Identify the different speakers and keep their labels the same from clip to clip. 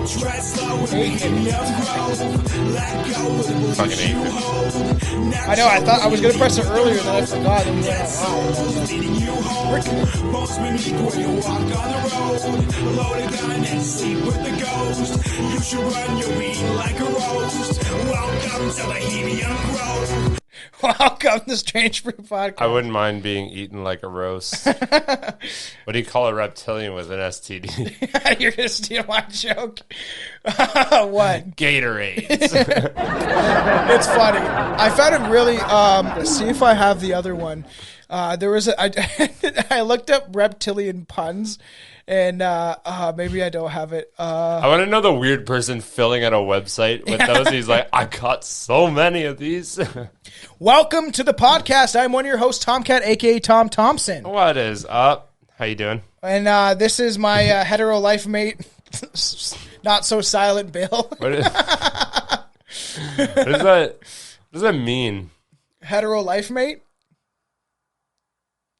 Speaker 1: Fucking hate it.
Speaker 2: I know, I thought I was going to press it earlier, then I forgot. And you should run your beat like a roast. Welcome to Bohemian Grove. Welcome to Strange Brew Podcast.
Speaker 1: I wouldn't mind being eaten like a roast. What do you call a reptilian with an STD?
Speaker 2: You're going to steal my joke. What?
Speaker 1: Gatorades.
Speaker 2: It's funny. I found it really, see if I have the other one. There was I looked up reptilian puns. And maybe I don't have it.
Speaker 1: I want to know the weird person filling out a website with those. He's like, I got so many of these.
Speaker 2: Welcome to the podcast. I'm one of your hosts, Tomcat, a.k.a. Tom Thompson.
Speaker 1: What is up? How you doing?
Speaker 2: And this is my hetero life mate, not so silent Bill.
Speaker 1: What does that mean?
Speaker 2: Hetero life mate?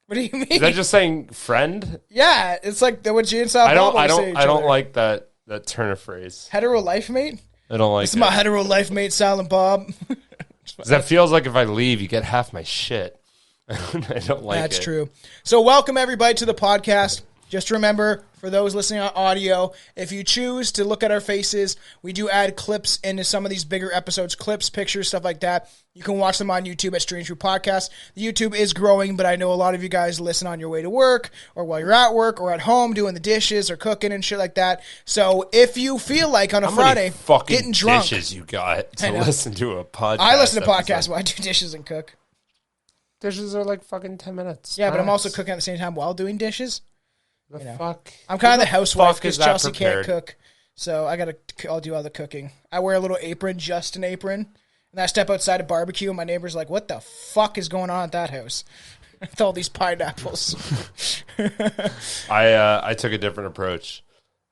Speaker 2: What do you mean?
Speaker 1: Is that just saying friend?
Speaker 2: Yeah, it's like what G and South Bob always say to each
Speaker 1: I don't
Speaker 2: other.
Speaker 1: like that turn of phrase.
Speaker 2: Hetero life mate?
Speaker 1: I don't like it.
Speaker 2: This is my hetero life mate, Silent Bob.
Speaker 1: That feels like if I leave, you get half my shit. I don't like it.
Speaker 2: That's true. So welcome everybody to the podcast. Just remember, for those listening on audio, if you choose to look at our faces, we do add clips into some of these bigger episodes, clips, pictures, stuff like that. You can watch them on YouTube at Strange Brew Podcast. The YouTube is growing, but I know a lot of you guys listen on your way to work or while you're at work or at home doing the dishes or cooking and shit like that. So if you feel like on a Friday getting drunk.
Speaker 1: Dishes you got to listen to a podcast.
Speaker 2: I listen to podcasts while I do dishes and cook.
Speaker 1: Dishes are like fucking 10 minutes.
Speaker 2: Yeah, but I'm also cooking at the same time while doing dishes.
Speaker 1: Fuck?
Speaker 2: I'm kind of the housewife because Chelsea
Speaker 1: prepared?
Speaker 2: can't cook, so I'll do all the cooking. I wear a little apron, just an apron, and I step outside a barbecue, and my neighbor's like, "What the fuck is going on at that house?" With all these pineapples.
Speaker 1: I took a different approach.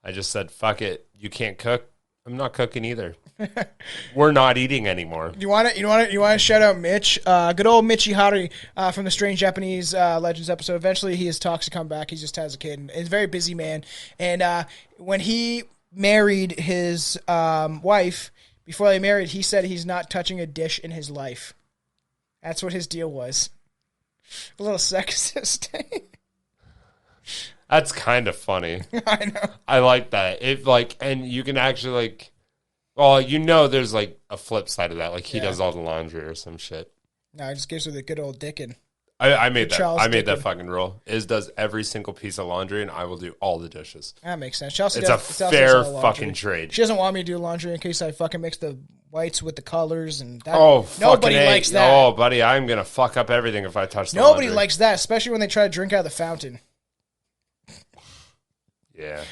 Speaker 1: I just said, "Fuck it, you can't cook. I'm not cooking either. We're not eating anymore."
Speaker 2: You want to shout out Mitch, good old Mitchie Hari from the Strange Japanese Legends episode. Eventually, he is talks to come back. He just has a kid, and he's a very busy man. And when he married his wife, before they married, he said he's not touching a dish in his life. That's what his deal was. A little sexist.
Speaker 1: That's kind of funny.
Speaker 2: I know.
Speaker 1: I like that. And you can actually well, there's like a flip side of that. Like he does all the laundry or some shit.
Speaker 2: No, he just gives her the good old dickin'.
Speaker 1: I made that.
Speaker 2: Charles
Speaker 1: I made that
Speaker 2: Dickin.
Speaker 1: fucking rule. Iz does every single piece of laundry, and I will do all the dishes.
Speaker 2: That makes sense. Chelsea
Speaker 1: It's
Speaker 2: does,
Speaker 1: a fair fucking trade.
Speaker 2: She doesn't want me to do laundry in case I fucking mix the whites with the colors and that.
Speaker 1: Nobody
Speaker 2: likes that.
Speaker 1: Oh, buddy, I'm gonna fuck up everything if I touch the
Speaker 2: Nobody
Speaker 1: laundry.
Speaker 2: likes that, especially when they try to drink out of the fountain.
Speaker 1: Yeah.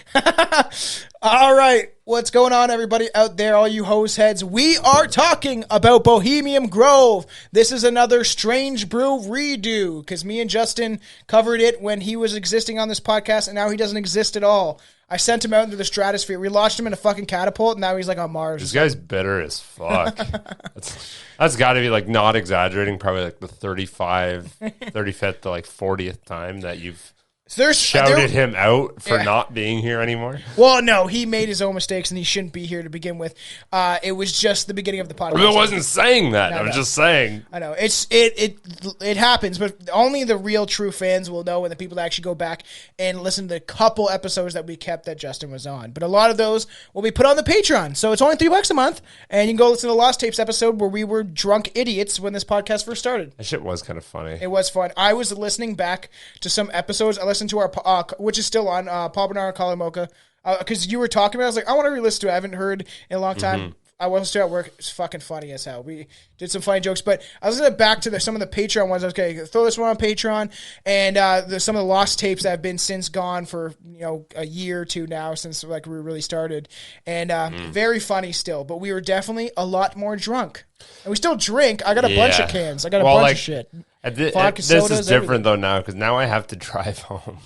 Speaker 2: All right. What's going on, everybody out there, all you hose heads? We are talking about Bohemian Grove. This is another Strange Brew redo because me and Justin covered it when he was existing on this podcast, and now he doesn't exist at all. I sent him out into the stratosphere. We launched him in a fucking catapult, and now he's like on Mars.
Speaker 1: This guy's bitter as fuck. That's got to be like not exaggerating, probably like the 35th to like 40th time that you've shouted him out for not being here anymore.
Speaker 2: Well, no, he made his own mistakes and he shouldn't be here to begin with. It was just the beginning of the podcast.
Speaker 1: I wasn't saying that. I'm just saying.
Speaker 2: I know it happens, but only the real true fans will know, and the people that actually go back and listen to the couple episodes that we kept that Justin was on. But a lot of those will be put on the Patreon, so it's only $3 a month, and you can go listen to the Lost Tapes episode where we were drunk idiots when this podcast first started.
Speaker 1: That shit was kind of funny.
Speaker 2: It was fun. I was listening back to some episodes. I listened to our, which is still on, Paul Bernard Kalamoka, because you were talking about it. I was like, I want to re-listen to it. I haven't heard in a long time. Mm-hmm. I wasn't still at work. It's fucking funny as hell. We did some funny jokes, but I was listening back to some of the Patreon ones. I was okay, throw this one on Patreon, and some of the Lost Tapes that have been since gone for a year or two now since like we really started, and very funny still. But we were definitely a lot more drunk, and we still drink. I got a bunch of cans. I got a bunch of shit.
Speaker 1: This is different though now because now I have to drive home.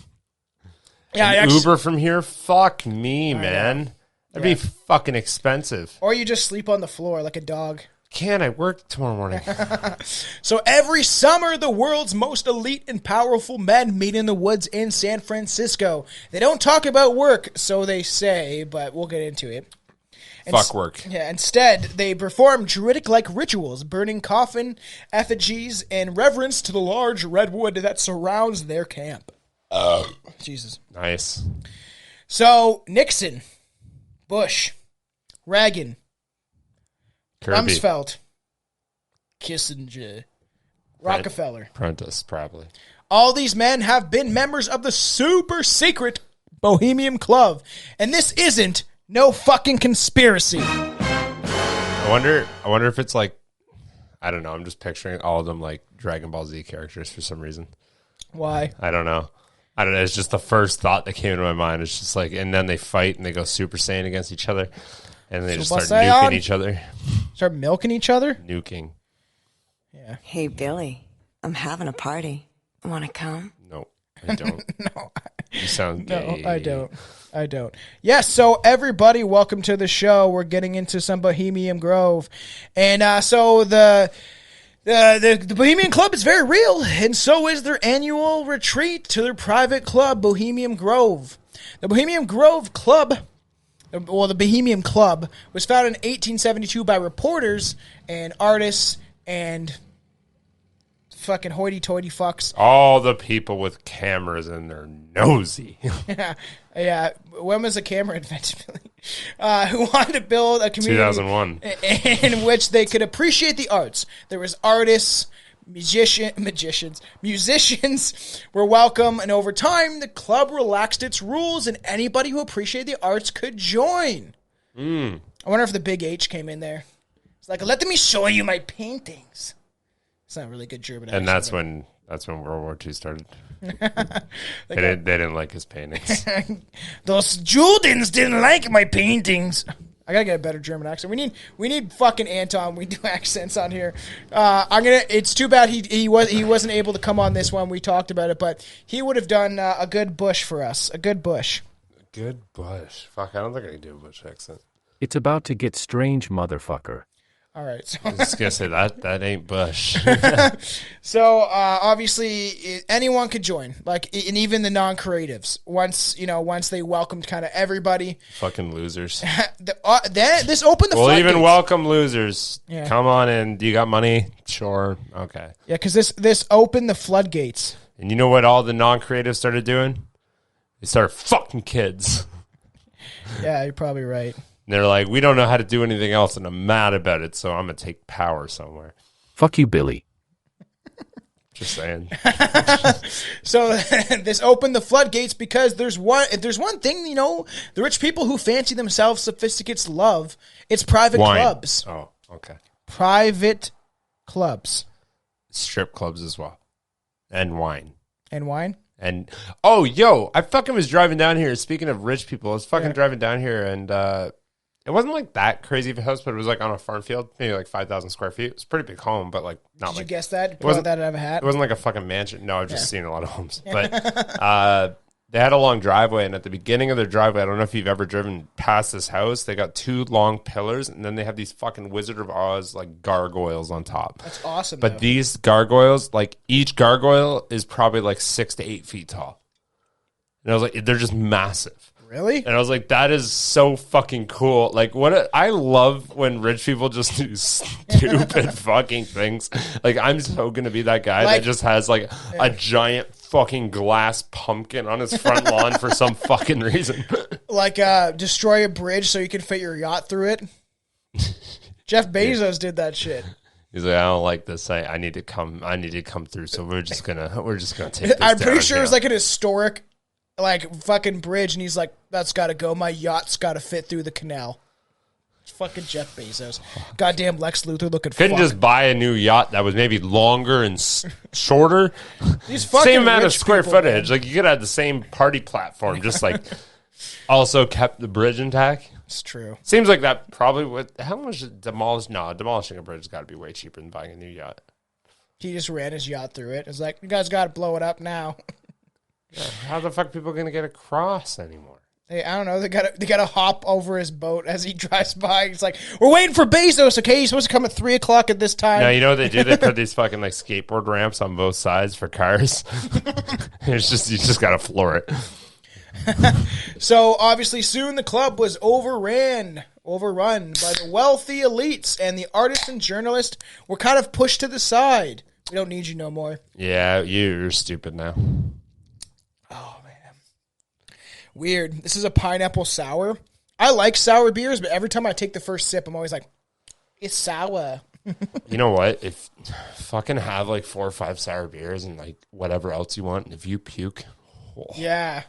Speaker 2: Yeah,
Speaker 1: Uber from here. Fuck me, man. That'd be fucking expensive.
Speaker 2: Or you just sleep on the floor like a dog.
Speaker 1: Can't I work tomorrow morning?
Speaker 2: So every summer, the world's most elite and powerful men meet in the woods in San Francisco. They don't talk about work, so they say, but we'll get into it.
Speaker 1: Fuck work.
Speaker 2: Yeah, instead, they perform druidic-like rituals, burning coffin effigies in reverence to the large redwood that surrounds their camp. Jesus.
Speaker 1: Nice.
Speaker 2: So, Nixon, Bush, Reagan,
Speaker 1: Kirby.
Speaker 2: Rumsfeld, Kissinger, Rockefeller.
Speaker 1: Prentice, probably.
Speaker 2: All these men have been members of the super secret Bohemian Club. And this isn't no fucking conspiracy.
Speaker 1: I wonder if it's like, I don't know. I'm just picturing all of them like Dragon Ball Z characters for some reason.
Speaker 2: Why?
Speaker 1: I don't know. It's just the first thought that came into my mind. It's just like, and then they fight and they go Super Saiyan against each other. And they just start nuking each other.
Speaker 2: Start milking each other?
Speaker 1: Nuking.
Speaker 2: Yeah.
Speaker 3: Hey, Billy, I'm having a party. Want to come?
Speaker 1: No, I don't.
Speaker 2: No.
Speaker 1: You sound gay.
Speaker 2: No, I don't. Yes, so everybody, welcome to the show. We're getting into some Bohemian Grove. And so the Bohemian Club is very real, and so is their annual retreat to their private club, Bohemian Grove. The Bohemian Grove Club, well, the Bohemian Club, was founded in 1872 by reporters and artists and fucking hoity-toity fucks.
Speaker 1: All the people with cameras and they're nosy.
Speaker 2: Yeah. When was the camera invented, Billy? Who wanted to build a community
Speaker 1: 2001
Speaker 2: in which they could appreciate the arts. There was artists, musicians were welcome, and over time, the club relaxed its rules, and anybody who appreciated the arts could join. I wonder if the Big H came in there. It's like, let me show you my paintings. It's not really good German.
Speaker 1: And that's when World War II started. They didn't like his paintings.
Speaker 2: Those Judens didn't like my paintings. I gotta get a better German accent. We need fucking Anton. We do accents on here. It's too bad he wasn't able to come on this one. We talked about it, but he would have done a good Bush for us. A good Bush.
Speaker 1: Good Bush. Fuck, I don't think I can do a Bush accent.
Speaker 4: It's about to get strange, motherfucker.
Speaker 2: All right. So
Speaker 1: I was just gonna say that ain't Bush.
Speaker 2: So obviously anyone could join, like, and even the non-creatives. Once they welcomed kind of everybody.
Speaker 1: Fucking losers.
Speaker 2: This opened the.
Speaker 1: We'll
Speaker 2: floodgates.
Speaker 1: even welcome losers.
Speaker 2: Yeah.
Speaker 1: Come on in. Do you got money? Sure. Okay.
Speaker 2: Yeah, because this opened the floodgates.
Speaker 1: And you know what all the non-creatives started doing? They started fucking kids.
Speaker 2: Yeah, you're probably right.
Speaker 1: And they're like, we don't know how to do anything else, and I'm mad about it, so I'm going to take power somewhere.
Speaker 4: Fuck you, Billy.
Speaker 1: Just saying.
Speaker 2: So this opened the floodgates because if there's one thing, the rich people who fancy themselves sophisticates love, it's private clubs.
Speaker 1: Oh, okay.
Speaker 2: Private clubs.
Speaker 1: Strip clubs as well. And wine.
Speaker 2: And wine?
Speaker 1: And, I fucking was driving down here. Speaking of rich people, I was fucking driving down here, and it wasn't like that crazy of a house, but it was like on a farm field, maybe like 5,000 square feet. It was a pretty big home, but like not.
Speaker 2: Did you guess that? Pull that out of a hat?
Speaker 1: It wasn't like a fucking mansion. No, I've just seen a lot of homes. But they had a long driveway, and at the beginning of their driveway, I don't know if you've ever driven past this house, they got two long pillars, and then they have these fucking Wizard of Oz like gargoyles on top.
Speaker 2: That's awesome.
Speaker 1: But these gargoyles, like each gargoyle is probably like 6 to 8 feet tall. And I was like, they're just massive.
Speaker 2: Really?
Speaker 1: And I was like, that is so fucking cool. Like, I love when rich people just do stupid fucking things. Like, I'm so going to be that guy that just has like a giant fucking glass pumpkin on his front lawn for some fucking reason.
Speaker 2: Like, destroy a bridge so you can fit your yacht through it. Jeff Bezos did that shit.
Speaker 1: He's like, I don't like this. I need to come through. So we're just gonna take this.
Speaker 2: I'm pretty sure it was like an historic, like, fucking bridge, and he's like, that's gotta go. My yacht's gotta fit through the canal. It's fucking Jeff Bezos. Goddamn Lex Luthor looking
Speaker 1: couldn't just buy a new yacht that was maybe longer and shorter. Same amount of square footage. Man. Like, you could have the same party platform, just like also kept the bridge intact.
Speaker 2: It's true.
Speaker 1: Seems like that probably would. How much demolishing a bridge has got to be way cheaper than buying a new yacht.
Speaker 2: He just ran his yacht through it. It's like, you guys got to blow it up now.
Speaker 1: Yeah, how the fuck are people going to get across anymore?
Speaker 2: Hey, I don't know. They gotta hop over his boat as he drives by. He's like, we're waiting for Bezos, okay? He's supposed to come at 3 o'clock at this time.
Speaker 1: No, you know what they do? They put these fucking like skateboard ramps on both sides for cars. It's just, you just gotta floor it.
Speaker 2: So obviously soon the club was overrun by the wealthy elites, and the artists and journalists were kind of pushed to the side. We don't need you no more.
Speaker 1: Yeah, you're stupid now.
Speaker 2: Oh, man. Weird. This is a pineapple sour. I like sour beers, but every time I take the first sip, I'm always like, it's sour.
Speaker 1: You know what? If fucking have like 4 or 5 sour beers and like whatever else you want, and if you puke,
Speaker 2: Yeah.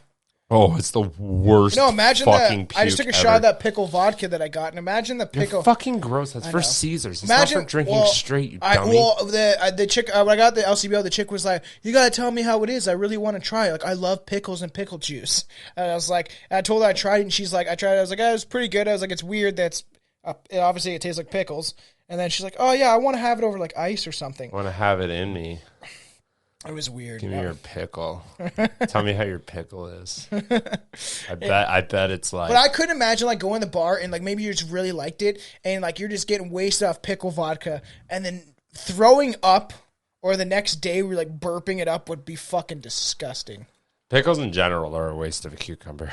Speaker 1: Oh, it's the worst.
Speaker 2: Imagine
Speaker 1: fucking
Speaker 2: that. I just took a shot of that pickle vodka that I got, and imagine the pickle.
Speaker 1: You're fucking gross. That's for Caesars. It's not for drinking straight. You dummy.
Speaker 2: The chick when I got the LCBO, the chick was like, "You gotta tell me how it is. I really want to try it. Like, I love pickles and pickle juice." And I was like, I told her I tried it, and she's like, "I tried it." I was like, "It was pretty good." I was like, "It's weird. Obviously it tastes like pickles." And then she's like, "Oh yeah, I want to have it over like ice or something."
Speaker 1: I want to have it in me.
Speaker 2: It was weird.
Speaker 1: Give me your pickle. Tell me how your pickle is. I bet it's like.
Speaker 2: But I couldn't imagine like going to the bar and like maybe you just really liked it and like you're just getting wasted off pickle vodka and then throwing up, or the next day we're like burping it up would be fucking disgusting.
Speaker 1: Pickles in general are a waste of a cucumber.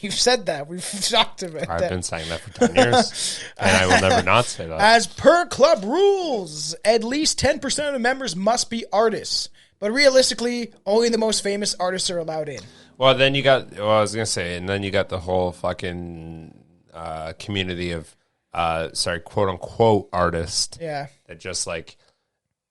Speaker 2: You've said that. We've talked about that.
Speaker 1: I've been saying that for 10 years, and I will never not say that.
Speaker 2: As per club rules, at least 10% of the members must be artists. But realistically, only the most famous artists are allowed in.
Speaker 1: Well, then you got, I was going to say, and then you got the whole fucking community of, quote unquote artists.
Speaker 2: Yeah.
Speaker 1: That just like,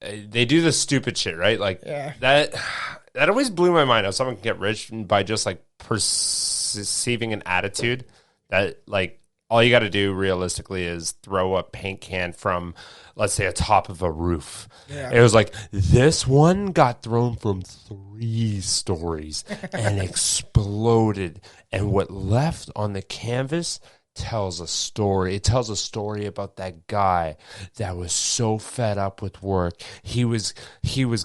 Speaker 1: they do the stupid shit, right? Like,
Speaker 2: yeah.
Speaker 1: That always blew my mind how someone can get rich by just like perceiving an attitude that like, all you got to do realistically is throw a paint can from, let's say, a top of a roof. Yeah. It was like, this one got thrown from 3 stories and exploded. And what left on the canvas tells a story. It tells a story about that guy that was so fed up with work. He was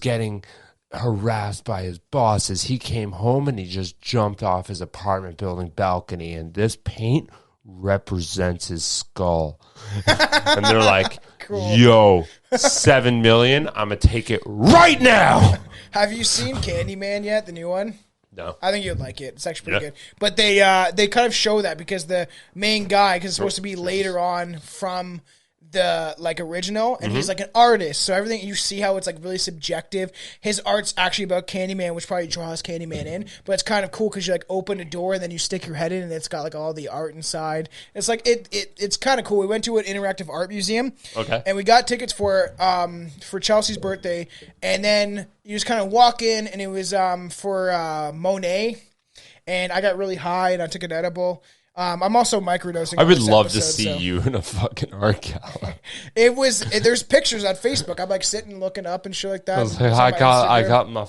Speaker 1: getting harassed by his bosses. He came home and he just jumped off his apartment building balcony. And this paint represents his skull. And they're like, cool. Yo, $7 million, I'm gonna take it right now.
Speaker 2: Have you seen Candyman yet, the new one?
Speaker 1: No.
Speaker 2: I think you'd like it. It's actually pretty good. But they kind of show that because the main guy, because it's supposed to be later on from the like original, and he's like an artist, so everything you see how it's like really subjective. His art's actually about Candyman, which probably draws Candyman in, but it's kind of cool because you like open a door and then you stick your head in and it's got like all the art inside. It's like it's kind of cool. We went to an interactive art museum, and we got tickets for Chelsea's birthday, and then you just kind of walk in, and it was for Monet, and I got really high and I took an edible. I'm also microdosing.
Speaker 1: I would love to see you in a fucking art gallery.
Speaker 2: There's pictures on Facebook. I'm like sitting looking up and shit like that.
Speaker 1: I got my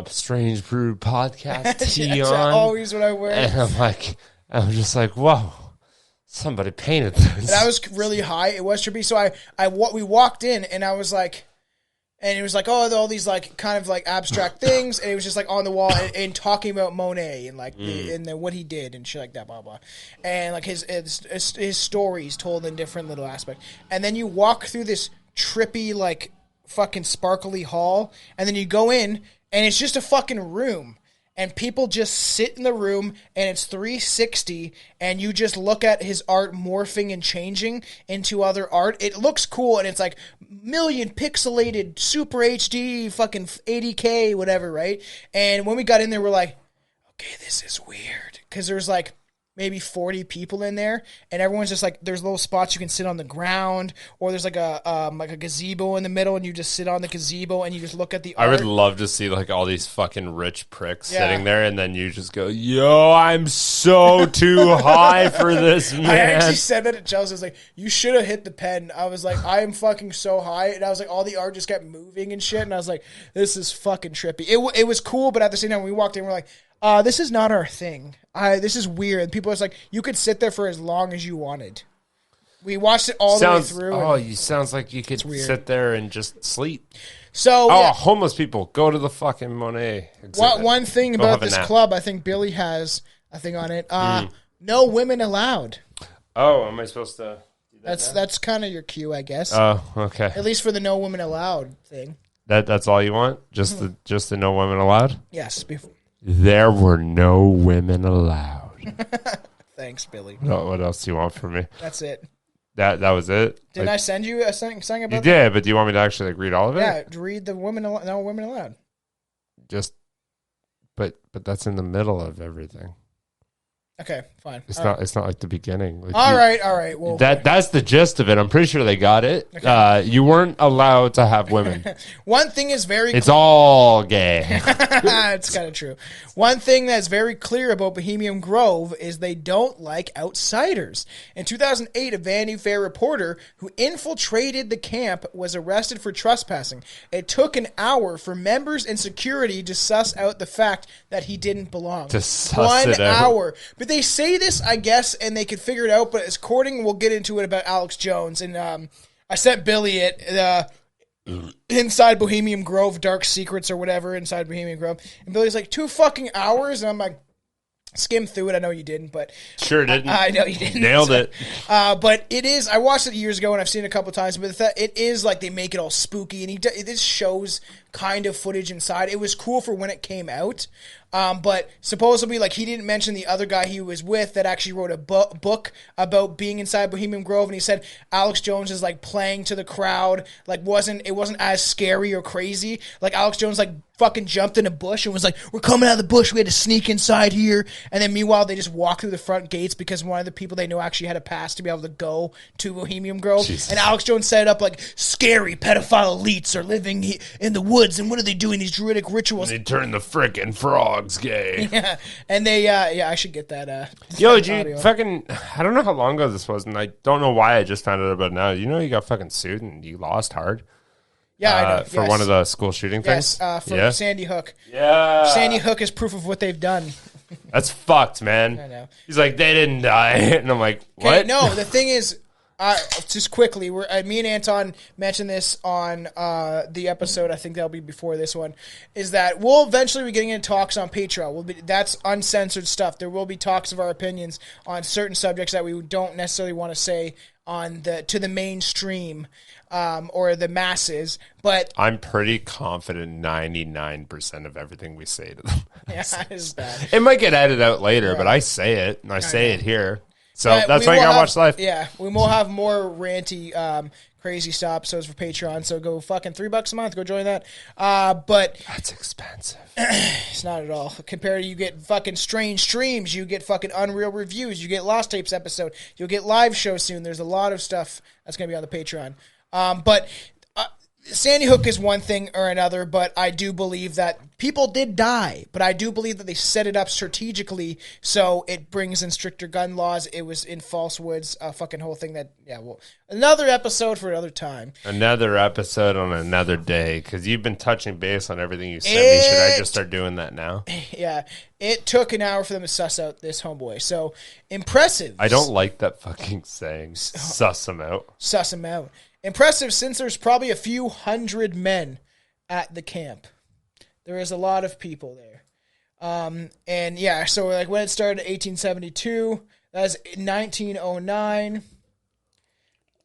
Speaker 1: Strange Brew podcast tee on.
Speaker 2: That's always what I wear.
Speaker 1: And I'm just like, whoa, somebody painted this.
Speaker 2: And I was really high. It was trippy. So we walked in and I was like, and it was like, oh, all these like kind of like abstract things, and it was just like on the wall and talking about Monet and like and then what he did and shit like that, blah blah, and like his stories told in different little aspects. And then you walk through this trippy like fucking sparkly hall, and then you go in, and it's just a fucking room. And people just sit in the room, and it's 360, and you just look at his art morphing and changing into other art. It looks cool, and it's like million pixelated, super HD, fucking 80K, whatever, right? And when we got in there, we're like, okay, this is weird. Because there's like maybe 40 people in there, and everyone's just like, there's little spots you can sit on the ground, or there's like a gazebo in the middle, and you just sit on the gazebo and you just look at the art.
Speaker 1: I would love to see like all these fucking rich pricks sitting there, and then you just go, yo, I'm so too high for this, man.
Speaker 2: I actually said that at Chelsea. I was like, you should have hit the pen. I was like, I am fucking so high, and I was like, all the art just kept moving and shit, and I was like, this is fucking trippy. It was cool, but at the same time, when we walked in, we're like, this is not our thing. This is weird. People are like, you could sit there for as long as you wanted. We watched it all the way through.
Speaker 1: Oh, sounds like you could sit there and just sleep.
Speaker 2: So,
Speaker 1: homeless people, go to the fucking Monet exhibit.
Speaker 2: One thing about this club, I think Billy has a thing on it. No women allowed.
Speaker 1: Oh, am I supposed to do that?
Speaker 2: That's kind of your cue, I guess.
Speaker 1: Oh, okay.
Speaker 2: At least for the no women allowed thing.
Speaker 1: That's all you want? Just the no women allowed?
Speaker 2: Yes.
Speaker 1: There were no women allowed.
Speaker 2: Thanks, Billy.
Speaker 1: What else do you want from me?
Speaker 2: That's it.
Speaker 1: That was it?
Speaker 2: Didn't I send you something about
Speaker 1: You did, but do you want me to actually read all of it?
Speaker 2: Yeah, read the no women allowed.
Speaker 1: But that's in the middle of everything.
Speaker 2: Okay, fine.
Speaker 1: It's not like the beginning. Like
Speaker 2: all right. Well,
Speaker 1: that's the gist of it. I'm pretty sure they got it.
Speaker 2: Okay.
Speaker 1: You weren't allowed to have women.
Speaker 2: One thing is very
Speaker 1: It's all gay.
Speaker 2: It's kind of true. One thing that's very clear about Bohemian Grove is they don't like outsiders. In 2008, a Vanity Fair reporter who infiltrated the camp was arrested for trespassing. It took an hour for members and security to suss out the fact that he didn't belong.
Speaker 1: To suss it out.
Speaker 2: 1 hour. But they say this, I guess, and they could figure it out, but according, we'll get into it about Alex Jones, and I sent Billy it, Inside Bohemian Grove, Dark Secrets or whatever, Inside Bohemian Grove, and Billy's like, 2 fucking hours, and I'm like, skim through it. I know you didn't, but
Speaker 1: sure didn't.
Speaker 2: I know you didn't.
Speaker 1: Nailed it.
Speaker 2: But it is. I watched it years ago, and I've seen it a couple of times. But it is like they make it all spooky, and this shows kind of footage inside. It was cool for when it came out, but supposedly, like, he didn't mention the other guy he was with that actually wrote a book about being inside Bohemian Grove, and he said Alex Jones is like playing to the crowd, like it wasn't as scary or crazy. Like Alex Jones like fucking jumped in a bush and was like, "We're coming out of the bush. We had to sneak inside here." And then meanwhile, they just walked through the front gates because one of the people they know actually had a pass to be able to go to Bohemian Grove. Jesus. And Alex Jones set it up like scary pedophile elites are living in the woods, and what are they doing? These druidic rituals.
Speaker 1: They turn the frickin' frogs gay.
Speaker 2: Yeah, and they I should get that.
Speaker 1: Yo, did you fucking? I don't know how long ago this was, and I don't know why I just found out about it now. You know, you got fucking sued and you lost hard.
Speaker 2: Yeah, I know.
Speaker 1: For one of the school shooting things.
Speaker 2: For Sandy Hook.
Speaker 1: Yeah,
Speaker 2: Sandy Hook is proof of what they've done.
Speaker 1: That's fucked, man.
Speaker 2: I know.
Speaker 1: He's like, they didn't die, and I'm like, what?
Speaker 2: No, the thing is, just quickly, me and Anton mentioned this on the episode. I think that'll be before this one. Is that we'll eventually be getting into talks on Patreon. That's uncensored stuff. There will be talks of our opinions on certain subjects that we don't necessarily want to say to the mainstream. Or the masses, but
Speaker 1: I'm pretty confident 99% of everything we say to them.
Speaker 2: Yeah, it's bad.
Speaker 1: It might get edited out later, but I say it, and I say it here. So that's why you gotta watch live.
Speaker 2: Yeah, we will have more ranty, crazy stop episodes for Patreon, so go fucking $3 a month, go join that. But
Speaker 1: that's expensive.
Speaker 2: It's not at all. Compared to you get fucking strange streams, you get fucking Unreal reviews, you get Lost Tapes episode, you'll get live shows soon. There's a lot of stuff that's gonna be on the Patreon. But Sandy Hook is one thing or another, but I do believe that people did die, but I do believe that they set it up strategically so it brings in stricter gun laws. It was in False Woods, a fucking whole thing another episode for another time. Another
Speaker 1: episode on another day, because you've been touching base on everything you sent me. Should I just start doing that now?
Speaker 2: Yeah. It took an hour for them to suss out this homeboy. So, impressive.
Speaker 1: I don't like that fucking saying, suss him out.
Speaker 2: Suss him out. Impressive, since there's probably a few hundred men at the camp. There is a lot of people there. And yeah, so like when it started in 1872, that was 1909.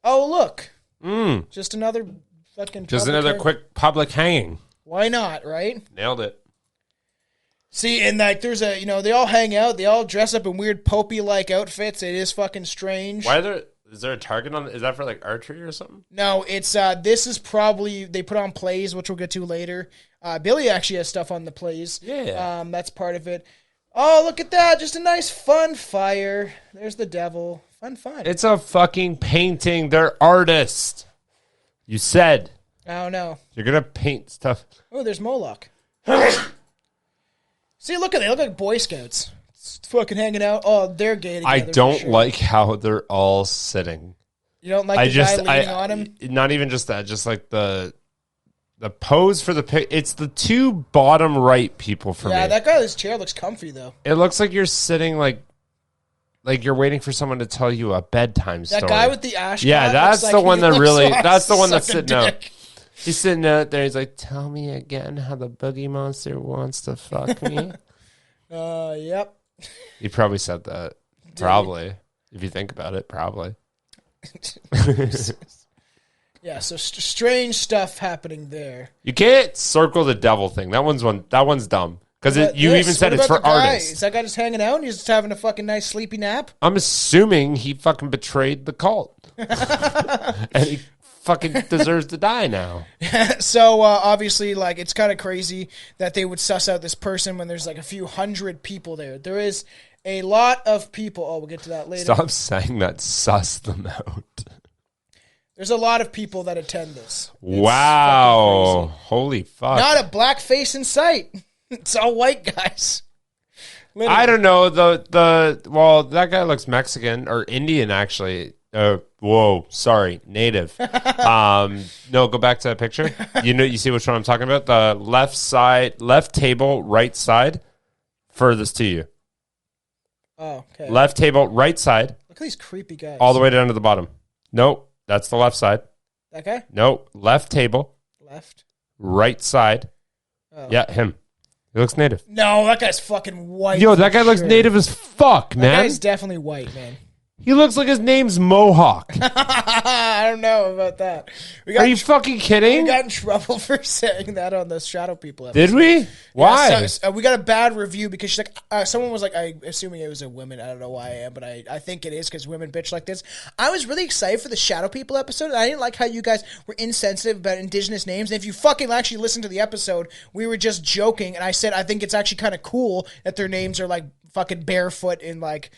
Speaker 2: Oh, look. Just another fucking...
Speaker 1: Just another quick public hanging.
Speaker 2: Why not, right?
Speaker 1: Nailed it.
Speaker 2: See, and like there's they all hang out. They all dress up in weird popey-like outfits. It is fucking strange.
Speaker 1: Is there a target on it? Is that for like archery or something?
Speaker 2: No, it's this is probably they put on plays, which we'll get to later. Billy actually has stuff on the plays.
Speaker 1: Yeah.
Speaker 2: That's part of it. Oh, look at that. Just a nice fun fire. There's the devil. Fun.
Speaker 1: It's a fucking painting. They're artists. You said.
Speaker 2: I don't know.
Speaker 1: You're going to paint stuff.
Speaker 2: Oh, there's Moloch. See, look at they look like Boy Scouts. Fucking hanging out. Oh, they're gay together.
Speaker 1: I don't like how they're all sitting.
Speaker 2: You don't like the guy leaning on him?
Speaker 1: Not even just that. Just like the pose for the pic. It's the two bottom right people for me.
Speaker 2: Yeah, that guy in his chair looks comfy, though.
Speaker 1: It looks like you're sitting like you're waiting for someone to tell you a bedtime story.
Speaker 2: That guy with the ash.
Speaker 1: Yeah, that's the one that really. That's the one that's sitting out. He's sitting out there. He's like, "Tell me again how the boogie monster wants to fuck me."
Speaker 2: Yep.
Speaker 1: He probably said that. Probably. If you think about it, probably.
Speaker 2: Yeah, so strange stuff happening there.
Speaker 1: You can't circle the devil thing. That one's dumb. Because you even said it's for artists.
Speaker 2: Is that guy just hanging out and he's just having a fucking nice sleepy nap?
Speaker 1: I'm assuming he fucking betrayed the cult. And he fucking deserves to die now.
Speaker 2: So, obviously, like, it's kind of crazy that they would suss out this person when there's, like, a few hundred people there. There is a lot of people. Oh, we'll get to that later.
Speaker 1: Stop saying that, suss them out.
Speaker 2: There's a lot of people that attend this.
Speaker 1: Wow. Holy fuck.
Speaker 2: Not a black face in sight. It's all white guys. Literally.
Speaker 1: I don't know. Well, that guy looks Mexican or Indian, actually. Whoa, sorry, native. No, go back to that picture. You see which one I'm talking about? The left side, left table, right side, furthest to you.
Speaker 2: Oh, okay.
Speaker 1: Left table, right side.
Speaker 2: Look at these creepy guys.
Speaker 1: All the way down to the bottom. Nope, that's the left side.
Speaker 2: That guy?
Speaker 1: Nope, left table.
Speaker 2: Left.
Speaker 1: Right side.
Speaker 2: Oh.
Speaker 1: Yeah, him. He looks native.
Speaker 2: No, that guy's fucking white.
Speaker 1: Yo, that guy looks native as fuck, man.
Speaker 2: That guy's definitely white, man.
Speaker 1: He looks like his name's Mohawk.
Speaker 2: I don't know about that.
Speaker 1: Are you fucking kidding?
Speaker 2: We got in trouble for saying that on the Shadow People episode.
Speaker 1: Did we? Why?
Speaker 2: Yeah, so, we got a bad review because she's like, someone was like, assuming it was a woman. I don't know why I am, but I think it is because women bitch like this. I was really excited for the Shadow People episode, and I didn't like how you guys were insensitive about indigenous names. And if you fucking actually listen to the episode, we were just joking, and I said I think it's actually kind of cool that their names are like fucking barefoot and like.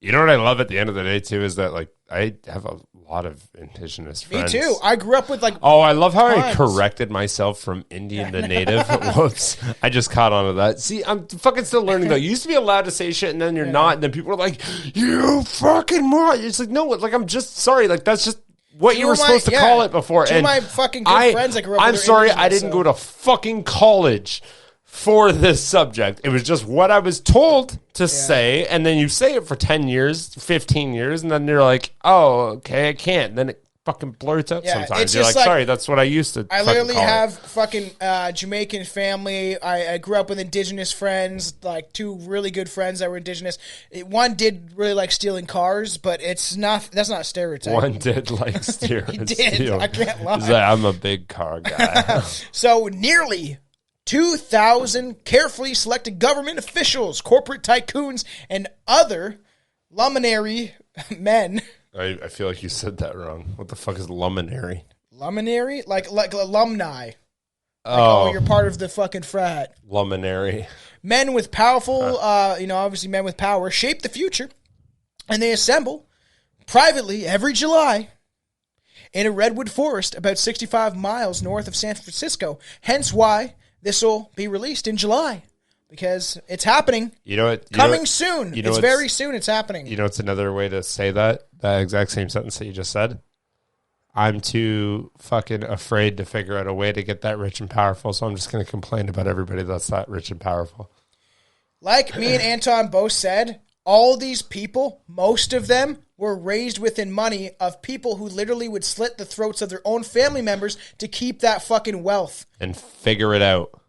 Speaker 1: You know what I love at the end of the day, too, is that, like, I have a lot of indigenous friends.
Speaker 2: Me too. I grew up with, like...
Speaker 1: Oh, I love how I corrected myself from Indian to native. Whoops. I just caught on to that. See, I'm fucking still learning, though. You used to be allowed to say shit, and then you're not, and then people are like, you fucking moron. It's like, no, like, I'm just sorry. Like, that's just what you were supposed to call it before.
Speaker 2: Two of my fucking good friends I grew up with.
Speaker 1: I'm sorry, I didn't go to fucking college for this subject. It was just what I was told to say, and then you say it for 10 years, 15 years, and then you're like, oh, okay, I can't. And then it fucking blurts out sometimes. You're like, sorry, that's what I used to.
Speaker 2: I literally have fucking Jamaican family. I grew up with indigenous friends, like two really good friends that were indigenous. One did really like stealing cars, but that's not a stereotype.
Speaker 1: One did like steering.
Speaker 2: He did. I can't lie.
Speaker 1: He's like, I'm a big car guy.
Speaker 2: So nearly 2,000 carefully selected government officials, corporate tycoons, and other luminary men.
Speaker 1: I feel like you said that wrong. What the fuck is luminary?
Speaker 2: Luminary? Like alumni. Oh, you're part of the fucking frat.
Speaker 1: Luminary.
Speaker 2: Men with powerful, obviously men with power shape the future, and they assemble privately every July in a redwood forest about 65 miles north of San Francisco. Hence why this will be released in July, because it's happening.
Speaker 1: You know what?
Speaker 2: Coming soon. It's very soon. It's happening.
Speaker 1: You know what's another way to say that exact same sentence that you just said? I'm too fucking afraid to figure out a way to get that rich and powerful, so I'm just going to complain about everybody that's that rich and powerful.
Speaker 2: Like me and Anton both said, all these people, most of them, were raised within money of people who literally would slit the throats of their own family members to keep that fucking wealth.
Speaker 1: And figure it out.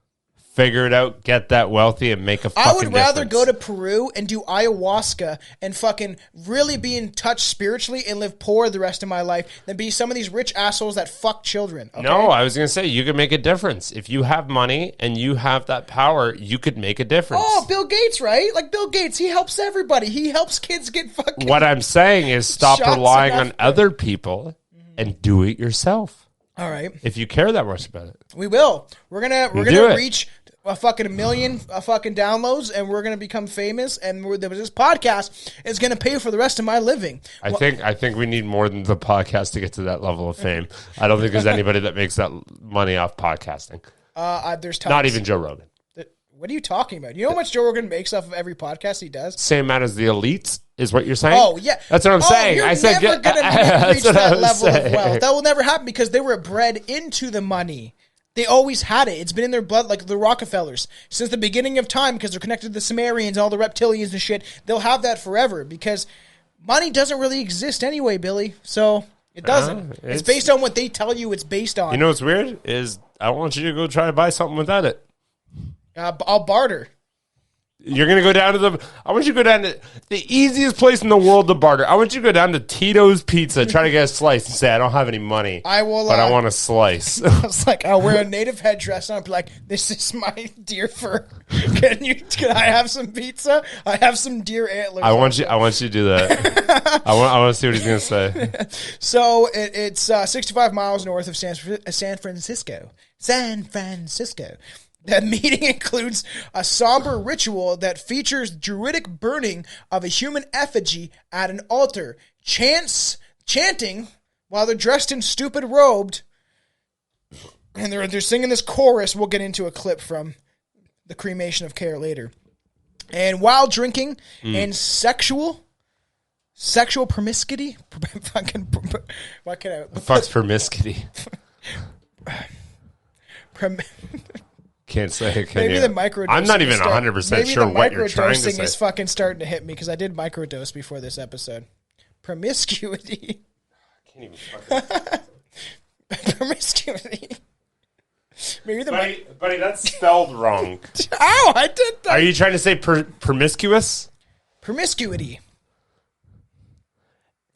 Speaker 1: Figure it out, get that wealthy, and make a fucking difference.
Speaker 2: I would rather go to Peru and do ayahuasca and fucking really be in touch spiritually and live poor the rest of my life than be some of these rich assholes that fuck children. Okay?
Speaker 1: No, I was going to say, you could make a difference. If you have money and you have that power, you could make a difference.
Speaker 2: Oh, Bill Gates, right? Like Bill Gates, he helps everybody. He helps kids get fucking...
Speaker 1: What I'm saying is stop relying on other people and do it yourself.
Speaker 2: All right.
Speaker 1: If you care that much about it.
Speaker 2: We will. We're gonna reach a fucking million fucking downloads, and we're gonna become famous, and this podcast is gonna pay for the rest of my living.
Speaker 1: I think we need more than the podcast to get to that level of fame. I don't think there's anybody that makes that money off podcasting.
Speaker 2: There's tons.
Speaker 1: Not even Joe Rogan.
Speaker 2: What are you talking about? You know how much Joe Rogan makes off of every podcast he does?
Speaker 1: Same amount as the elites is what you're saying?
Speaker 2: Oh, yeah.
Speaker 1: That's what I'm saying.
Speaker 2: You're never going to reach that level of wealth. That will never happen because they were bred into the money. They always had it. It's been in their blood, like the Rockefellers. Since the beginning of time, because they're connected to the Sumerians and all the reptilians and shit, they'll have that forever because money doesn't really exist anyway, Billy. So it doesn't. It's based on what they tell you it's based on.
Speaker 1: You know what's weird? Is I don't want you to go try to buy something without it.
Speaker 2: I'll barter.
Speaker 1: You're going to go down to I want you to go down to the easiest place in the world to barter. I want you to go down to Tito's Pizza, try to get a slice and say, I don't have any money, but I want a slice.
Speaker 2: I was like, I'll wear a native headdress and I'll be like, this is my deer fur. Can I have some pizza? I have some deer antlers.
Speaker 1: I want you to do that. I want to see what he's going to say.
Speaker 2: So it's 65 miles north of San Francisco. San Francisco. The meeting includes a somber ritual that features druidic burning of a human effigy at an altar, chanting while they're dressed in stupid robed, and they're singing this chorus. We'll get into a clip from the cremation of Care later. And while drinking and sexual promiscuity, what can I?
Speaker 1: The fuck's promiscuity? Can't say it.
Speaker 2: Maybe the microdosing.
Speaker 1: I'm not even 100% sure what you're trying to say.
Speaker 2: Microdosing is fucking starting to hit me because I did microdose before this episode. Promiscuity.
Speaker 1: I can't even fucking.
Speaker 2: Promiscuity. Maybe
Speaker 1: buddy, that's spelled wrong.
Speaker 2: Ow! I did that.
Speaker 1: Are you trying to say promiscuous?
Speaker 2: Promiscuity.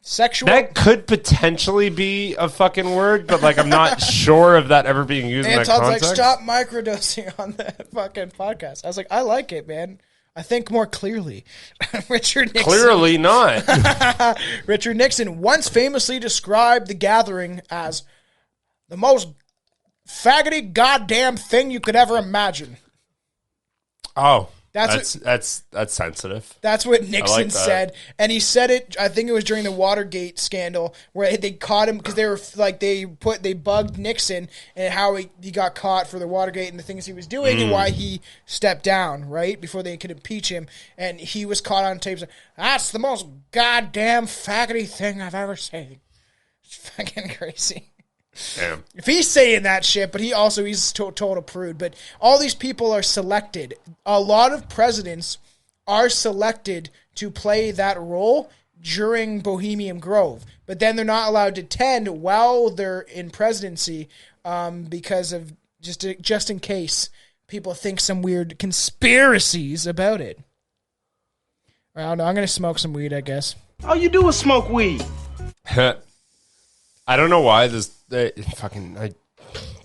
Speaker 2: Sexual.
Speaker 1: That could potentially be a fucking word, but like I'm not sure of that ever being used in that context.
Speaker 2: Like, stop microdosing on the fucking podcast. I was like, I like it, man. I think more clearly. Richard Nixon.
Speaker 1: Clearly not.
Speaker 2: Richard Nixon once famously described the gathering as the most faggoty goddamn thing you could ever imagine.
Speaker 1: Oh. That's sensitive.
Speaker 2: That's what Nixon said, and he said it. I think it was during the Watergate scandal where they caught him because they were like they bugged Nixon and how he got caught for the Watergate and the things he was doing and why he stepped down right before they could impeach him, and he was caught on tape. That's the most goddamn faggoty thing I've ever seen. It's fucking crazy.
Speaker 1: Damn.
Speaker 2: If he's saying that shit, but he's total prude. But all these people are selected. A lot of presidents are selected to play that role during Bohemian Grove, but then they're not allowed to attend while they're in presidency because of just in case people think some weird conspiracies about it. I don't know. I'm gonna smoke some weed, I guess.
Speaker 5: All you do is smoke weed.
Speaker 1: I don't know why I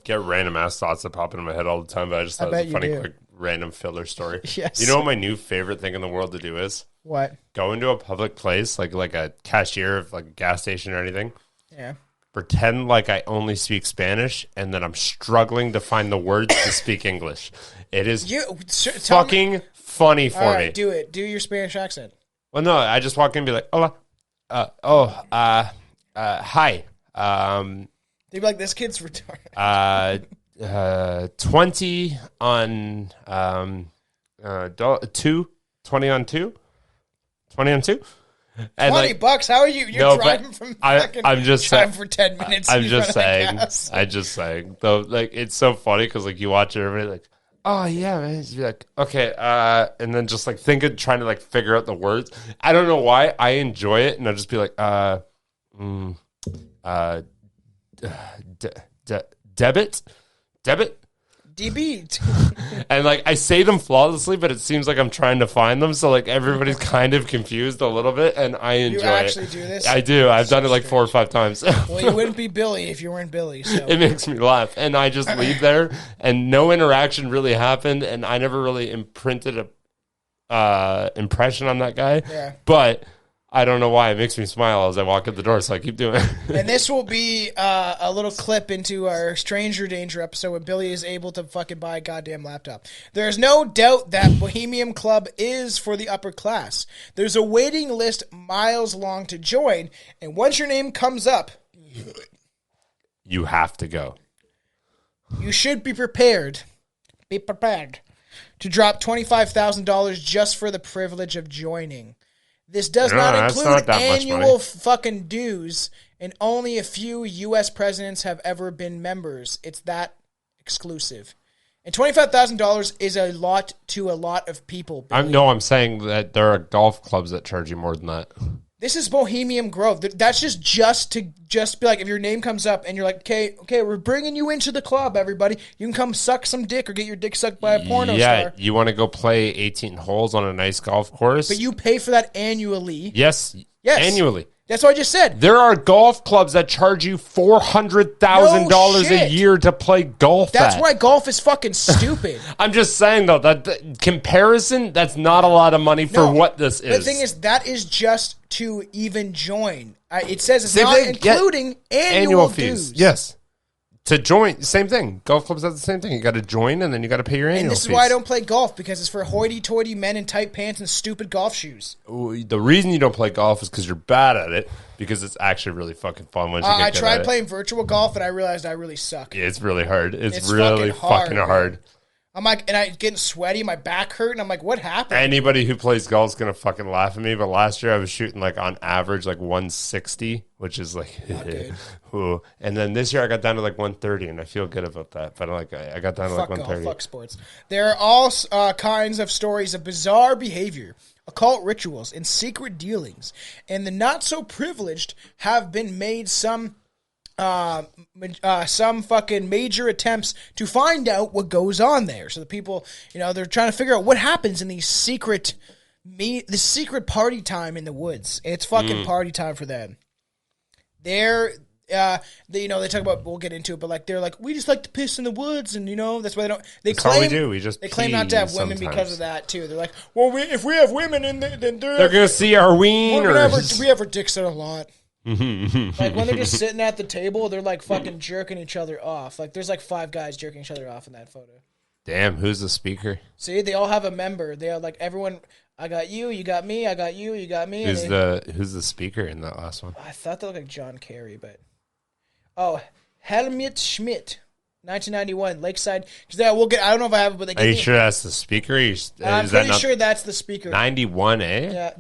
Speaker 1: get random ass thoughts that pop into my head all the time, but I just thought it was a funny, quick, random filler story.
Speaker 2: Yes.
Speaker 1: You know what my new favorite thing in the world to do is?
Speaker 2: What?
Speaker 1: Go into a public place, like a cashier of like a gas station or anything.
Speaker 2: Yeah.
Speaker 1: Pretend like I only speak Spanish, and then I'm struggling to find the words to speak English. It is fucking funny for me.
Speaker 2: Do it. Do your Spanish accent.
Speaker 1: Well, no, I just walk in and be like, hola. Hi.
Speaker 2: They'd be like, this kid's retarded.
Speaker 1: 20 on 2. 20 on 2. 20 on 2. And
Speaker 2: $20. How are you? You're driving from
Speaker 1: I'm just
Speaker 2: driving for 10 minutes.
Speaker 1: I'm just saying. Though, like, it's so funny because like you watch everybody like, oh yeah, man. You're like, okay, and then just like trying to like figure out the words. I don't know why I enjoy it, and I'll just be like, debit,
Speaker 2: DB.
Speaker 1: and like I say them flawlessly, but it seems like I'm trying to find them, so like everybody's kind of confused a little bit, and I enjoy it. You
Speaker 2: actually do this?
Speaker 1: I do. I've done it like 4 or 5 times.
Speaker 2: Well, you wouldn't be Billy if you weren't Billy. So
Speaker 1: it makes me laugh, and I just leave there, and no interaction really happened, and I never really imprinted a impression on that guy.
Speaker 2: Yeah,
Speaker 1: but I don't know why it makes me smile as I walk out the door, so I keep doing it.
Speaker 2: And this will be a little clip into our Stranger Danger episode when Billy is able to fucking buy a goddamn laptop. There's no doubt that Bohemian Club is for the upper class. There's a waiting list miles long to join, and once your name comes up,
Speaker 1: you have to go.
Speaker 2: You should be prepared. Be prepared to drop $25,000 just for the privilege of joining. This does not include annual fucking dues, and only a few U.S. presidents have ever been members. It's that exclusive. And $25,000 is a lot to a lot of people.
Speaker 1: I'm saying that there are golf clubs that charge you more than that.
Speaker 2: This is Bohemian Grove. That's just to be like, if your name comes up and you're like, okay, we're bringing you into the club, everybody. You can come suck some dick or get your dick sucked by a porno star.
Speaker 1: Yeah, you want to go play 18 holes on a nice golf course?
Speaker 2: But you pay for that annually.
Speaker 1: Yes. Annually.
Speaker 2: That's what I just said.
Speaker 1: There are golf clubs that charge you $400,000 a year to play golf.
Speaker 2: That's why golf is fucking stupid.
Speaker 1: I'm just saying, though, that the comparison, that's not a lot of money for what this is.
Speaker 2: The thing is, that is just to even join. It says it's not including annual fees.
Speaker 1: Yes. To join, same thing. Golf clubs have the same thing. You got to join, and then you got to pay your annual fees.
Speaker 2: And this is why I don't play golf, because it's for hoity-toity men in tight pants and stupid golf shoes.
Speaker 1: The reason you don't play golf is because you're bad at it, because it's actually really fucking fun once you get good at it.
Speaker 2: I tried playing virtual golf, and I realized I really suck.
Speaker 1: Yeah, it's really hard. It's really fucking hard.
Speaker 2: I'm like, and I'm getting sweaty, my back hurt, and I'm like, what happened?
Speaker 1: Anybody who plays golf is going to fucking laugh at me, but last year I was shooting like on average like 160, which is like, ooh. And then this year I got down to like 130, and I feel good about that. But like I got down to like 130.
Speaker 2: Fuck sports. There are all kinds of stories of bizarre behavior, occult rituals, and secret dealings. And the not-so-privileged have been made some fucking major attempts to find out what goes on there. So the people, they're trying to figure out what happens in these secret party time in the woods. It's fucking party time for them. They talk about, we'll get into it, but like, they're like, we just like to piss in the woods, and that's why they don't, that's all we do.
Speaker 1: They
Speaker 2: claim not to have women because of that too. They're like, well, if we have women in there, then
Speaker 1: they're going to see our wieners.
Speaker 2: We have our dicks out a lot. Like when they're just sitting at the table, they're like fucking jerking each other off. Like there's like 5 guys jerking each other off in that photo.
Speaker 1: Damn, who's the speaker?
Speaker 2: See, they all have a member. They are like, everyone, I got you, you got me, I got you, you got me.
Speaker 1: Who's the speaker in that last one?
Speaker 2: I thought they looked like John Kerry, but Helmut Schmidt. 1991, Lakeside. We'll get. I don't know if I have it, but they.
Speaker 1: Are you sure that's the speaker?
Speaker 2: I'm pretty sure that's the speaker.
Speaker 1: 91, eh?
Speaker 2: Yeah.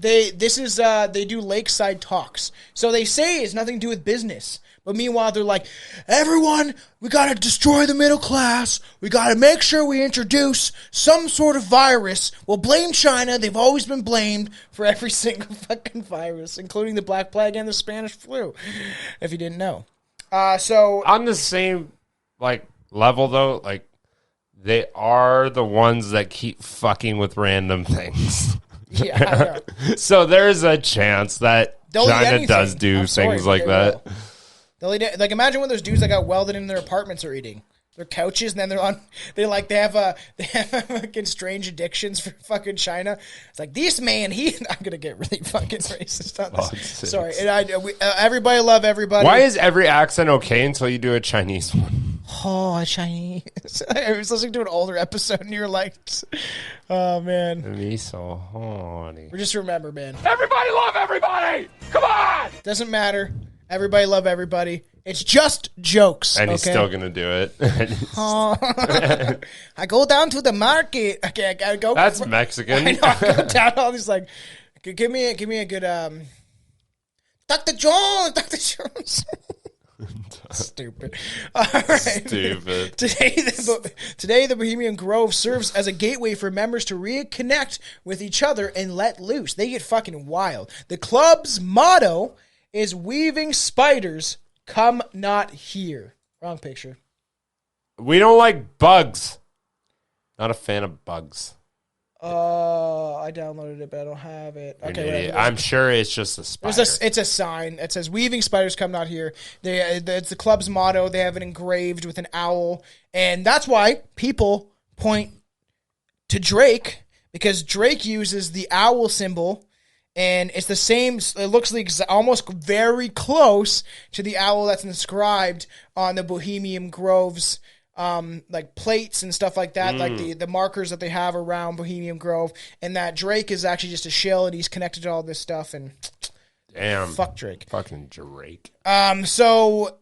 Speaker 2: They do Lakeside talks. So they say it's nothing to do with business, but meanwhile they're like, everyone, we got to destroy the middle class. We got to make sure we introduce some sort of virus. We'll blame China. They've always been blamed for every single fucking virus, including the Black Plague and the Spanish flu. If you didn't know. So
Speaker 1: on the same level though, like they are the ones that keep fucking with random things.
Speaker 2: Yeah.
Speaker 1: So there's a chance that China does do things like that.
Speaker 2: They'll eat it. Like imagine when those dudes that got welded in their apartments are eating their couches, and then they have fucking strange addictions for fucking China. It's like this man, I'm gonna get really fucking racist on this. Sorry, and everybody love everybody.
Speaker 1: Why is every accent okay until you do a Chinese one?
Speaker 2: Oh, Chinese. I was listening to an older episode, and you're like, oh man,
Speaker 1: me so horny.
Speaker 2: Just remember, man.
Speaker 1: Everybody love everybody. Come on.
Speaker 2: Doesn't matter. Everybody love everybody. It's just jokes.
Speaker 1: And he's still going to do it.
Speaker 2: I go down to the market. Okay, I gotta go.
Speaker 1: That's Mexican.
Speaker 2: I know, I go down all these like, give me a good Dr. Jones. Stupid. All right.
Speaker 1: Stupid.
Speaker 2: Today, the Bohemian Grove serves as a gateway for members to reconnect with each other and let loose. They get fucking wild. The club's motto is "Weaving spiders, come not here." Wrong picture.
Speaker 1: We don't like bugs. Not a fan of bugs.
Speaker 2: I downloaded it, but I don't have it. Okay,
Speaker 1: I'm sure it's just a spider.
Speaker 2: It's a sign. It says "Weaving spiders, come not here." It's the club's motto. They have it engraved with an owl, and that's why people point to Drake, because Drake uses the owl symbol. And it's the same, it looks like almost very close to the owl that's inscribed on the Bohemian Grove's like plates and stuff like that, like the markers that they have around Bohemian Grove. And that Drake is actually just a shill, and he's connected to all this stuff. And
Speaker 1: damn,
Speaker 2: fuck Drake.
Speaker 1: Fucking Drake.
Speaker 2: So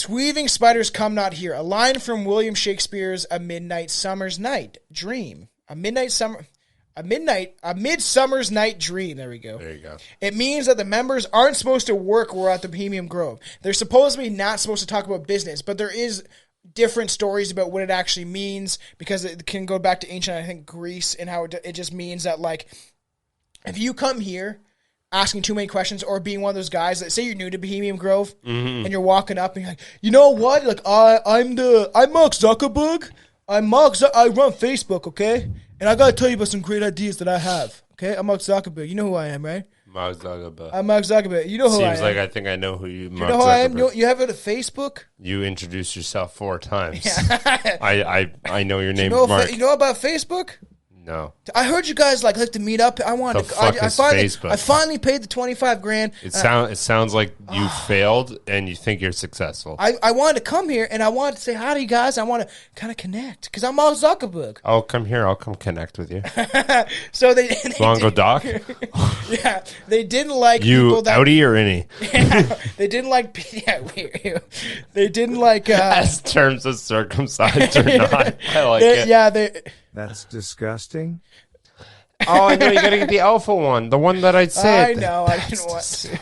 Speaker 2: "Weaving spiders come not here," a line from William Shakespeare's A Midsummer's Night Dream. A Midsummer's Night Dream. There we go.
Speaker 1: There you go.
Speaker 2: It means that the members aren't supposed to work while at the Bohemian Grove. They're supposedly not supposed to talk about business, but there is different stories about what it actually means, because it can go back to ancient, I think, Greece, and how it just means that, like, if you come here asking too many questions or being one of those guys that say you're new to Bohemian Grove and you're walking up and you're like, you know what? Like I'm Mark Zuckerberg. I run Facebook, okay? And I gotta tell you about some great ideas that I have. Okay, I'm Mark Zuckerberg. You know who I am, right?
Speaker 1: Mark Zuckerberg.
Speaker 2: I'm Mark Zuckerberg. You know who I am.
Speaker 1: Seems like I think I know who you.
Speaker 2: Mark you know who I am? You have it at Facebook.
Speaker 1: You introduced yourself 4 times. I know your name.
Speaker 2: You know about Facebook?
Speaker 1: No.
Speaker 2: I heard you guys like to meet up. I wanted. I finally paid the $25,000.
Speaker 1: It sounds like you failed and you think you're successful.
Speaker 2: I wanted to come here and I wanted to say hi to you guys. I want to kind of connect because I'm Mark Zuckerberg.
Speaker 1: I'll come here. I'll come connect with you.
Speaker 2: So they
Speaker 1: want to go doc?
Speaker 2: Yeah, they didn't like
Speaker 1: you
Speaker 2: people that,
Speaker 1: outie or innie.
Speaker 2: Yeah, they didn't like. Yeah, they didn't like
Speaker 1: as terms of circumcised or not. I like it.
Speaker 2: Yeah,
Speaker 6: That's disgusting.
Speaker 1: Oh, I know. You got to get the alpha one. The one that I said.
Speaker 2: I know. I didn't want to.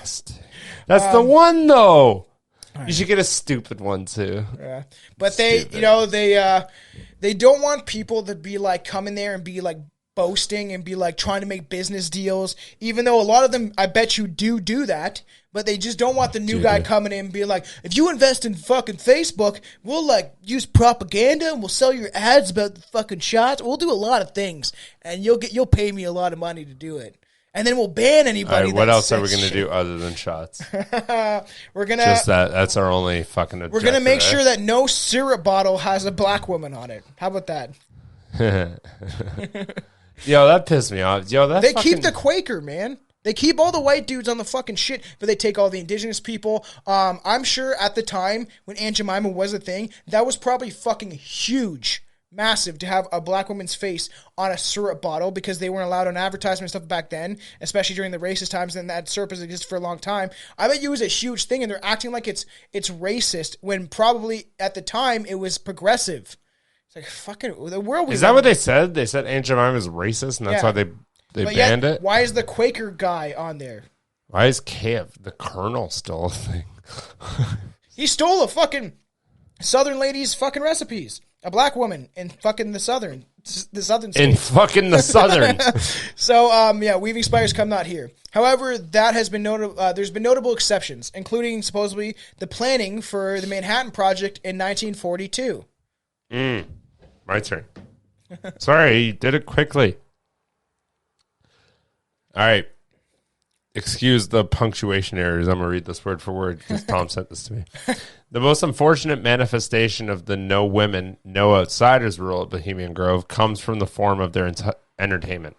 Speaker 1: That's the one, though. You should get a stupid one, too.
Speaker 2: Yeah. But they don't want people to be like coming there and be like boasting and be like trying to make business deals, even though a lot of them, I bet you do that, but they just don't want the new guy coming in and be like, if you invest in fucking Facebook, we'll like use propaganda and we'll sell your ads about the fucking shots. We'll do a lot of things and you'll pay me a lot of money to do it. And then we'll ban anybody.
Speaker 1: All right, what else are we going to do other than shots?
Speaker 2: We're going to...
Speaker 1: Just that. That's our only fucking objective.
Speaker 2: We're going to make sure that no syrup bottle has a black woman on it. How about that?
Speaker 1: Yo, that pissed me off.
Speaker 2: They keep the Quaker, man. They keep all the white dudes on the fucking shit, but they take all the indigenous people. I'm sure at the time when Aunt Jemima was a thing, that was probably fucking huge, massive to have a black woman's face on a syrup bottle because they weren't allowed on advertisement and stuff back then, especially during the racist times, and that syrup has existed for a long time. I bet you it was a huge thing, and they're acting like it's racist when probably at the time it was progressive. Like fucking the world.
Speaker 1: Is that what they said? They said Aunt Jemima is racist, and that's why they banned it.
Speaker 2: Why is the Quaker guy on there?
Speaker 1: Why is the Colonel still a thing?
Speaker 2: He stole a fucking Southern lady's fucking recipes. A black woman in fucking the Southern state.
Speaker 1: In fucking the Southern.
Speaker 2: So weaving spiders come not here. However, that has been there's been notable exceptions, including supposedly the planning for the Manhattan Project in 1942.
Speaker 1: My turn. Sorry, you did it quickly. All right. Excuse the punctuation errors. I'm going to read this word for word because Tom sent this to me. The most unfortunate manifestation of the no women, no outsiders rule at Bohemian Grove comes from the form of their entertainment.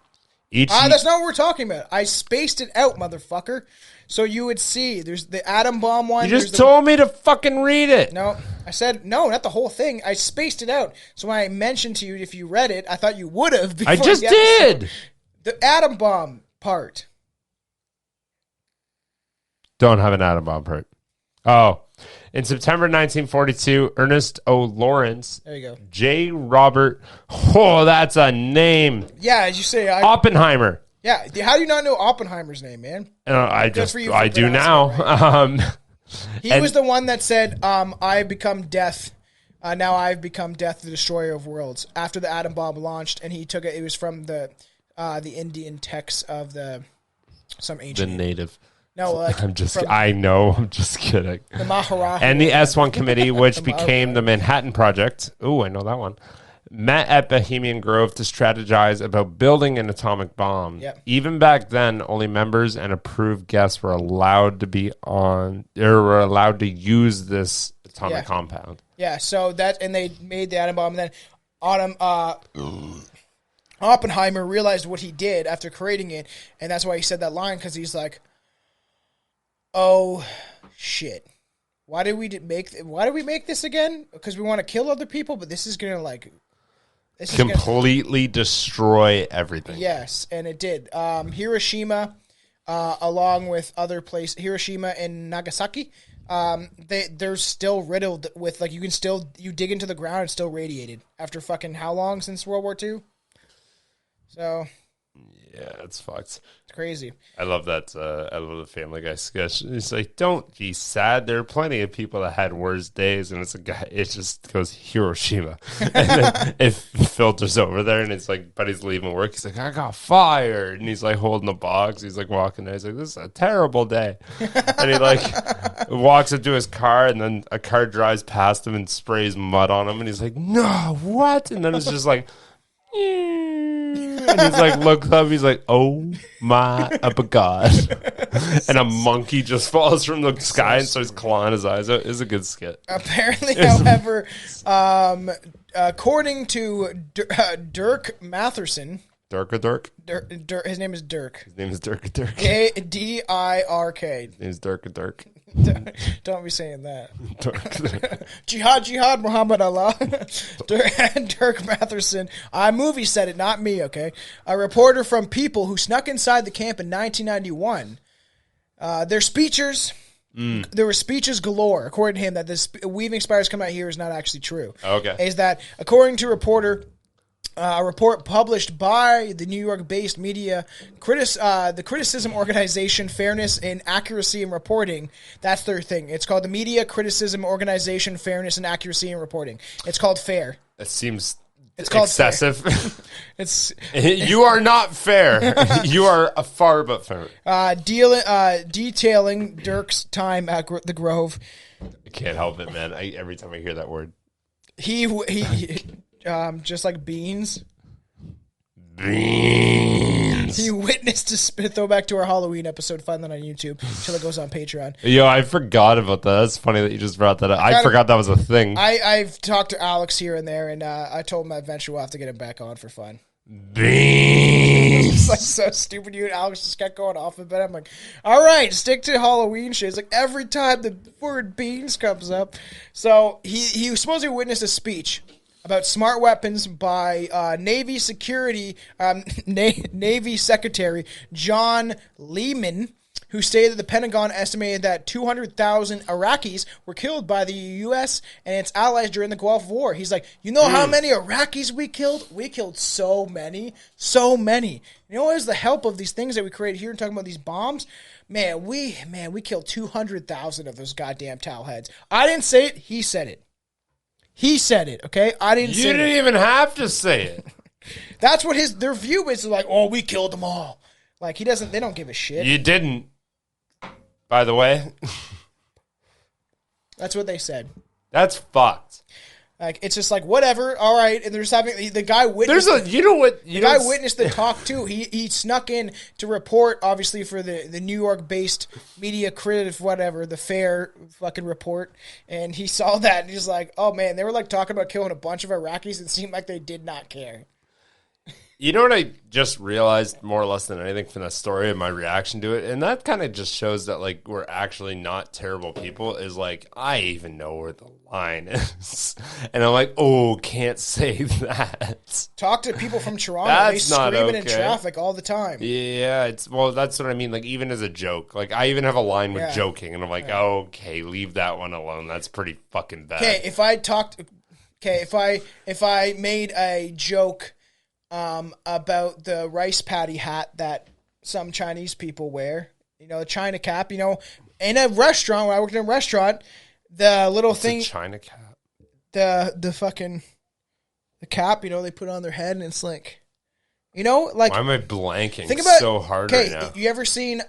Speaker 2: That's not what we're talking about. I spaced it out, motherfucker. So you would see, there's the atom bomb one.
Speaker 1: You just told me to fucking read it.
Speaker 2: No, I said, no, not the whole thing. I spaced it out. So when I mentioned to you, if you read it, I thought you would have.
Speaker 1: I just did.
Speaker 2: The atom bomb part.
Speaker 1: Don't have an atom bomb part. Oh. In September 1942, Ernest O. Lawrence.
Speaker 2: There you go.
Speaker 1: J. Robert. Oh, that's a name.
Speaker 2: Yeah, as you say.
Speaker 1: Oppenheimer.
Speaker 2: Yeah, how do you not know Oppenheimer's name, man?
Speaker 1: I do now. Right?
Speaker 2: He was the one that said, I become death. Now I've become death, the destroyer of worlds. After the atom bomb launched, and he took it. It was from the Indian text of some ancient.
Speaker 1: The native.
Speaker 2: No, like
Speaker 1: I'm just kidding.
Speaker 2: The Maharaja.
Speaker 1: And the S1 committee, which became the Manhattan Project. Ooh, I know that one. Met at Bohemian Grove to strategize about building an atomic bomb.
Speaker 2: Yep.
Speaker 1: Even back then, only members and approved guests were allowed to use this atomic compound.
Speaker 2: Yeah, so and they made the atom bomb, and then Oppenheimer realized what he did after creating it, and that's why he said that line, because he's like, oh shit. Why did we make this again? Because we want to kill other people, but this is gonna
Speaker 1: completely destroy everything.
Speaker 2: Yes, and it did. Hiroshima, along with other places, Hiroshima and Nagasaki, they're still riddled with you dig into the ground and still radiated after fucking how long since World War II? So
Speaker 1: Yeah, it's fucked.
Speaker 2: It's crazy.
Speaker 1: I love that. I love the Family Guy sketch. It's like, don't be sad. There are plenty of people that had worse days, and it's a guy. It just goes Hiroshima, and then it filters over there, and it's like, but he's leaving work. He's like, I got fired, and he's like holding a box. He's like walking there. He's like, this is a terrible day, and he like walks into his car, and then a car drives past him and sprays mud on him, and he's like, no, what? And then it's just like. And he's like, looks up, he's like, oh my God. And a monkey just falls from the sky and starts clawing his eyes out. It's a good skit.
Speaker 2: Apparently, however, according to Dirk Matherson,
Speaker 1: Dirk?
Speaker 2: his name is Dirk.
Speaker 1: His name is Dirk.
Speaker 2: Dirk.
Speaker 1: His name is Dirk.
Speaker 2: Don't be saying that. Jihad, Muhammad Allah. Dirk Matherson. iMovie said it, not me, okay? A reporter from People who snuck inside the camp in 1991. Their speeches... There were speeches galore, according to him, that this Weaving Spires Come Out Here is not actually true.
Speaker 1: Okay.
Speaker 2: Is that, according to a report published by the New York-based media, the criticism organization Fairness and Accuracy in Reporting. That's their thing. It's called the Media Criticism Organization Fairness and Accuracy in Reporting. It's called FAIR.
Speaker 1: It seems
Speaker 2: It's called
Speaker 1: excessive.
Speaker 2: It's
Speaker 1: You are not fair. You are a far but fair.
Speaker 2: Detailing Dirk's time at the Grove.
Speaker 1: I can't help it, man. Every time I hear that word.
Speaker 2: He just like beans.
Speaker 1: Beans.
Speaker 2: He witnessed a throwback to our Halloween episode. Find that on YouTube until it goes on Patreon.
Speaker 1: Yo, I forgot about that. That's funny that you just brought that up. I forgot that was a thing.
Speaker 2: I've talked to Alex here and there, and I told him eventually we'll have to get him back on for fun.
Speaker 1: Beans.
Speaker 2: It's like so stupid. You and Alex just kept going off a bit. I'm like, all right, stick to Halloween shit. It's like every time the word beans comes up. So he supposedly witnessed a speech about smart weapons by Navy Secretary John Lehman, who stated that the Pentagon estimated that 200,000 Iraqis were killed by the U.S. and its allies during the Gulf War. He's like, you know how many Iraqis we killed? We killed so many. You know what is the help of these things that we created here and talking about these bombs? Man, we killed 200,000 of those goddamn towel heads. I didn't say it. He said it. He said it, okay? I didn't say it.
Speaker 1: You didn't even have to say it.
Speaker 2: That's what their view is, like, oh, we killed them all. Like, they don't give a shit.
Speaker 1: You didn't. By the way.
Speaker 2: That's what they said.
Speaker 1: That's fucked.
Speaker 2: Like, it's just like, whatever, all right. And they're just having, the guy witnessed. The guy witnessed the talk, too. He snuck in to report, obviously, for the New York-based media critic, whatever, the FAIR fucking report. And he saw that, and he's like, oh, man, they were, like, talking about killing a bunch of Iraqis. It seemed like they did not care.
Speaker 1: You know what I just realized more or less than anything from that story and my reaction to it? And that kind of just shows that, like, we're actually not terrible people, is, like, I even know where the line is. And I'm like, oh, can't say that.
Speaker 2: Talk to people from Toronto.
Speaker 1: That's
Speaker 2: they
Speaker 1: not
Speaker 2: screaming
Speaker 1: okay.
Speaker 2: in traffic all the time.
Speaker 1: Yeah, that's what I mean. Like, even as a joke. Like, I even have a line with joking, and I'm like, okay, leave that one alone. That's pretty fucking bad.
Speaker 2: Okay, if I made a joke about the rice patty hat that some Chinese people wear, the China cap, in a restaurant, when I worked in a restaurant, the little thing,
Speaker 1: China cap,
Speaker 2: the fucking, the cap, they put on their head, and it's like, like,
Speaker 1: why am I blanking
Speaker 2: think about,
Speaker 1: so hard right now?
Speaker 2: You ever seen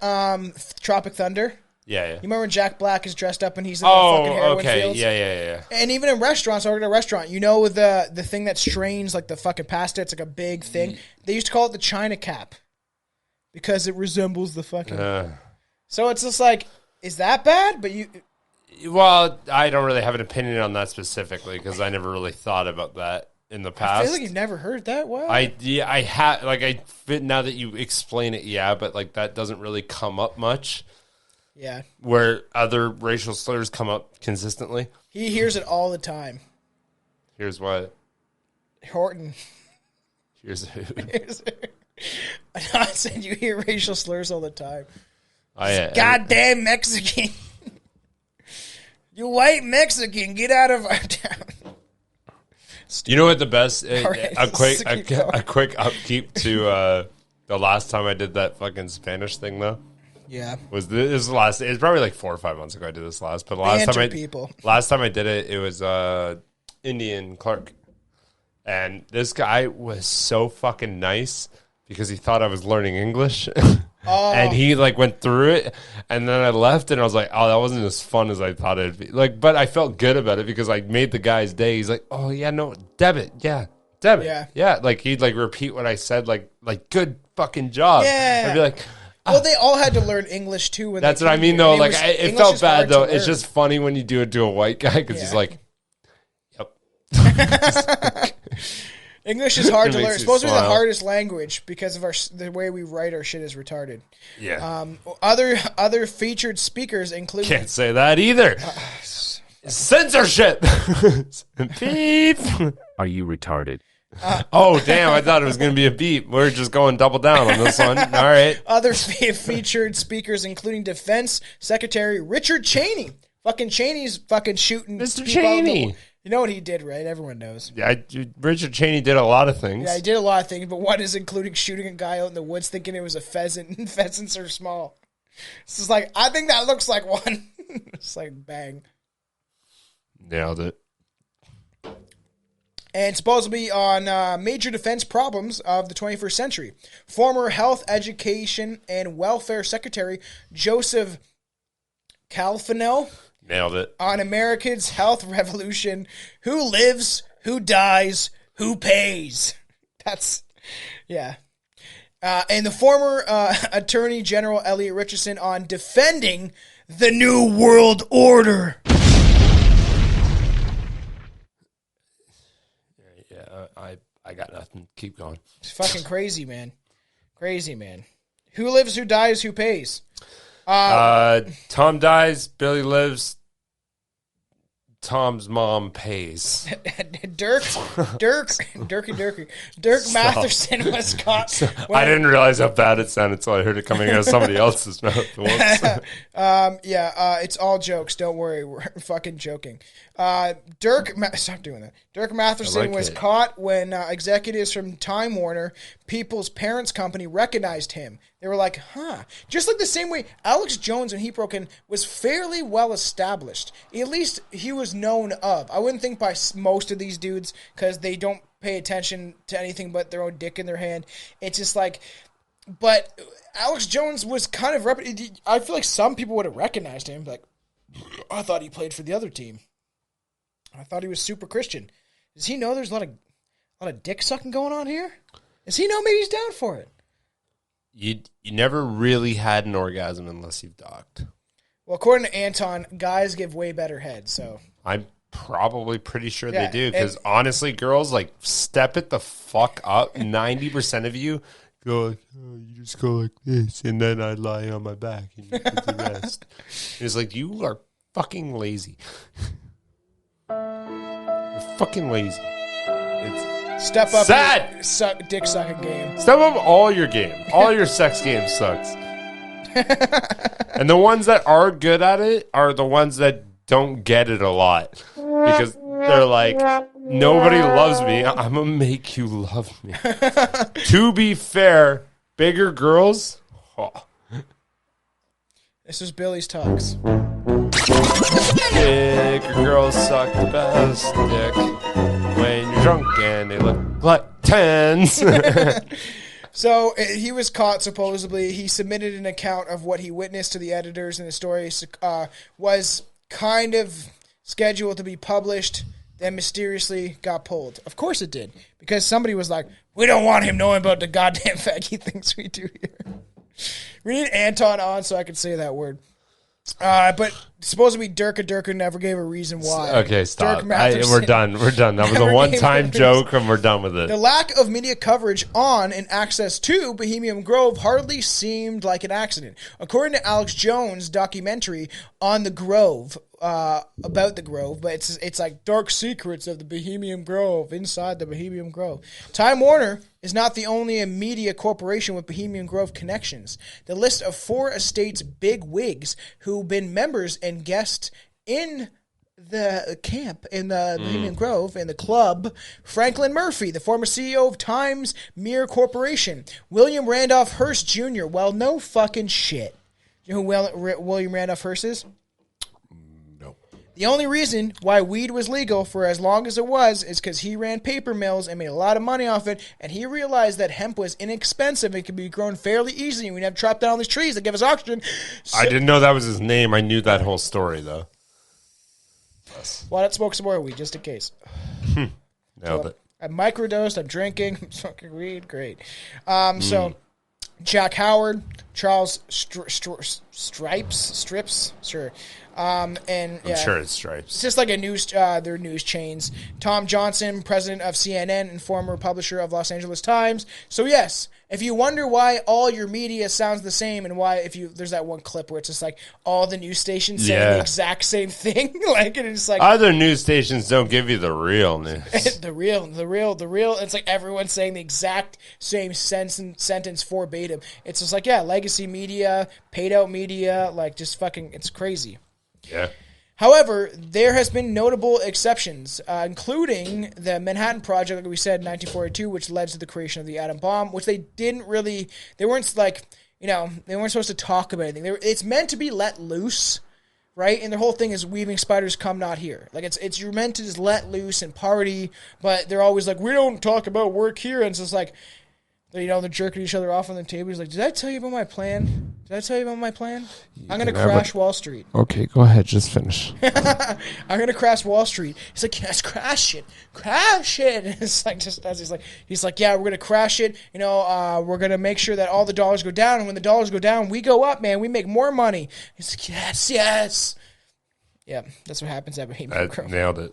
Speaker 2: Tropic Thunder?
Speaker 1: Yeah.
Speaker 2: You remember when Jack Black is dressed up and he's in the fucking heroin fields?
Speaker 1: Yeah.
Speaker 2: And even in restaurants, I worked at a restaurant, the thing that strains like the fucking pasta, it's like a big thing. They used to call it the China cap because it resembles the fucking... So it's just like, is that bad? But
Speaker 1: Well, I don't really have an opinion on that specifically because I never really thought about that in the past.
Speaker 2: I feel like you've never heard that. Wow.
Speaker 1: I have, like, now that you explain it, but like that doesn't really come up much.
Speaker 2: Yeah.
Speaker 1: Where other racial slurs come up consistently.
Speaker 2: He hears it all the time.
Speaker 1: Here's what?
Speaker 2: Horton.
Speaker 1: Here's who?
Speaker 2: I said you hear racial slurs all the time.
Speaker 1: Goddamn
Speaker 2: Mexican. You white Mexican, get out of our town.
Speaker 1: You know what the best?
Speaker 2: Right,
Speaker 1: a quick upkeep to the last time I did that fucking Spanish thing though.
Speaker 2: Yeah.
Speaker 1: Was this last? It's probably like 4 or 5 months ago. I did this last, but last time I did it, it was Indian Clark, and this guy was so fucking nice because he thought I was learning English, and he like went through it, and then I left, and I was like, oh, that wasn't as fun as I thought it'd be. Like, but I felt good about it because I made the guy's day. He's like, oh yeah, no, debit, yeah. Debit, yeah. Like he'd like repeat what I said, like good fucking job.
Speaker 2: Yeah,
Speaker 1: I'd be like.
Speaker 2: Well, they all had to learn English too.
Speaker 1: That's what I mean, though. Like, it felt bad, though. It's just funny when you do it to a white guy because he's like, "Yep."
Speaker 2: English is hard to learn. It's supposed to be the hardest language because of the way we write our shit is retarded.
Speaker 1: Yeah.
Speaker 2: Other featured speakers include.
Speaker 1: Can't say that either. Censorship. Beep.
Speaker 4: Are you retarded?
Speaker 1: Oh, damn. I thought it was going to be a beep. We're just going double down on this one. All right.
Speaker 2: Other featured speakers, including Defense Secretary Richard Cheney. Fucking Cheney's fucking shooting.
Speaker 1: Mr. Cheney.
Speaker 2: You know what he did, right? Everyone knows.
Speaker 1: Yeah, Richard Cheney did a lot of things.
Speaker 2: Yeah, he did a lot of things, but one is including shooting a guy out in the woods thinking it was a pheasant, and pheasants are small. It's just like, I think that looks like one. It's like, bang.
Speaker 1: Nailed it.
Speaker 2: And supposedly on major defense problems of the 21st century. Former Health, Education, and Welfare Secretary Joseph Calfanel.
Speaker 1: Nailed it.
Speaker 2: On America's health revolution. Who lives, who dies, who pays. That's, yeah. And the former Attorney General Elliot Richardson on defending the New World Order.
Speaker 1: I got nothing. Keep going.
Speaker 2: It's fucking crazy, man. Crazy, man. Who lives, who dies, who pays?
Speaker 1: Tom dies, Billy lives, Tom's mom pays.
Speaker 2: Dirk Matheson was caught.
Speaker 1: I didn't realize how bad it sounded until I heard it coming out of somebody else's mouth.
Speaker 2: It's all jokes. Don't worry, we're fucking joking. Stop doing that. Dirk Matheson was caught when executives from Time Warner, People's Parents Company, recognized him. They were like, huh. Just like the same way Alex Jones, when he broke in, was fairly well established. At least he was known of. I wouldn't think by most of these dudes, because they don't pay attention to anything but their own dick in their hand. It's just like, but Alex Jones was kind of, I feel like some people would have recognized him. Like, I thought he played for the other team. I thought he was super Christian. Does he know there's a lot of dick sucking going on here? Does he know maybe he's down for it?
Speaker 1: You never really had an orgasm unless you've docked.
Speaker 2: Well, according to Anton, guys give way better head, so.
Speaker 1: I'm probably pretty sure they do, because honestly, girls, like, step it the fuck up. 90% of you go like, oh, you just go like this, and then I lie on my back and you get the rest. It's like, you are fucking lazy. You're fucking lazy.
Speaker 2: Step up
Speaker 1: sad
Speaker 2: your dick sucking game.
Speaker 1: Step up all your game. All your sex game sucks. And the ones that are good at it are the ones that don't get it a lot. Because they're like, nobody loves me. I'm going to make you love me. To be fair, bigger girls. Oh.
Speaker 2: This is Billy's Talks.
Speaker 1: Bigger girls suck the best dick when you're drunk and they look like tens.
Speaker 2: So he was caught, supposedly. He submitted an account of what he witnessed to the editors, and the story was kind of scheduled to be published, then mysteriously got pulled. Of course it did, because somebody was like, we don't want him knowing about the goddamn faggy things we do here. We need Anton on so I can say that word. But supposedly Durka never gave a reason why.
Speaker 1: Okay, stop. We're done. That was a one-time joke, and we're done with it.
Speaker 2: The lack of media coverage on and access to Bohemian Grove hardly seemed like an accident. According to Alex Jones' documentary on the Grove, about the Grove, but it's like dark secrets of the Bohemian Grove, inside the Bohemian Grove. Time Warner is not the only media corporation with Bohemian Grove connections. The list of 4 estates big wigs who've been members and guests in the camp in the Bohemian Grove in the club, Franklin Murphy, the former CEO of Times Mere Corporation, William Randolph Hearst Jr. Well, no fucking shit. You know who William Randolph Hearst is?
Speaker 1: No.
Speaker 2: The only reason why weed was legal for as long as it was is because he ran paper mills and made a lot of money off it, and he realized that hemp was inexpensive and could be grown fairly easily, and we'd have to chop down all these trees that give us oxygen. So,
Speaker 1: I didn't know that was his name. I knew that whole story, though.
Speaker 2: Why not smoke some more weed, just in case?
Speaker 1: Nailed it.
Speaker 2: I'm microdosed, I'm drinking, I'm smoking weed, great. So, Jack Howard, Charles Strips, sure. And yeah,
Speaker 1: I'm sure it's Stripes.
Speaker 2: it's just like a their news chains. Tom Johnson, president of CNN and former publisher of Los Angeles Times. So yes, if you wonder why all your media sounds the same and why there's that one clip where it's just like all the news stations saying the exact same thing, like, and it's like
Speaker 1: other news stations don't give you the real news.
Speaker 2: the real. It's like everyone's saying the exact same sentence verbatim. It's just like, yeah, legacy media, paid out media, like just fucking, it's crazy.
Speaker 1: Yeah.
Speaker 2: However, there has been notable exceptions, including the Manhattan Project, like we said, in 1942, which led to the creation of the atom bomb, which they weren't like, they weren't supposed to talk about anything. It's meant to be let loose, right? And the whole thing is weaving spiders come not here. Like it's you're meant to just let loose and party, but they're always like, we don't talk about work here, and it's just like, they're jerking each other off on the table. He's like, did I tell you about my plan? I'm going to crash Wall Street.
Speaker 1: Okay, go ahead. Just finish.
Speaker 2: I'm going to crash Wall Street. He's like, yes, crash it. And it's like, just as he's like, yeah, we're going to crash it. We're going to make sure that all the dollars go down. And when the dollars go down, we go up, man. We make more money. He's like, yes. Yeah, that's what happens at Bohemian Grove.
Speaker 1: Nailed it.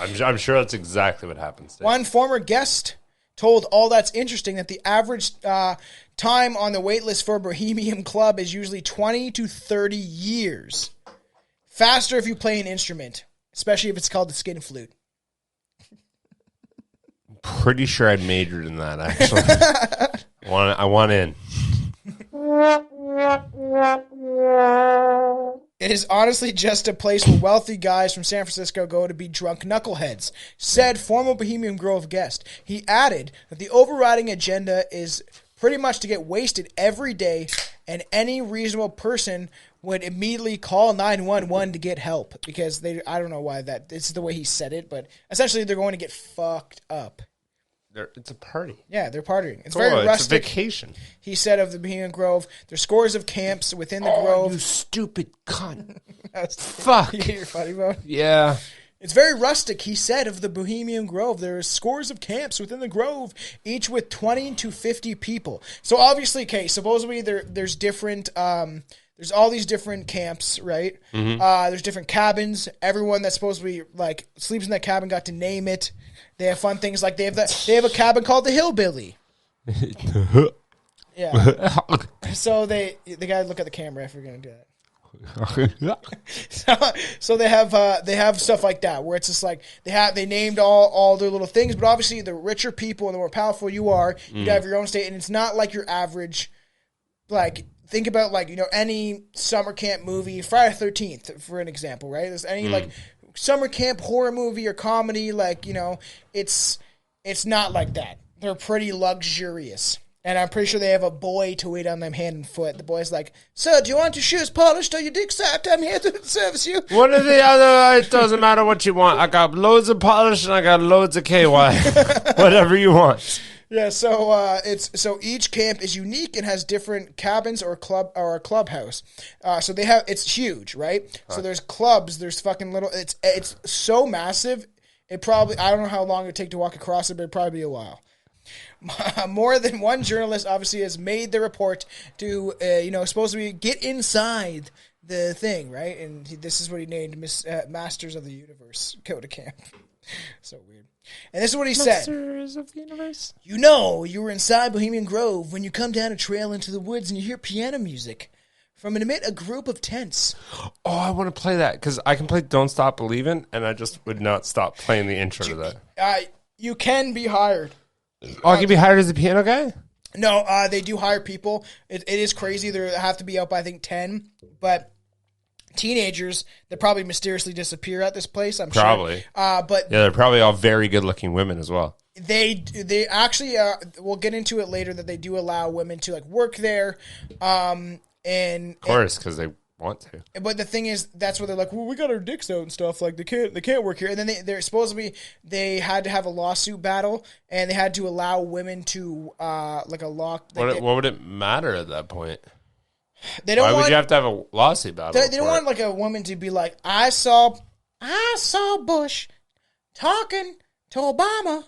Speaker 1: I'm sure that's exactly what happens.
Speaker 2: One former guest told All That's Interesting that the average time on the wait list for a Bohemian Club is usually 20 to 30 years. Faster if you play an instrument, especially if it's called the skin flute.
Speaker 1: Pretty sure I majored in that, actually. I want in.
Speaker 2: It is honestly just a place where wealthy guys from San Francisco go to be drunk knuckleheads, said former Bohemian Grove guest. He added that the overriding agenda is pretty much to get wasted every day, and any reasonable person would immediately call 911 to get help, because I don't know why this is the way he said it, but essentially they're going to get fucked up.
Speaker 1: It's a party.
Speaker 2: Yeah, they're partying. It's very rustic.
Speaker 1: It's a vacation.
Speaker 2: He said of the Bohemian Grove, there's scores of camps within the Grove.
Speaker 1: You stupid cunt. Fuck.
Speaker 2: You're funny, bro.
Speaker 1: Yeah.
Speaker 2: It's very rustic, he said, of the Bohemian Grove. There are scores of camps within the Grove, each with 20 to 50 people. So obviously, okay, supposedly there's different... there's all these different camps, right? Mm-hmm. There's different cabins. Everyone that's supposed to be like sleeps in that cabin got to name it. They have fun things like they have a cabin called the Hillbilly. Yeah. So they gotta look at the camera if you're gonna do that. So they have stuff like that where it's just like they named all their little things, but obviously the richer people and the more powerful you are, you have your own state, and it's not like your average like. Think about any summer camp movie, Friday the 13th, for an example, right? There's any like summer camp horror movie or comedy, it's not like that. They're pretty luxurious. And I'm pretty sure they have a boy to wait on them hand and foot. The boy's like, "Sir, do you want your shoes polished or your dick sapped? I'm here to service you."
Speaker 1: One or the other, it doesn't matter what you want. I got loads of polish and I got loads of KY. Whatever you want.
Speaker 2: Yeah, so each camp is unique and has different cabins or a clubhouse. So it's huge, right? Huh. So there's clubs, there's fucking little. It's so massive. I don't know how long it would take to walk across it, but it'd probably be a while. More than one journalist obviously has made the report to supposed to be get inside the thing, right? And this is what he named Masters of the Universe go to camp. So weird. And this is what he said.
Speaker 1: Masters of the Universe.
Speaker 2: You were inside Bohemian Grove when you come down a trail into the woods and you hear piano music from amid a group of tents.
Speaker 1: Oh, I want to play that because I can play Don't Stop Believin', and I just would not stop playing the intro to that.
Speaker 2: You can be hired.
Speaker 1: Oh, I can be hired as a piano guy?
Speaker 2: No, they do hire people. It is crazy. They have to be out by, I think, 10, but teenagers that probably mysteriously disappear at this place. I'm
Speaker 1: Probably.
Speaker 2: sure. But
Speaker 1: Yeah, they're probably all very good-looking women as well.
Speaker 2: they actually we'll get into it later that they do allow women to like work there. And
Speaker 1: Of course, because they want to.
Speaker 2: but the thing is, that's where they're like, well, we got our dicks out and stuff. Like they can't work here. And then they're supposed to be, they had to have a lawsuit battle, and they had to allow women to like a law.
Speaker 1: What would it matter at that point?
Speaker 2: They don't.
Speaker 1: Why
Speaker 2: want,
Speaker 1: would you have to have a lawsuit battle?
Speaker 2: They don't want like a woman to be like, I saw Bush talking to Obama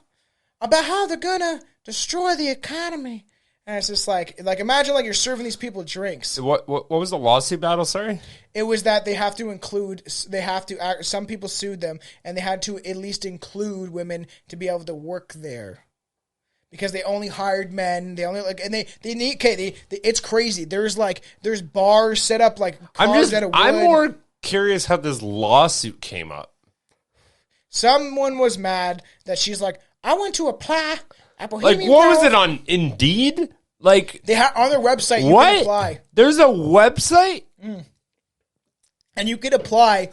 Speaker 2: about how they're gonna destroy the economy. And it's just like imagine like you're serving these people drinks.
Speaker 1: What was the lawsuit battle? Sorry,
Speaker 2: it was that they have to include. They have to. Some people sued them, and they had to at least include women to be able to work there, because they only hired men. They only and they need. Okay, it's crazy. There's bars set up like carved out of wood.
Speaker 1: I'm more curious how this lawsuit came up.
Speaker 2: Someone was mad that she's like, I went to apply. Bohemian
Speaker 1: Like, what was it on Indeed? Like,
Speaker 2: they on their website, you
Speaker 1: what?
Speaker 2: can apply.
Speaker 1: There's a website?
Speaker 2: And you could apply,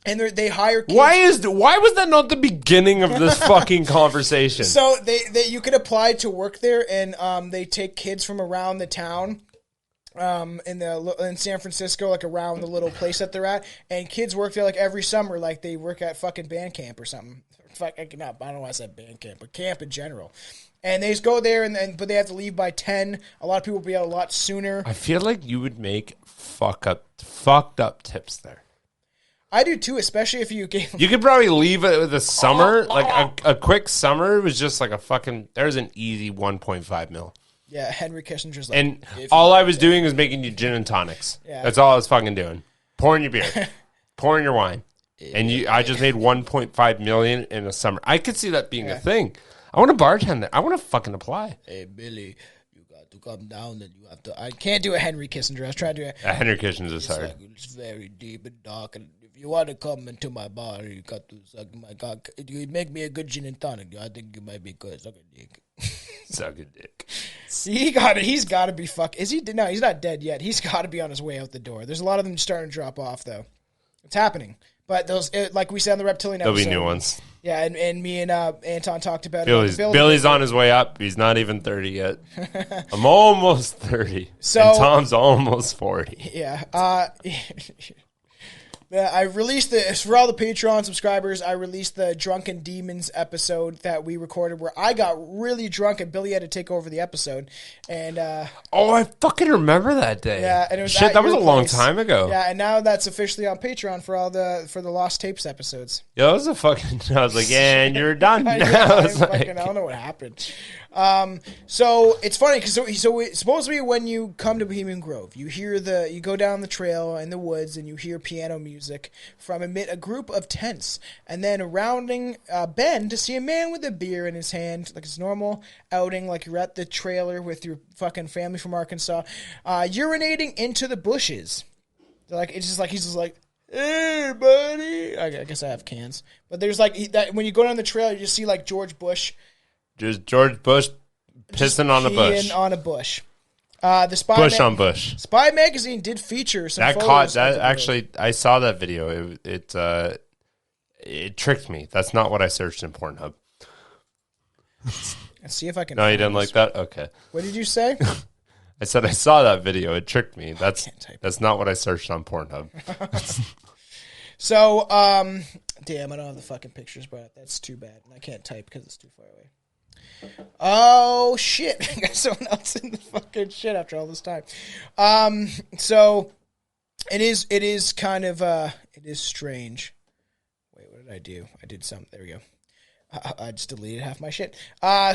Speaker 2: and they hire kids.
Speaker 1: Why was that not the beginning of this fucking conversation?
Speaker 2: So you could apply to work there, and they take kids from around the town, in San Francisco, like around the little place that they're at, and kids work there like every summer, like they work at fucking band camp or something. I don't know why I said band camp, but camp in general. And they just go there, but they have to leave by 10. A lot of people will be out a lot sooner.
Speaker 1: I feel like you would make fucked up tips there.
Speaker 2: I do too, especially if you gave them.
Speaker 1: You could probably leave it with a summer, like a quick summer was just like a fucking. There's an easy 1.5 mil.
Speaker 2: Yeah, Henry Kissinger's like.
Speaker 1: And all I was doing was making you gin and tonics.
Speaker 2: Yeah.
Speaker 1: That's all I was fucking doing. Pouring your beer, pouring your wine. And I just made 1.5 million in a summer. I could see that being a thing. I want to bartend there. I want to fucking apply.
Speaker 2: Hey, Billy, you got to come down and you have to. I can't do a Henry Kissinger. I was trying to do it.
Speaker 1: Henry Kissinger is hard.
Speaker 2: It's very deep and dark. And if you want to come into my bar, you got to suck my cock. You make me a good gin and tonic. I think you might be good. Suck a dick.
Speaker 1: Suck a dick.
Speaker 2: See, he got it. He's got to be Is he? No, he's not dead yet. He's got to be on his way out the door. There's a lot of them starting to drop off, though. It's happening. But those, like we said on the Reptilian episode.
Speaker 1: There'll be new ones.
Speaker 2: Yeah, and me and Anton talked about
Speaker 1: Billy's on his way up. He's not even 30 yet. I'm almost 30.
Speaker 2: So,
Speaker 1: and Tom's almost 40.
Speaker 2: Yeah. I released for all the Patreon subscribers, I released the Drunken Demons episode that we recorded where I got really drunk and Billy had to take over the episode. And
Speaker 1: oh, I fucking remember that day.
Speaker 2: Yeah, and it was
Speaker 1: shit. That was a long time ago.
Speaker 2: Yeah, and now that's officially on Patreon for the Lost Tapes episodes.
Speaker 1: Yeah, that was a fucking. I was like, yeah, and you're done.
Speaker 2: I don't know what happened. So it's funny because so it's supposed to be when you come to Bohemian Grove, you go down the trail in the woods and you hear piano music from amid a group of tents, and then a rounding bend to see a man with a beer in his hand, like it's normal outing, like you're at the trailer with your fucking family from Arkansas, urinating into the bushes. Like it's just like he's just like, hey buddy. I guess I have cans, but there's like that when you go down the trail, you just see like George Bush.
Speaker 1: Just George Bush pissing on a bush.
Speaker 2: On a bush. The Spy
Speaker 1: Bush on Bush.
Speaker 2: Spy magazine did feature some
Speaker 1: that
Speaker 2: photos.
Speaker 1: Caught that actually. I saw that video. It tricked me. That's not what I searched in Pornhub.
Speaker 2: Let's see if I can.
Speaker 1: No, you didn't like that. Okay.
Speaker 2: What did you say?
Speaker 1: I said I saw that video. It tricked me. That's not what I searched on Pornhub.
Speaker 2: So, damn, I don't have the fucking pictures, but that's too bad. And I can't type because it's too far away. Oh shit! I got someone else in the fucking shit after all this time. So it is kind of it is strange. Wait, what did I do? I did something. There we go. I just deleted half my shit.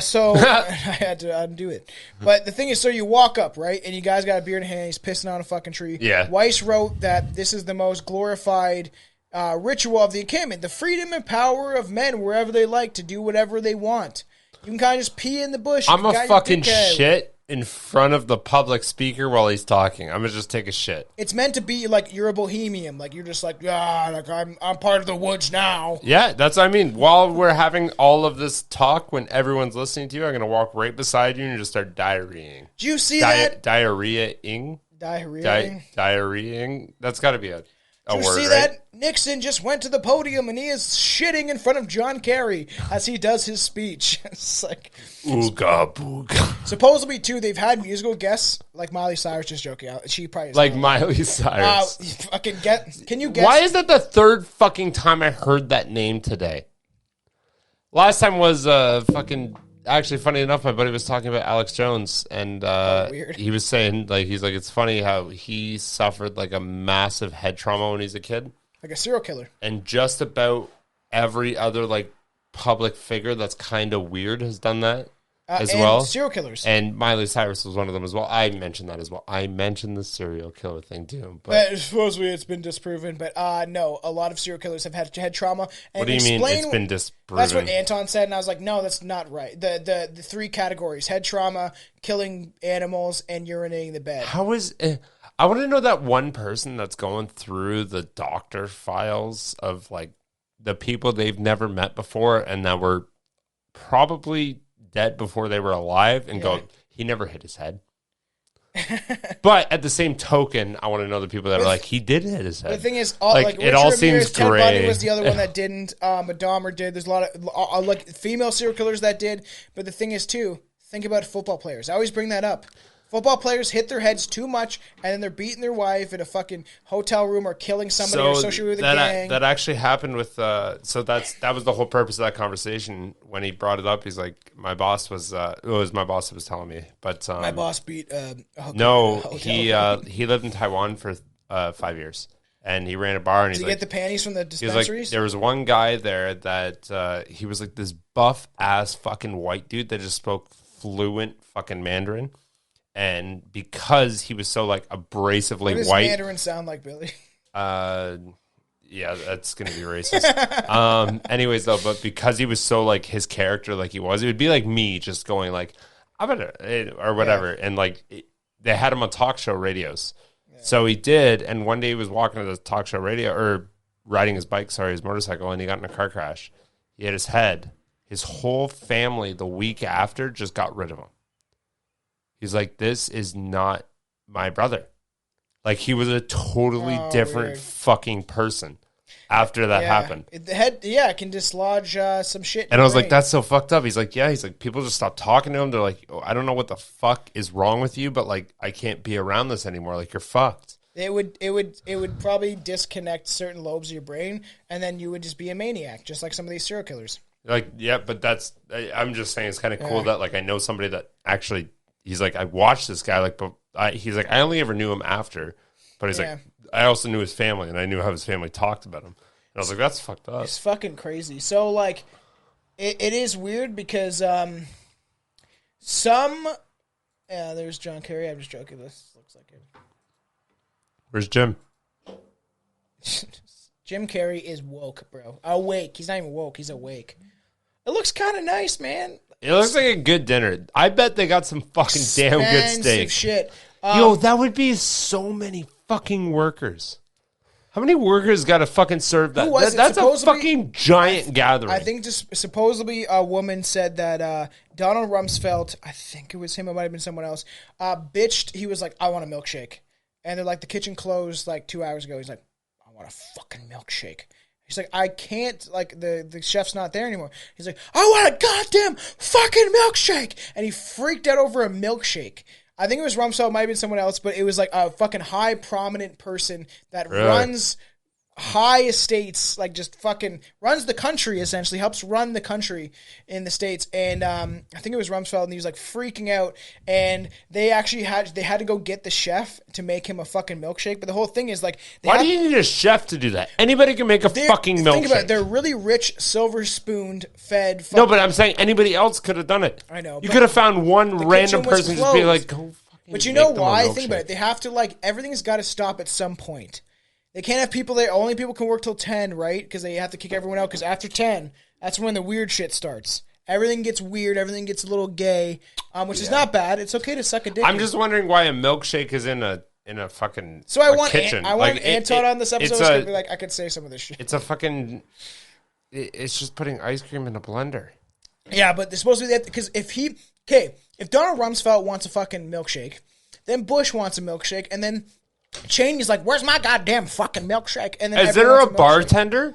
Speaker 2: So I had to undo it. But the thing is, so you walk up, right? And you guys got a beer in hand. He's pissing on a fucking tree.
Speaker 1: Yeah.
Speaker 2: Weiss wrote that this is the most glorified ritual of the encampment. The freedom and power of men wherever they like to do whatever they want. You can kind of just pee in the bush.
Speaker 1: I'm a fucking shit in front of the public speaker while he's talking. I'm gonna just take a shit.
Speaker 2: It's meant to be like you're a bohemian, like you're just like like I'm part of the woods now.
Speaker 1: Yeah, that's what I mean. While we're having all of this talk, when everyone's listening to you, I'm gonna walk right beside you and just start diarrheaing.
Speaker 2: Do you see that?
Speaker 1: Diarrheaing.
Speaker 2: Diarrheaing.
Speaker 1: Diarrheaing. That's got to be it.
Speaker 2: Did you see that? Nixon just went to the podium and he is shitting in front of John Kerry as he does his speech. It's like,
Speaker 1: ooga booga.
Speaker 2: Supposedly, too, they've had musical guests like Miley Cyrus. Just joking. She probably is
Speaker 1: like Miley Cyrus.
Speaker 2: Can you guess?
Speaker 1: Why is that the third fucking time I heard that name today? Last time was fucking. Actually, funny enough, my buddy was talking about Alex Jones, and
Speaker 2: weird.
Speaker 1: He was saying, like, he's like, it's funny how he suffered like a massive head trauma when he's a kid,
Speaker 2: like a serial killer,
Speaker 1: and just about every other like public figure that's kind of weird has done that as well.
Speaker 2: Serial killers,
Speaker 1: and Miley Cyrus was one of them as well. I mentioned that as well. I mentioned the serial killer thing too, but
Speaker 2: supposedly it's been disproven. But no, a lot of serial killers have had head trauma. And
Speaker 1: what do you mean it's been disproven?
Speaker 2: That's what Anton said, and I was like, no, that's not right. The three categories: head trauma, killing animals, and urinating the bed.
Speaker 1: How is I want to know that one person that's going through the doctor files of like the people they've never met before and that were probably dead before they were alive and go, he never hit his head. But at the same token, I want to know the people that are like, he did hit his head.
Speaker 2: The thing is,
Speaker 1: it all seems
Speaker 2: Ted
Speaker 1: gray.
Speaker 2: Bundy was the other one that didn't. Dahmer did. There's a lot of like female serial killers that did. But the thing is, too, think about football players. I always bring that up. Football players hit their heads too much, and then they're beating their wife in a fucking hotel room or killing somebody or associated with a gang.
Speaker 1: That actually happened with. That was the whole purpose of that conversation. When he brought it up, he's like, "My boss was. It was my boss that was telling me." But
Speaker 2: my boss beat.
Speaker 1: He lived in Taiwan for 5 years, and he ran a bar. And
Speaker 2: Did
Speaker 1: he
Speaker 2: get the panties from the dispensaries?
Speaker 1: He was like, there was one guy there that he was like this buff ass fucking white dude that just spoke fluent fucking Mandarin. And because he was so like abrasively
Speaker 2: what does
Speaker 1: white,
Speaker 2: Mandarin sound like, Billy?
Speaker 1: Yeah, that's gonna be racist. Anyways, though, but because he was so like his character, like he was, it would be like me just going like, "I'm gonna," or whatever, and like they had him on talk show radios, so he did. And one day he was walking to the talk show radio or riding his bike, his motorcycle, and he got in a car crash. He hit his head. His whole family the week after just got rid of him. He's like, this is not my brother. Like, he was a totally different fucking person after that happened.
Speaker 2: The head, it can dislodge some shit.
Speaker 1: And I was like, that's so fucked up. He's like, people just stopped talking to him. They're like, I don't know what the fuck is wrong with you, but like, I can't be around this anymore. Like, you're fucked.
Speaker 2: It would probably disconnect certain lobes of your brain, and then you would just be a maniac, just like some of these serial killers.
Speaker 1: Like, yeah, but I'm just saying it's kind of cool that like I know somebody that actually. He's like, I watched this guy, like, but he's like, I only ever knew him after, but he's like, I also knew his family, and I knew how his family talked about him. And I was like, that's fucked up.
Speaker 2: It's fucking crazy. So, like, it is weird because there's John Kerry. I'm just joking. This looks like him.
Speaker 1: Where's Jim?
Speaker 2: Jim Carrey is woke, bro. Awake. He's not even woke. He's awake. It looks kind of nice, man.
Speaker 1: It looks like a good dinner. I bet they got some fucking damn good steak.
Speaker 2: Shit.
Speaker 1: Yo, that would be so many fucking workers. How many workers got to fucking serve that? That's a fucking giant gathering.
Speaker 2: I think just supposedly a woman said that Donald Rumsfeld, I think it was him, it might have been someone else, bitched. He was like, I want a milkshake. And they're like, the kitchen closed like 2 hours ago. He's like, I want a fucking milkshake. He's like, I can't, like, the chef's not there anymore. He's like, I want a goddamn fucking milkshake. And he freaked out over a milkshake. I think it was Rumsfeld, might have been someone else, but it was like a fucking high prominent person that runs high estates, like just fucking runs the country, essentially, helps run the country in the States. And I think it was Rumsfeld, and he was like freaking out. And they actually had to go get the chef to make him a fucking milkshake. But the whole thing is like,
Speaker 1: why do you need a chef to do that? Anybody can make a fucking milkshake. Think about it.
Speaker 2: They're really rich, silver spooned, fed.
Speaker 1: No, but I'm saying anybody else could have done it.
Speaker 2: I know.
Speaker 1: You could have found one random person just be like, go fucking.
Speaker 2: But you know why? Think about it. They have to, like, everything's got to stop at some point. They can't have people there. Only people can work till 10, right? Because they have to kick everyone out. Because after 10, that's when the weird shit starts. Everything gets weird. Everything gets a little gay, which is not bad. It's okay to suck a dick.
Speaker 1: I'm just wondering why a milkshake is in a fucking
Speaker 2: so I want
Speaker 1: kitchen.
Speaker 2: I want Anton on this episode. It's gonna be like, I could say some of this shit.
Speaker 1: It's a fucking. It's just putting ice cream in a blender.
Speaker 2: Yeah, but they're supposed to be that because if Donald Rumsfeld wants a fucking milkshake, then Bush wants a milkshake, and then Cheney's like, "Where's my goddamn fucking milkshake?" And then
Speaker 1: is there a bartender?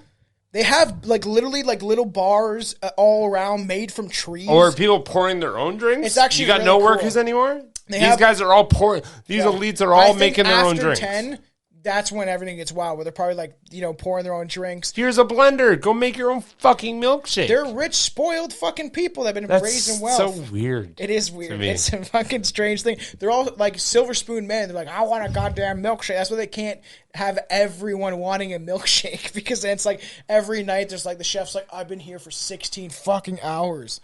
Speaker 2: They have like literally like little bars all around made from trees.
Speaker 1: Or are people pouring their own drinks?
Speaker 2: It's actually
Speaker 1: you got
Speaker 2: really
Speaker 1: no
Speaker 2: cool.
Speaker 1: workers anymore. These guys are all pouring. These elites are all making their own drinks.
Speaker 2: 10, that's when everything gets wild. Where they're probably like pouring their own drinks.
Speaker 1: Here's a blender. Go make your own fucking milkshake.
Speaker 2: They're rich, spoiled fucking people that have been raised in wealth.
Speaker 1: So weird.
Speaker 2: It is weird. It's a fucking strange thing. They're all like silver spoon men. They're like, I want a goddamn milkshake. That's why they can't have everyone wanting a milkshake, because then it's like every night there's like the chef's like, I've been here for 16 fucking hours.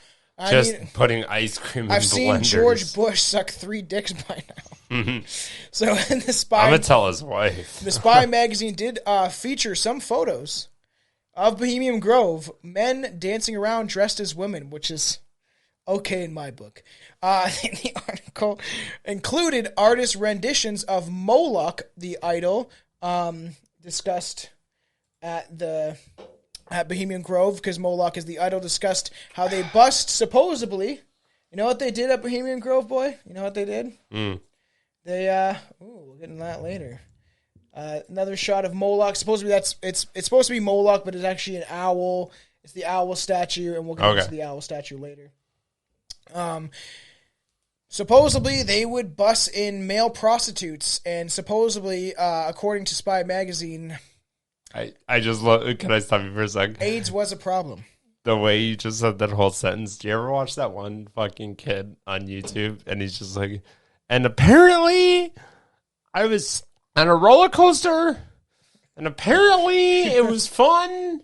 Speaker 1: Putting ice cream in blenders.
Speaker 2: I've seen George Bush suck 3 dicks by now.
Speaker 1: Mm-hmm.
Speaker 2: So in the Spy,
Speaker 1: I'm gonna tell his wife.
Speaker 2: The Spy magazine did feature some photos of Bohemian Grove, men dancing around dressed as women, which is okay in my book. The article included artist renditions of Moloch, the idol, discussed at Bohemian Grove, because Moloch is the idol, discussed how they bust, supposedly. You know what they did at Bohemian Grove, boy? You know what they did? They, we'll get into that later. Another shot of Moloch. Supposedly it's supposed to be Moloch, but it's actually an owl. It's the owl statue, and we'll get into the owl statue later. Supposedly they would bus in male prostitutes, and supposedly, according to Spy magazine,
Speaker 1: I just love. Can I stop you for a second?
Speaker 2: AIDS was a problem.
Speaker 1: The way you just said that whole sentence. Do you ever watch that one fucking kid on YouTube? And he's just like, and apparently I was on a roller coaster, and apparently it was fun,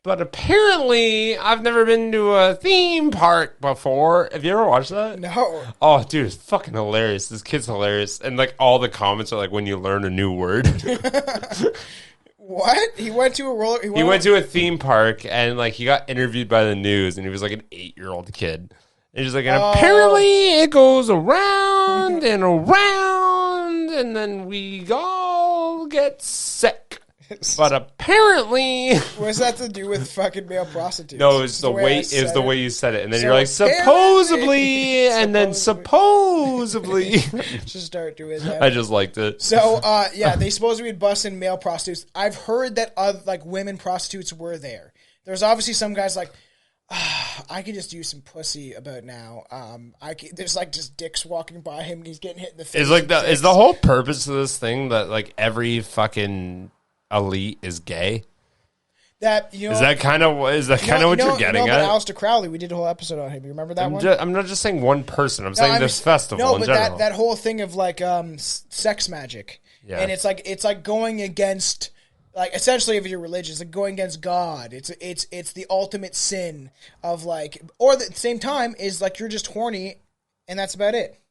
Speaker 1: but apparently I've never been to a theme park before. Have you ever watched that?
Speaker 2: No.
Speaker 1: Oh, dude, it's fucking hilarious. This kid's hilarious. And like all the comments are like when you learn a new word.
Speaker 2: What? He went to a roller...
Speaker 1: He went to a theme park, and like he got interviewed by the news, and he was like an 8-year-old kid. And he's like, and apparently it goes around and around, and then we all get sick. But apparently,
Speaker 2: what's that to do with fucking male prostitutes?
Speaker 1: No, it's the way you said it, and then you're like supposedly, and then supposedly.
Speaker 2: Just start doing that.
Speaker 1: I just liked it.
Speaker 2: So, they supposedly would bust in male prostitutes. I've heard that like women prostitutes were there. There's obviously some guys like, I could just use some pussy about now. There's like just dicks walking by him, and he's getting hit in the face.
Speaker 1: Is the whole purpose of this thing that like every fucking elite is gay? Is that kind of what you're getting at?
Speaker 2: Aleister Crowley, we did a whole episode on him. You remember that one?
Speaker 1: I'm not just saying one person. I'm saying this festival in general.
Speaker 2: That whole thing of like sex magic, and it's like going against, like, essentially, if you're religious, like going against God. It's the ultimate sin of like, or at the same time is like you're just horny, and that's about it.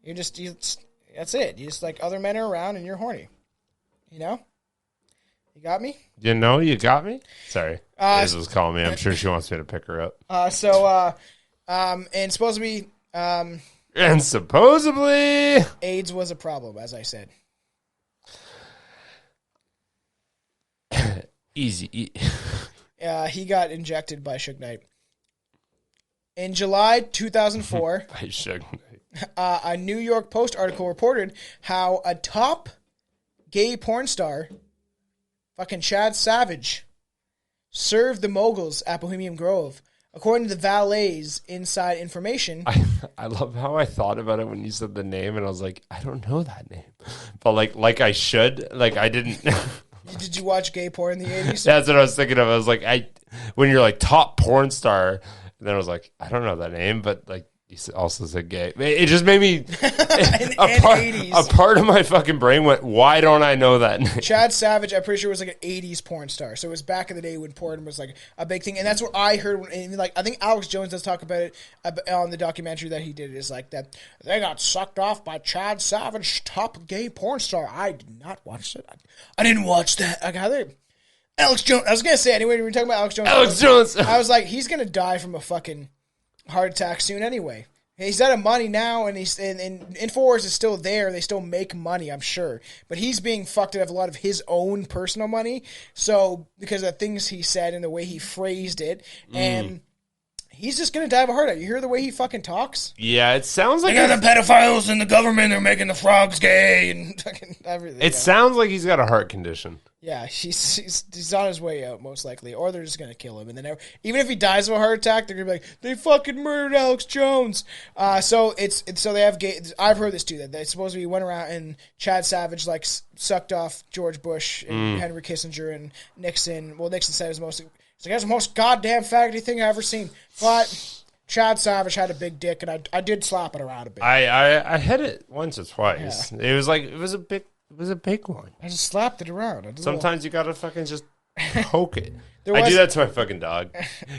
Speaker 2: That's it. You just like other men are around, and you're horny. You know. You got me?
Speaker 1: You got me? Sorry. Liz was calling me. I'm sure she wants me to pick her up.
Speaker 2: And supposedly...
Speaker 1: and supposedly...
Speaker 2: AIDS was a problem, as I said.
Speaker 1: Easy.
Speaker 2: He got injected by Suge Knight. In July 2004...
Speaker 1: by Suge Knight.
Speaker 2: A New York Post article reported how a top gay porn star... fucking Chad Savage served the moguls at Bohemian Grove. According to the valet's inside information...
Speaker 1: I love how I thought about it when you said the name, and I was like, I don't know that name. But like I should. Like, I didn't...
Speaker 2: Did you watch gay porn in the 80s?
Speaker 1: That's what I was thinking of. I was like, when you're like top porn star, and then I was like, I don't know that name, but like, you also said gay. It just made me... a part of my fucking brain went, why don't I know that name?
Speaker 2: Chad Savage, I'm pretty sure, was like an 80s porn star. So it was back in the day when porn was like a big thing. And that's what I heard. I think Alex Jones does talk about it on the documentary that he did. Is like that they got sucked off by Chad Savage, top gay porn star. I did not watch it. I didn't watch that. Alex Jones. I was going to say, anyway, we were talking about Alex Jones. I was like, he's going to die from a fucking... heart attack soon anyway. He's out of money now, and InfoWars is still there. They still make money, I'm sure. But he's being fucked out of a lot of his own personal money. So, because of the things he said and the way he phrased it. And He's just going to die of a heart attack. You hear the way he fucking talks?
Speaker 1: Yeah, it sounds like...
Speaker 2: They got the pedophiles in the government. They're making the frogs gay and fucking everything.
Speaker 1: It sounds like he's got a heart condition.
Speaker 2: Yeah, he's on his way out, most likely. Or they're just going to kill him. And then even if he dies of a heart attack, they're going to be like, they fucking murdered Alex Jones. So they have gay... I've heard this too, that they supposedly went around and Chad Savage like sucked off George Bush and Henry Kissinger and Nixon. Well, Nixon said it was mostly... It's like, that's the most goddamn faggoty thing I've ever seen. But Chad Savage had a big dick, and I did slap it around a bit.
Speaker 1: I hit it once or twice. Yeah. It was a big one.
Speaker 2: I just slapped it around.
Speaker 1: Sometimes you gotta fucking just poke it. I do that to my fucking dog.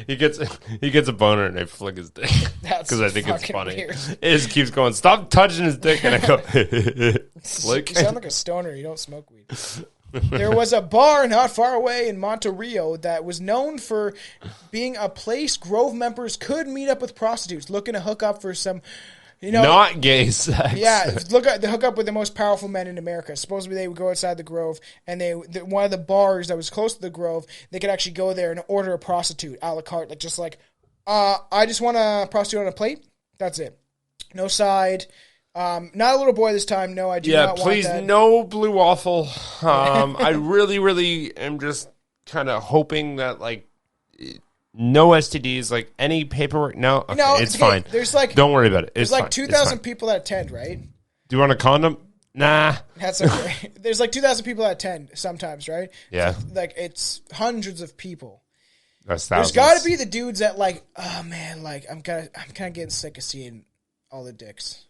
Speaker 1: He gets a boner and I flick his dick because I think it's funny. Weird. It just keeps going. Stop touching his dick, and I go flick.
Speaker 2: You sound like a stoner. You don't smoke weed. There was a bar not far away in Monterrey that was known for being a place Grove members could meet up with prostitutes looking to hook up for some,
Speaker 1: not gay sex.
Speaker 2: Yeah, they hook up with the most powerful men in America. Supposedly they would go outside the Grove, and one of the bars that was close to the Grove, they could actually go there and order a prostitute a la carte, I just want a prostitute on a plate. That's it. No side. Not a little boy this time. No, I do not want that.
Speaker 1: Yeah, please, no blue waffle. I really, really am just kind of hoping that, no STDs, any paperwork. No, okay, no, it's fine.
Speaker 2: There's
Speaker 1: don't worry about it. It's
Speaker 2: there's 2,000 people that attend, right?
Speaker 1: Do you want a condom? Nah.
Speaker 2: That's okay. There's 2,000 people that attend sometimes, right?
Speaker 1: Yeah.
Speaker 2: So, it's hundreds of people.
Speaker 1: That's thousands.
Speaker 2: There's got to be the dudes that oh man, I'm kind of getting sick of seeing all the dicks.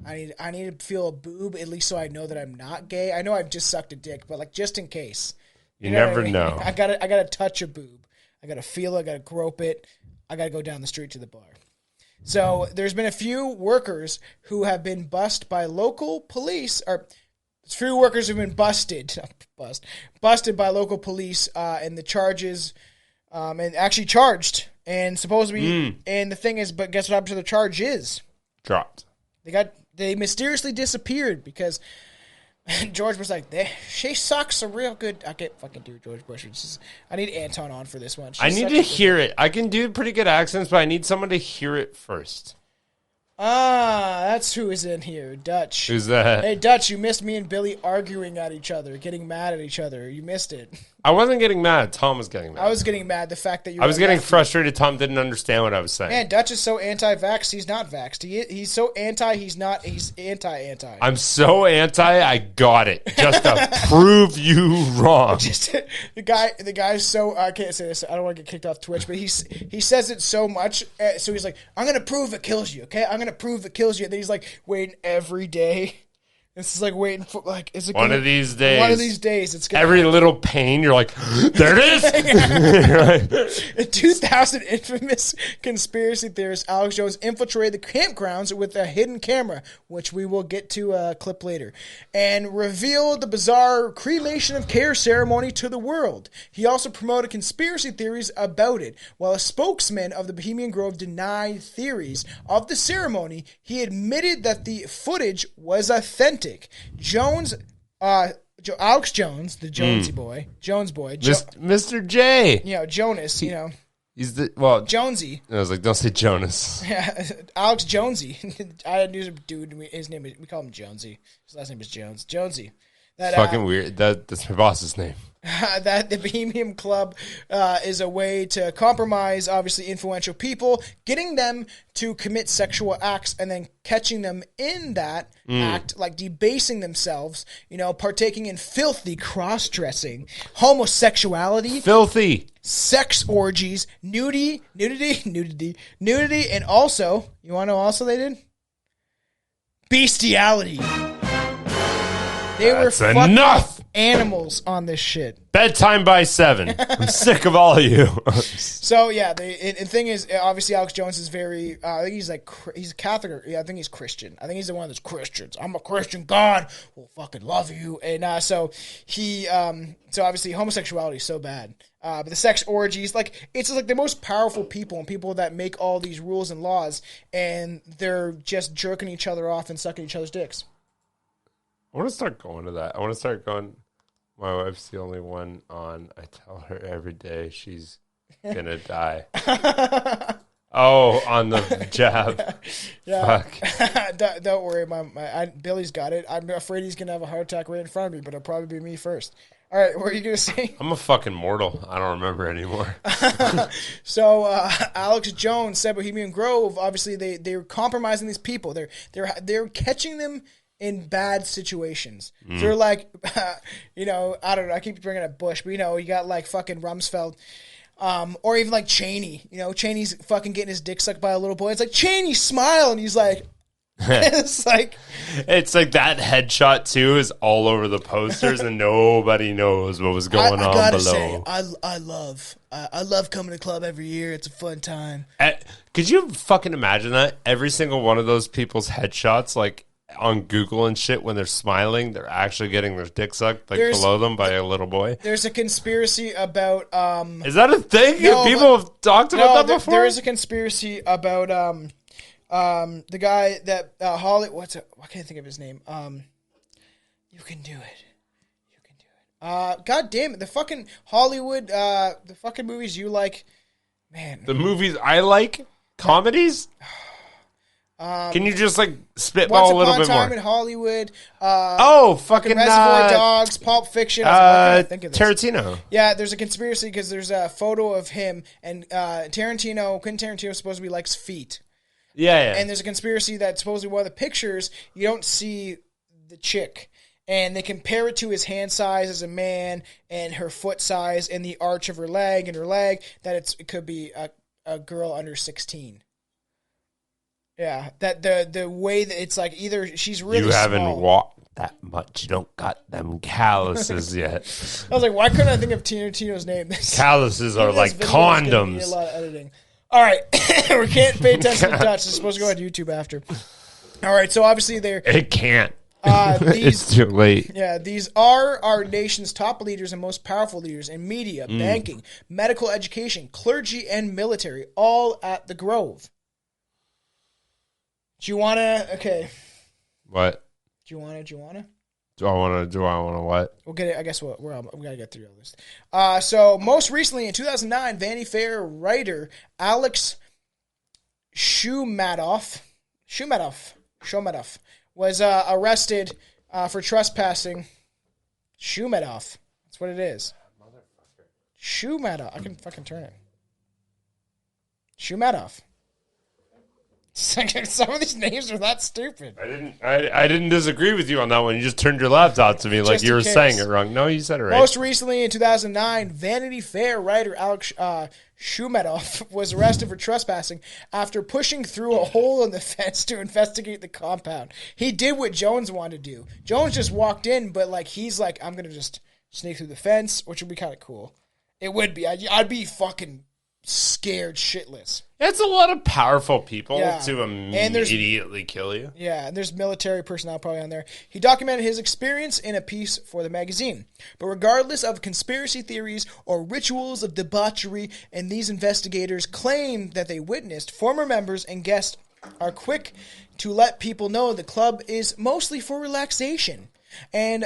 Speaker 2: I need to feel a boob at least so I know that I'm not gay. I know I've just sucked a dick, but just in case.
Speaker 1: You never know.
Speaker 2: I gotta touch a boob. I gotta feel it. I gotta grope it. I gotta go down the street to the bar. So there's been a few workers who have been busted by local police, or few workers who've been busted by local police, and the charges, and actually charged, and supposedly, and the thing is, but guess what happened to the charge is?
Speaker 1: Dropped.
Speaker 2: They mysteriously disappeared because George was like, she sucks a real good... I can't fucking do George Bush. I need Anton on for this one.
Speaker 1: I need to hear it. I can do pretty good accents, but I need someone to hear it first.
Speaker 2: That's who is in here. Dutch.
Speaker 1: Who's that?
Speaker 2: Hey, Dutch, you missed me and Billy arguing at each other, getting mad at each other. You missed it.
Speaker 1: I wasn't getting mad. Tom was getting mad.
Speaker 2: I was getting mad. The fact that you.
Speaker 1: I was getting frustrated. Tom didn't understand what I was saying.
Speaker 2: Man, Dutch is so anti-vax. He's not vaxxed. He's so anti. He's not. He's anti-anti.
Speaker 1: I'm so anti. I got it just to prove you wrong.
Speaker 2: The guy's so. I can't say this. I don't want to get kicked off Twitch, but he says it so much. So he's like, I'm gonna prove it kills you. Okay, I'm gonna prove it kills you. And then he's waiting every day. This is waiting for is it
Speaker 1: one of these days.
Speaker 2: One of these days, it's gonna
Speaker 1: every little pain. You're like, there it is.
Speaker 2: In 2000, infamous conspiracy theorist Alex Jones infiltrated the campgrounds with a hidden camera, which we will get to a clip later, and revealed the bizarre cremation of care ceremony to the world. He also promoted conspiracy theories about it. While a spokesman of the Bohemian Grove denied theories of the ceremony, he admitted that the footage was authentic. Alex Jones, the Jonesy boy, Jones boy,
Speaker 1: Mr. J.
Speaker 2: Jonas,
Speaker 1: He's the
Speaker 2: Jonesy.
Speaker 1: I was like, don't say Jonas.
Speaker 2: Yeah, Alex Jonesy. I knew a dude. His name we call him Jonesy. His last name is Jones. Jonesy.
Speaker 1: That fucking weird. That's my boss's name.
Speaker 2: That the Bohemian Club is a way to compromise, obviously, influential people, getting them to commit sexual acts and then catching them in that act, debasing themselves, partaking in filthy cross-dressing, homosexuality,
Speaker 1: filthy
Speaker 2: sex orgies, nudity, and also, you want to know what also they did? Bestiality. They were fucking enough animals on this shit.
Speaker 1: Bedtime by 7. I'm sick of all of you.
Speaker 2: So yeah, the thing is, obviously Alex Jones is very. I think he's he's Catholic. I think he's Christian. I think he's the one that's Christians. I'm a Christian. God will fucking love you. And so he. So obviously homosexuality is so bad. But the sex orgies, it's the most powerful people and people that make all these rules and laws, and they're just jerking each other off and sucking each other's dicks.
Speaker 1: I want to start going to that. I want to start going. My wife's the only one on. I tell her every day she's gonna die. Oh, on the jab.
Speaker 2: Yeah.
Speaker 1: Fuck.
Speaker 2: Don't worry, Billy's got it. I'm afraid he's gonna have a heart attack right in front of me, but it'll probably be me first. All right, what are you gonna say?
Speaker 1: I'm a fucking mortal. I don't remember anymore.
Speaker 2: So Alex Jones said Bohemian Grove. Obviously, they're compromising these people. They're catching them in bad situations. So they're like, I don't know. I keep bringing up Bush, but you got like fucking Rumsfeld. Or even like Cheney, Cheney's fucking getting his dick sucked by a little boy. It's like, Cheney, smile. And he's like, it's like
Speaker 1: that headshot too is all over the posters and nobody knows what was going on
Speaker 2: gotta
Speaker 1: below.
Speaker 2: Say, I love coming to club every year. It's a fun time.
Speaker 1: Could you fucking imagine that? Every single one of those people's headshots, like, on Google and shit, when they're smiling, they're actually getting their dick sucked like below them by a little boy.
Speaker 2: There's a conspiracy about
Speaker 1: Is that a thing?
Speaker 2: No,
Speaker 1: people have talked about that before?
Speaker 2: There is a conspiracy about the guy that Hollywood. I can't think of his name. You can do it. God damn it! The fucking Hollywood. The fucking movies you like, man.
Speaker 1: The movies I like, comedies. Can you just like spitball a little bit more?
Speaker 2: Once Upon a Time in Hollywood.
Speaker 1: Fucking
Speaker 2: Reservoir Dogs, Pulp Fiction. I think of this.
Speaker 1: Tarantino.
Speaker 2: Yeah, there's a conspiracy because there's a photo of him and Quentin Tarantino supposedly likes feet.
Speaker 1: Yeah.
Speaker 2: And there's a conspiracy that supposedly one of the pictures you don't see the chick, and they compare it to his hand size as a man and her foot size and the arch of her leg that it could be a girl under 16. Yeah, that the way that it's like either she's really
Speaker 1: You haven't
Speaker 2: small.
Speaker 1: walked that much. You don't got them calluses yet.
Speaker 2: I was like, why couldn't I think of Tino's name?
Speaker 1: Calluses are like condoms.
Speaker 2: Need a lot of editing. All right, we can't pay attention to Dutch. It's supposed to go on YouTube after. All right, so obviously
Speaker 1: It can't.
Speaker 2: It's
Speaker 1: too late.
Speaker 2: Yeah, these are our nation's top leaders and most powerful leaders in media, banking, medical education, clergy, and military, all at the Grove. Do you want to? Okay.
Speaker 1: What?
Speaker 2: Do you want to?
Speaker 1: Do I want to what?
Speaker 2: We'll get it. I guess we got to get through all this. So most recently in 2009, Vanity Fair writer Alex Shumatoff was arrested for trespassing. Shumatoff. That's what it is. Shumatoff. I can fucking turn it. Shumatoff. Some of these names are that stupid.
Speaker 1: I didn't disagree with you on that one. You just turned your laptop to me like you were saying it wrong. No, you said it right.
Speaker 2: Most recently, in 2009, Vanity Fair writer Alex Shumatoff was arrested for trespassing after pushing through a hole in the fence to investigate the compound. He did what Jones wanted to do. Jones just walked in, but like he's like, I'm gonna just sneak through the fence, which would be kind of cool. It would be. I'd be fucking scared shitless.
Speaker 1: It's a lot of powerful people to
Speaker 2: immediately
Speaker 1: kill you.
Speaker 2: Yeah, and there's military personnel probably on there. He documented his experience in a piece for the magazine. But regardless of conspiracy theories or rituals of debauchery, and these investigators claim that they witnessed, former members and guests are quick to let people know the club is mostly for relaxation. And,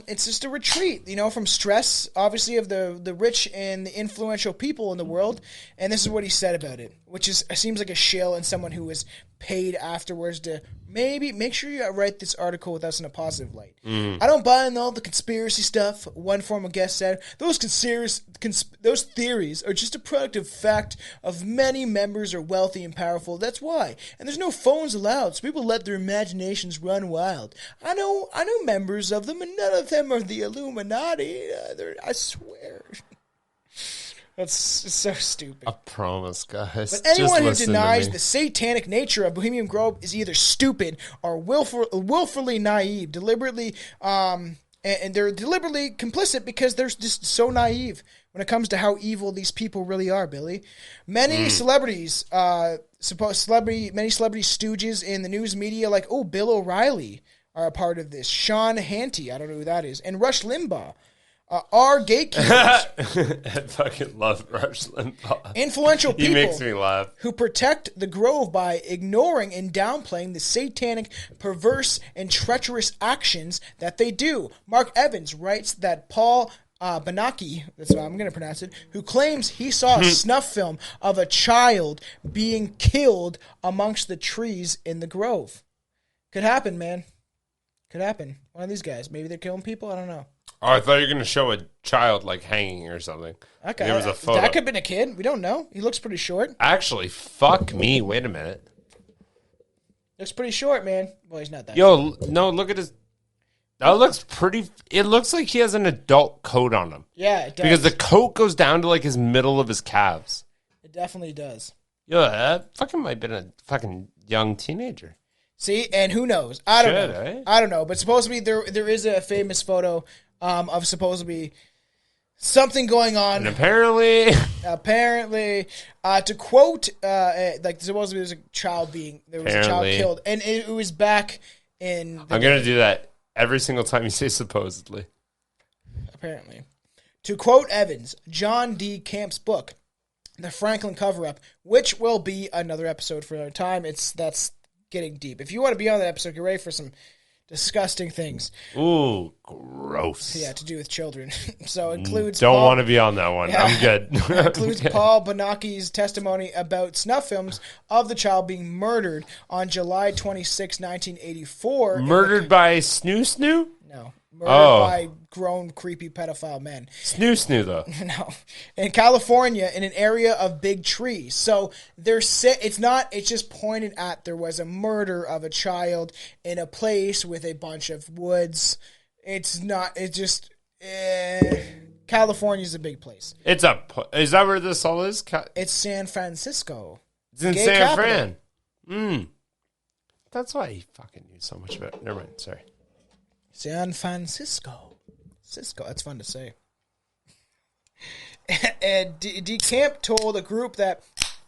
Speaker 2: it's just a retreat, from stress, obviously, of the rich and the influential people in the world. And this is what he said about it, which seems like a shill and someone who was paid afterwards to maybe make sure you write this article with us in a positive light. I don't buy in all the conspiracy stuff. One former guest said, those theories are just a product of fact of many members are wealthy and powerful. That's why. And there's no phones allowed, so people let their imaginations run wild. I know members of them, and none of them are the Illuminati. I swear. It's so stupid.
Speaker 1: I promise, guys.
Speaker 2: But anyone who denies the satanic nature of Bohemian Grove is either stupid or willfully naive, deliberately, and they're deliberately complicit because they're just so naive when it comes to how evil these people really are, Billy. Many celebrities, many celebrity stooges in the news media, like Bill O'Reilly, are a part of this. Sean Hannity, I don't know who that is, and Rush Limbaugh. Are gatekeepers.
Speaker 1: I fucking love Rush Limbaugh.
Speaker 2: Influential people.
Speaker 1: He makes me laugh.
Speaker 2: Who protect the Grove by ignoring and downplaying the satanic, perverse, and treacherous actions that they do. Mark Evans writes that Paul Benaki, that's how I'm going to pronounce it, who claims he saw a snuff film of a child being killed amongst the trees in the grove. Could happen, man. Could happen. One of these guys. Maybe they're killing people. I don't know.
Speaker 1: Oh, I thought you were going to show a child like hanging or something.
Speaker 2: Okay.
Speaker 1: There was a photo.
Speaker 2: That could have been a kid. We don't know. He looks pretty short.
Speaker 1: Actually, fuck me. Wait a minute.
Speaker 2: Looks pretty short, man. Well, he's not that short.
Speaker 1: No, look at his... That looks pretty... It looks like he has an adult coat on him.
Speaker 2: Yeah, it does.
Speaker 1: Because the coat goes down to like his middle of his calves.
Speaker 2: It definitely does.
Speaker 1: Yo, that fucking might have been a fucking young teenager.
Speaker 2: See, and who knows? I don't know.
Speaker 1: Eh?
Speaker 2: I don't know. But supposedly there is a famous photo of supposedly something going on.
Speaker 1: And apparently,
Speaker 2: to quote, like supposedly there's a child killed, and it was back in.
Speaker 1: I'm gonna do that every single time you say supposedly.
Speaker 2: Apparently, to quote Evans, John D. Camp's book, The Franklin Cover-Up, which will be another episode for another time. That's getting deep. If you want to be on that episode, get ready for some disgusting things.
Speaker 1: Ooh, gross.
Speaker 2: Yeah, to do with children. So it includes...
Speaker 1: Don't want to be on that one. Yeah. I'm good.
Speaker 2: It includes Paul Benaki's testimony about snuff films of the child being murdered on July 26, 1984.
Speaker 1: Murdered by Snoo Snoo?
Speaker 2: No. Murdered by grown, creepy pedophile men.
Speaker 1: Snoo though.
Speaker 2: No. In California, in an area of big trees. So it's just pointed at there was a murder of a child in a place with a bunch of woods. California's a big place.
Speaker 1: Is that where this all is?
Speaker 2: It's San Francisco.
Speaker 1: It's in San Fran. That's why he fucking knew so much about it. Never mind, sorry.
Speaker 2: San Francisco. Cisco, that's fun to say. And DeCamp told a group that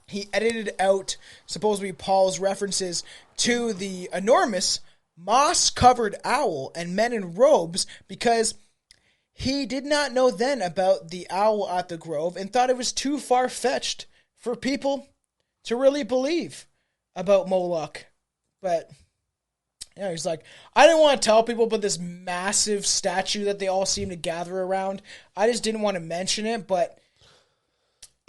Speaker 2: he edited out supposedly Paul's references to the enormous moss-covered owl and men in robes because he did not know then about the owl at the Grove and thought it was too far-fetched for people to really believe about Moloch. But... yeah, he's like, I didn't want to tell people about this massive statue that they all seem to gather around. I just didn't want to mention it, but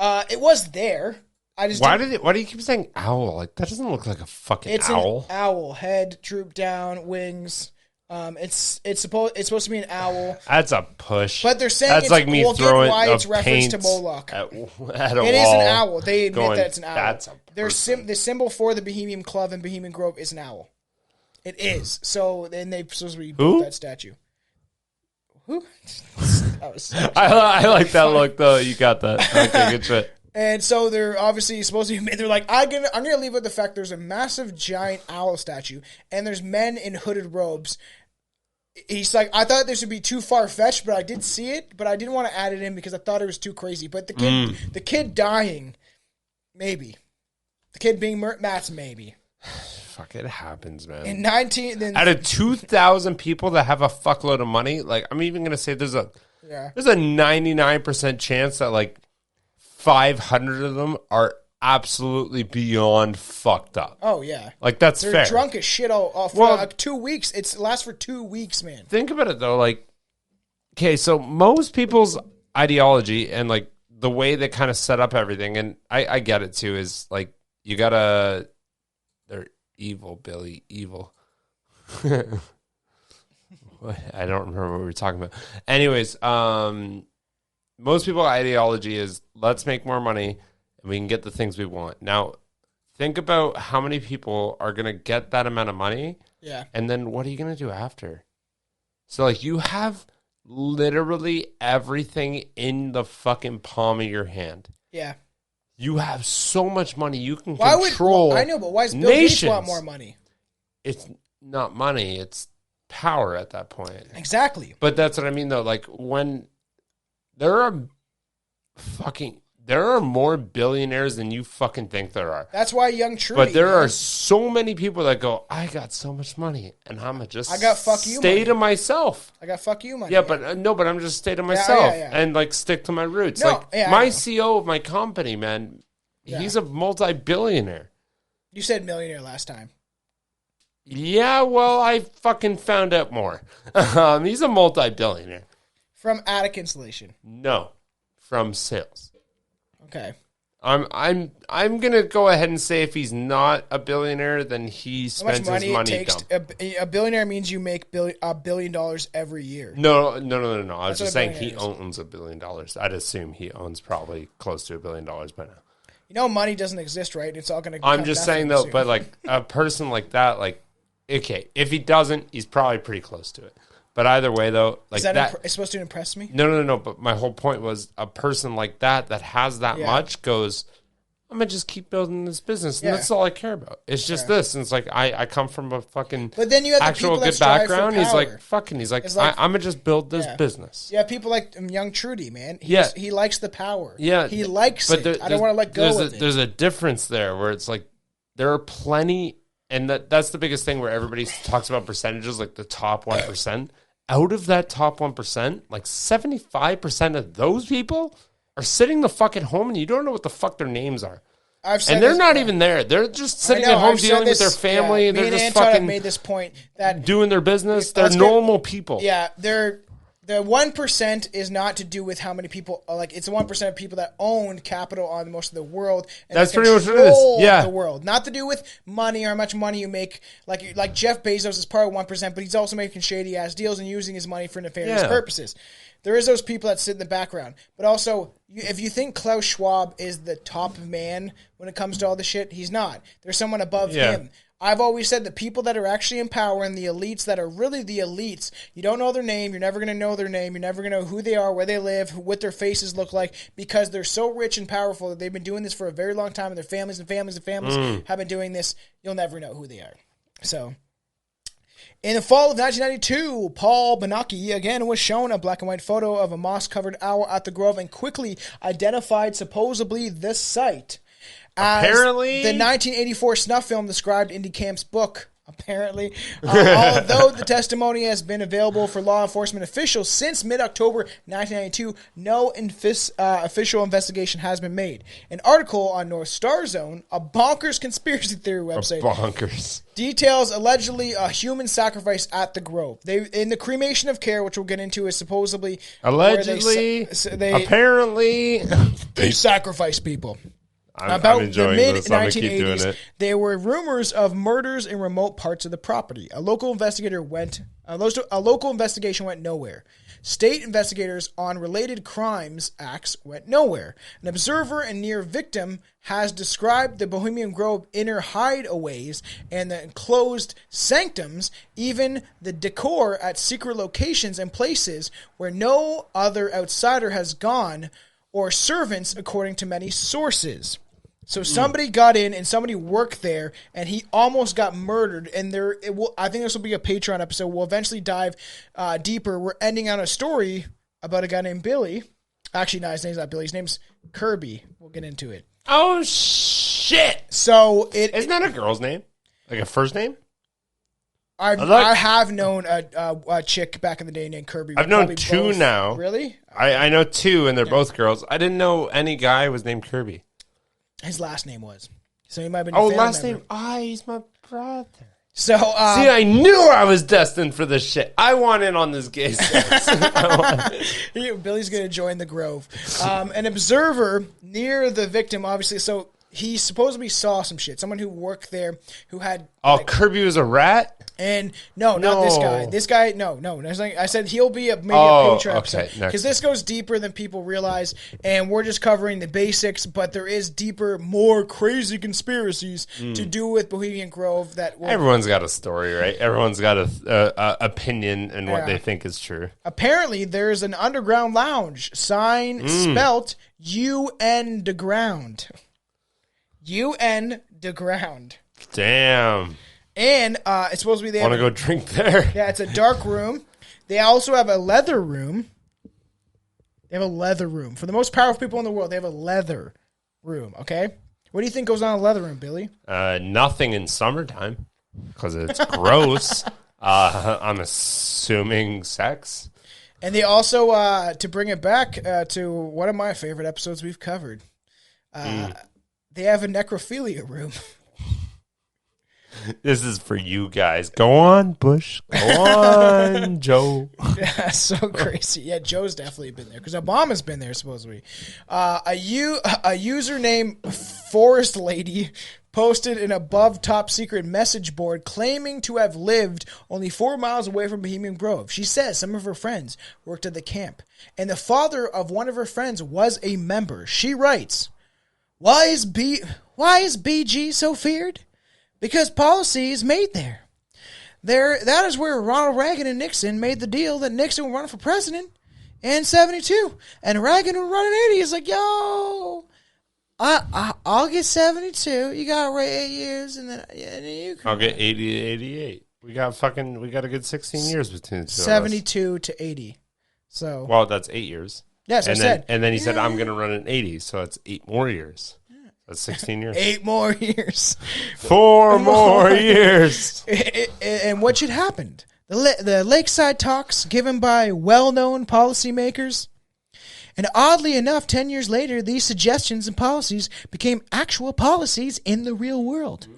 Speaker 2: it was there.
Speaker 1: Why do you keep saying owl? Like that doesn't look like a fucking owl.
Speaker 2: It's an owl. Head drooped down, wings. It's supposed to be an owl.
Speaker 1: That's a push.
Speaker 2: But they're saying
Speaker 1: that's like me throwing
Speaker 2: why
Speaker 1: a
Speaker 2: it's reference to Moloch.
Speaker 1: At a wall.
Speaker 2: It is an owl. They admit that it's an owl.
Speaker 1: That's a
Speaker 2: the symbol for the Bohemian Club and Bohemian Grove is an owl. It is. So then they supposed to rebuild that statue. Who?
Speaker 1: I like that look though. You got that. Okay, good shit.
Speaker 2: And so they're obviously supposed to be. They're like, I'm gonna leave with the fact there's a massive giant owl statue and there's men in hooded robes. He's like, I thought this would be too far fetched, but I did see it, but I didn't want to add it in because I thought it was too crazy. But the kid dying, maybe. The kid being murdered, that's maybe.
Speaker 1: Fuck, it happens, man.
Speaker 2: In 19...
Speaker 1: out of 2,000 people that have a fuckload of money, like, I'm even going to say there's a 99% chance that, like, 500 of them are absolutely beyond fucked up.
Speaker 2: Oh, yeah.
Speaker 1: Like, that's
Speaker 2: They're
Speaker 1: fair.
Speaker 2: drunk as shit all for like 2 weeks. It lasts for 2 weeks, man.
Speaker 1: Think about it, though. Like, okay, so most people's ideology and, like, the way they kind of set up everything, and I get it, too, is, like, you got to... They're evil, Billy, evil. I don't remember what we were talking about. Anyways, most people's ideology is let's make more money and we can get the things we want. Now, think about how many people are going to get that amount of money.
Speaker 2: Yeah.
Speaker 1: And then what are you going to do after? So, like, you have literally everything in the fucking palm of your hand.
Speaker 2: Yeah.
Speaker 1: You have so much money you can control.
Speaker 2: I know, but why does Bill Gates want more money?
Speaker 1: It's not money; it's power at that point.
Speaker 2: Exactly.
Speaker 1: But that's what I mean, though. Like when there are more billionaires than you fucking think there are.
Speaker 2: That's why Young Trudy.
Speaker 1: But there are so many people that go, I got so much money, and I'm just stay to myself.
Speaker 2: I got fuck you money.
Speaker 1: Yeah, but no, but I'm just stay to myself and like stick to my roots.
Speaker 2: No,
Speaker 1: like my CEO of my company, man, he's a multi-billionaire.
Speaker 2: You said millionaire last time.
Speaker 1: Yeah, well, I fucking found out more. He's a multi-billionaire.
Speaker 2: From attic insulation.
Speaker 1: No, from sales.
Speaker 2: Okay.
Speaker 1: I'm gonna go ahead and say if he's not a billionaire, then he
Speaker 2: How much
Speaker 1: spends
Speaker 2: money
Speaker 1: his money
Speaker 2: it takes?
Speaker 1: dumb.
Speaker 2: A billionaire means you make $1 billion every year.
Speaker 1: No. I was
Speaker 2: That's
Speaker 1: just
Speaker 2: what a
Speaker 1: saying he
Speaker 2: billionaire is.
Speaker 1: owns $1 billion. I'd assume he owns probably close to $1 billion by now.
Speaker 2: You know, money doesn't exist, right? It's all going to.
Speaker 1: I'm just saying though, but like a person like that, like okay, if he doesn't, he's probably pretty close to it. But either way, though, like
Speaker 2: is that it's supposed to impress me?
Speaker 1: No. But my whole point was a person like that has that much goes, I'm gonna just keep building this business, and that's all I care about. It's just this, and it's like I come from a fucking
Speaker 2: but then you have
Speaker 1: actual
Speaker 2: the
Speaker 1: good background. He's like fucking. He's like I'm gonna just build this business.
Speaker 2: Yeah, people like young Trudy, man. He likes the power.
Speaker 1: Yeah,
Speaker 2: he likes it. I don't want to let go of it.
Speaker 1: There's a difference there where it's like there are plenty, and that's the biggest thing where everybody talks about percentages, like the top 1%. Out of that top 1%, like 75% of those people are sitting the fuck at home and you don't know what the fuck their names are. And they're not even there. They're just sitting at home dealing with their family. And they're just
Speaker 2: Anton
Speaker 1: fucking
Speaker 2: made this point that
Speaker 1: doing their business. They're normal people.
Speaker 2: Yeah, the 1% is not to do with how many people, like it's the 1% of people that own capital on most of the world. And
Speaker 1: that's pretty much what it is. Yeah.
Speaker 2: The world. Not to do with money or how much money you make. Like Jeff Bezos is part of 1%, but he's also making shady ass deals and using his money for nefarious purposes. There is those people that sit in the background. But also, if you think Klaus Schwab is the top man when it comes to all the shit, he's not. There's someone above him. I've always said the people that are actually in power and the elites that are really the elites, you don't know their name, you're never going to know their name, you're never going to know who they are, where they live, what their faces look like, because they're so rich and powerful that they've been doing this for a very long time, and their families and families and families have been doing this. You'll never know who they are. So, in the fall of 1992, Paul Benaki again was shown a black and white photo of a moss-covered owl at the Grove and quickly identified supposedly the site.
Speaker 1: Apparently,
Speaker 2: the 1984 snuff film described Indy Camp's book. Apparently, although the testimony has been available for law enforcement officials since mid-October 1992, no official investigation has been made. An article on North Star Zone, a bonkers conspiracy theory website, details allegedly a human sacrifice at the Grove. In the cremation of care, which we'll get into, is supposedly
Speaker 1: allegedly, apparently,
Speaker 2: they sacrifice people.
Speaker 1: I'm enjoying the mid-1980s,
Speaker 2: there were rumors of murders in remote parts of the property. A local investigation went nowhere. State investigators on related crimes acts went nowhere. An observer and near victim has described the Bohemian Grove inner hideaways and the enclosed sanctums, even the decor at secret locations and places where no other outsider has gone, or servants, according to many sources. So somebody got in and somebody worked there, and he almost got murdered. And I think this will be a Patreon episode. We'll eventually dive deeper. We're ending on a story about a guy named Billy. Actually, no, his name's not Billy. His name's Kirby. We'll get into it.
Speaker 1: Oh, shit.
Speaker 2: So
Speaker 1: isn't that a girl's name? Like a first name?
Speaker 2: I have known a chick back in the day named Kirby.
Speaker 1: I've known two both. Now.
Speaker 2: Really?
Speaker 1: I know two, and they're both girls. I didn't know any guy was named Kirby.
Speaker 2: His last name was. So he might have been.
Speaker 1: Last name. He's my brother.
Speaker 2: So
Speaker 1: see, I knew I was destined for this shit. I want in on this gay sex.
Speaker 2: Billy's going to join the Grove. An observer near the victim, obviously. So he supposedly saw some shit. Someone who worked there who had.
Speaker 1: Kirby was a rat?
Speaker 2: And not this guy. This guy, no. I said he'll be maybe a Patreon episode. Because this goes deeper than people realize. And we're just covering the basics. But there is deeper, more crazy conspiracies to do with Bohemian Grove.
Speaker 1: Everyone's got a story, right? Everyone's got a opinion and what they think is true.
Speaker 2: Apparently, there's an underground lounge. Sign spelt UN de ground. UN de ground.
Speaker 1: Damn.
Speaker 2: And it's supposed to be
Speaker 1: want to go drink there.
Speaker 2: Yeah, it's a dark room. They also have a leather room. For the most powerful people in the world, they have a leather room, okay? What do you think goes on in a leather room, Billy?
Speaker 1: Nothing in summertime because it's gross. I'm assuming sex.
Speaker 2: And they also, to bring it back to one of my favorite episodes we've covered, they have a necrophilia room.
Speaker 1: This is for you guys. Go on, Bush. Go on, Joe.
Speaker 2: Yeah, so crazy. Yeah, Joe's definitely been there because Obama's been there supposedly. A user named Forest Lady posted an above top secret message board claiming to have lived only 4 miles away from Bohemian Grove. She says some of her friends worked at the camp, and the father of one of her friends was a member. She writes, Why is BG so feared? Because policy is made there. That is where Ronald Reagan and Nixon made the deal that Nixon would run for president in 72. And Reagan would run in 80. He's like, yo, I'll get 72. You got to wait 8 years, and then you can.
Speaker 1: I'll get 80 to 88. We got a good 16 years between the two
Speaker 2: 72 to 80. So.
Speaker 1: Well, that's 8 years.
Speaker 2: Yes, I said.
Speaker 1: And then he said, I'm going to run in 80. So that's 8 more years. That's 16 years.
Speaker 2: 8 more years.
Speaker 1: 4 more years.
Speaker 2: And what should happen? The lakeside talks given by well-known policymakers. And oddly enough, 10 years later, these suggestions and policies became actual policies in the real world.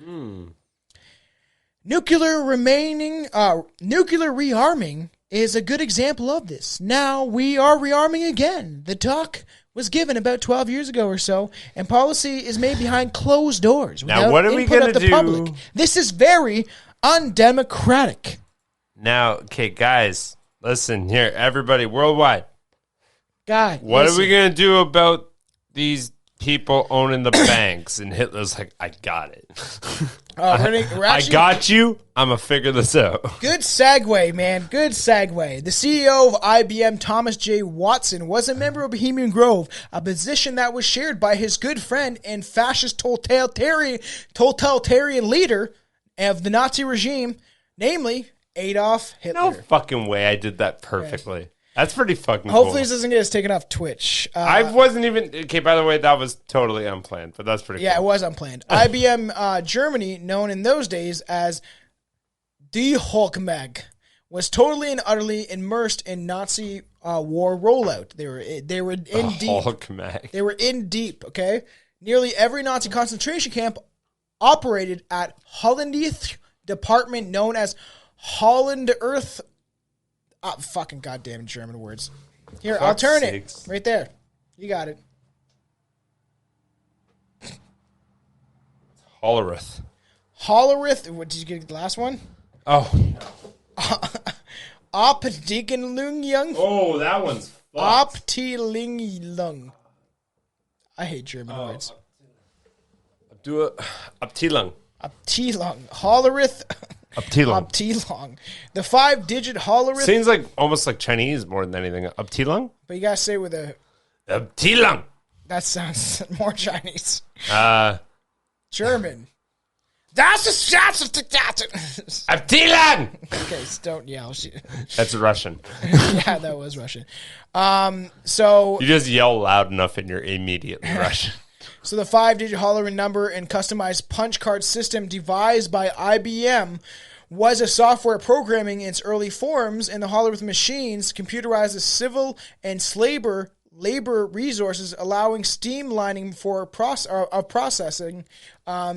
Speaker 2: Nuclear rearming is a good example of this. Now we are rearming again. The talk was given about 12 years ago or so, and policy is made behind closed doors.
Speaker 1: Now, what are we going to do?
Speaker 2: Public. This is very undemocratic.
Speaker 1: Now, okay, guys, listen here, everybody worldwide.
Speaker 2: God,
Speaker 1: what are we going to do about these people owning the banks? And Hitler's like, I got it. I got you. I'm going to figure this out.
Speaker 2: Good segue, man. Good segue. The CEO of IBM, Thomas J. Watson, was a member of Bohemian Grove, a position that was shared by his good friend and fascist totalitarian leader of the Nazi regime, namely Adolf Hitler.
Speaker 1: No fucking way I did that perfectly. Yeah. That's pretty fucking
Speaker 2: Hopefully
Speaker 1: cool.
Speaker 2: This doesn't get us taken off Twitch.
Speaker 1: I wasn't even... Okay, by the way, that was totally unplanned, but that's pretty cool.
Speaker 2: Yeah, it was unplanned. IBM Germany, known in those days as Die Hochmag, was totally and utterly immersed in Nazi war rollout. They were in deep.
Speaker 1: Hochmag.
Speaker 2: They were in deep, okay? Nearly every Nazi concentration camp operated at Hollandisch department known as Holland Earth... fucking goddamn German words. Here, I'll turn it. Right there. You got it.
Speaker 1: Hollerith.
Speaker 2: What, did you get the last one?
Speaker 1: Oh.
Speaker 2: Opdigenlung.
Speaker 1: Oh, that one's fucked.
Speaker 2: Optilingling. I hate German words.
Speaker 1: Abteilung.
Speaker 2: Hollerith.
Speaker 1: Abteilung.
Speaker 2: The 5-digit Hollerith.
Speaker 1: Seems like almost like Chinese more than anything. Abteilung?
Speaker 2: But you gotta say with a...
Speaker 1: Abteilung.
Speaker 2: That sounds more Chinese. German.
Speaker 1: Abteilung.
Speaker 2: Okay, so don't yell.
Speaker 1: That's Russian.
Speaker 2: Yeah, that was Russian. So...
Speaker 1: You just yell loud enough and you're immediately Russian.
Speaker 2: So the 5-digit Hollerith number and customized punch card system devised by IBM was a software programming in its early forms, and the Hollerith machines computerized the civil and labor resources, allowing streamlining for processing.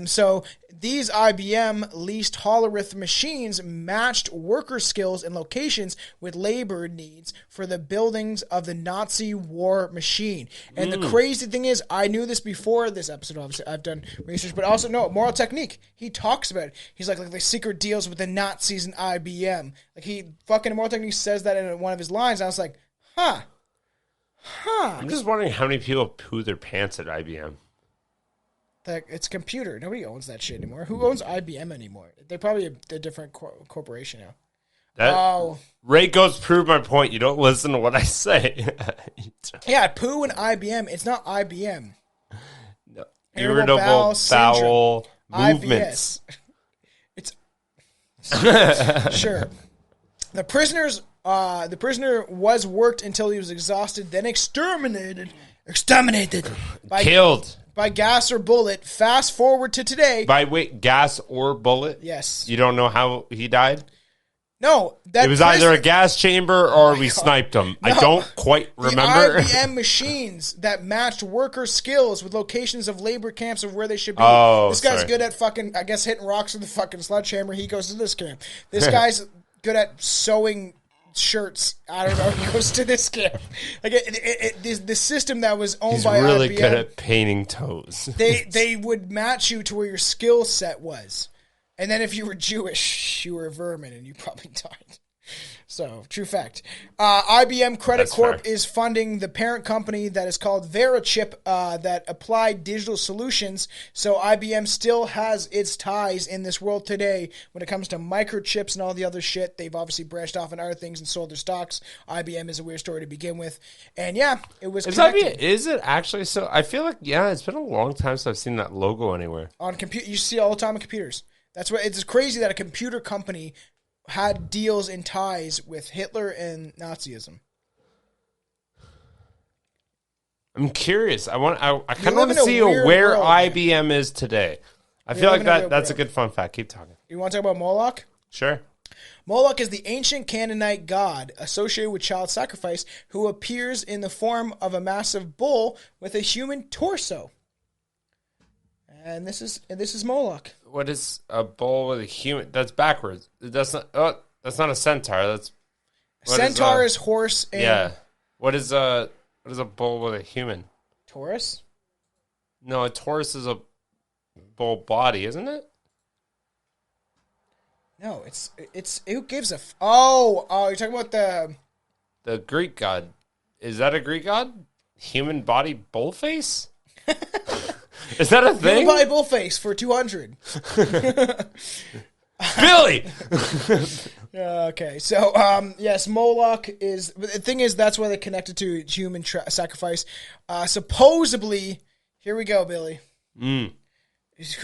Speaker 2: So these IBM leased Hollerith machines matched worker skills and locations with labor needs for the buildings of the Nazi war machine. And the crazy thing is, I knew this before this episode, obviously. I've done research, but also, no, Moral Technique. He talks about it. He's like the secret deals with the Nazis and IBM. Like, he fucking, Moral Technique says that in one of his lines. I was like, huh.
Speaker 1: I'm just wondering how many people poo their pants at IBM.
Speaker 2: It's computer. Nobody owns that shit anymore. Who owns IBM anymore? They're probably a different corporation now.
Speaker 1: Ray goes prove my point. You don't listen to what I say.
Speaker 2: Yeah, poo and IBM. It's not IBM.
Speaker 1: No. Irritable bowel movements.
Speaker 2: IBS. It's sure. The prisoner was worked until he was exhausted, then exterminated,
Speaker 1: Killed.
Speaker 2: By gas or bullet. Fast forward to today.
Speaker 1: By gas or bullet?
Speaker 2: Yes.
Speaker 1: You don't know how he died?
Speaker 2: No,
Speaker 1: it was either a gas chamber or we sniped them. No, I don't quite remember.
Speaker 2: The IBM machines that matched worker skills with locations of labor camps of where they should be. This guy's good at fucking, I guess, hitting rocks with the fucking sledgehammer. He goes to this camp. This guy's good at sewing shirts. I don't know. He goes to this camp. Like the system that was owned by IBM. He's really
Speaker 1: good at painting toes.
Speaker 2: They would match you to where your skill set was. And then if you were Jewish, you were a vermin and you probably died. So, true fact. IBM Credit Corp is funding the parent company that is called Verichip that applied digital solutions. So IBM still has its ties in this world today when it comes to microchips and all the other shit. They've obviously branched off in other things and sold their stocks. IBM is a weird story to begin with. And yeah, it was connected.
Speaker 1: Is it actually? So I feel like, it's been a long time since I've seen that logo anywhere.
Speaker 2: On computer, you see it all the time on computers. That's what it's crazy that a computer company had deals and ties with Hitler and Nazism.
Speaker 1: I'm curious. I kind of want to see where IBM is today. I feel like that's a good fun fact. Keep talking.
Speaker 2: You want to talk about Moloch?
Speaker 1: Sure.
Speaker 2: Moloch is the ancient Canaanite god associated with child sacrifice who appears in the form of a massive bull with a human torso. And this is Moloch.
Speaker 1: What is a bull with a human? That's backwards. That's not a centaur.
Speaker 2: Centaur is horse. And
Speaker 1: What is a bull with a human?
Speaker 2: Taurus?
Speaker 1: No, a Taurus is a bull body, isn't it?
Speaker 2: No, it's who gives a you're talking about
Speaker 1: the Greek god. Is that a Greek god? Human body bull face? Is that a thing?
Speaker 2: Human body bull face for 200.
Speaker 1: Billy.
Speaker 2: Okay, so yes, Moloch is. But the thing is, that's why they connected to human sacrifice. Supposedly, here we go, Billy. Who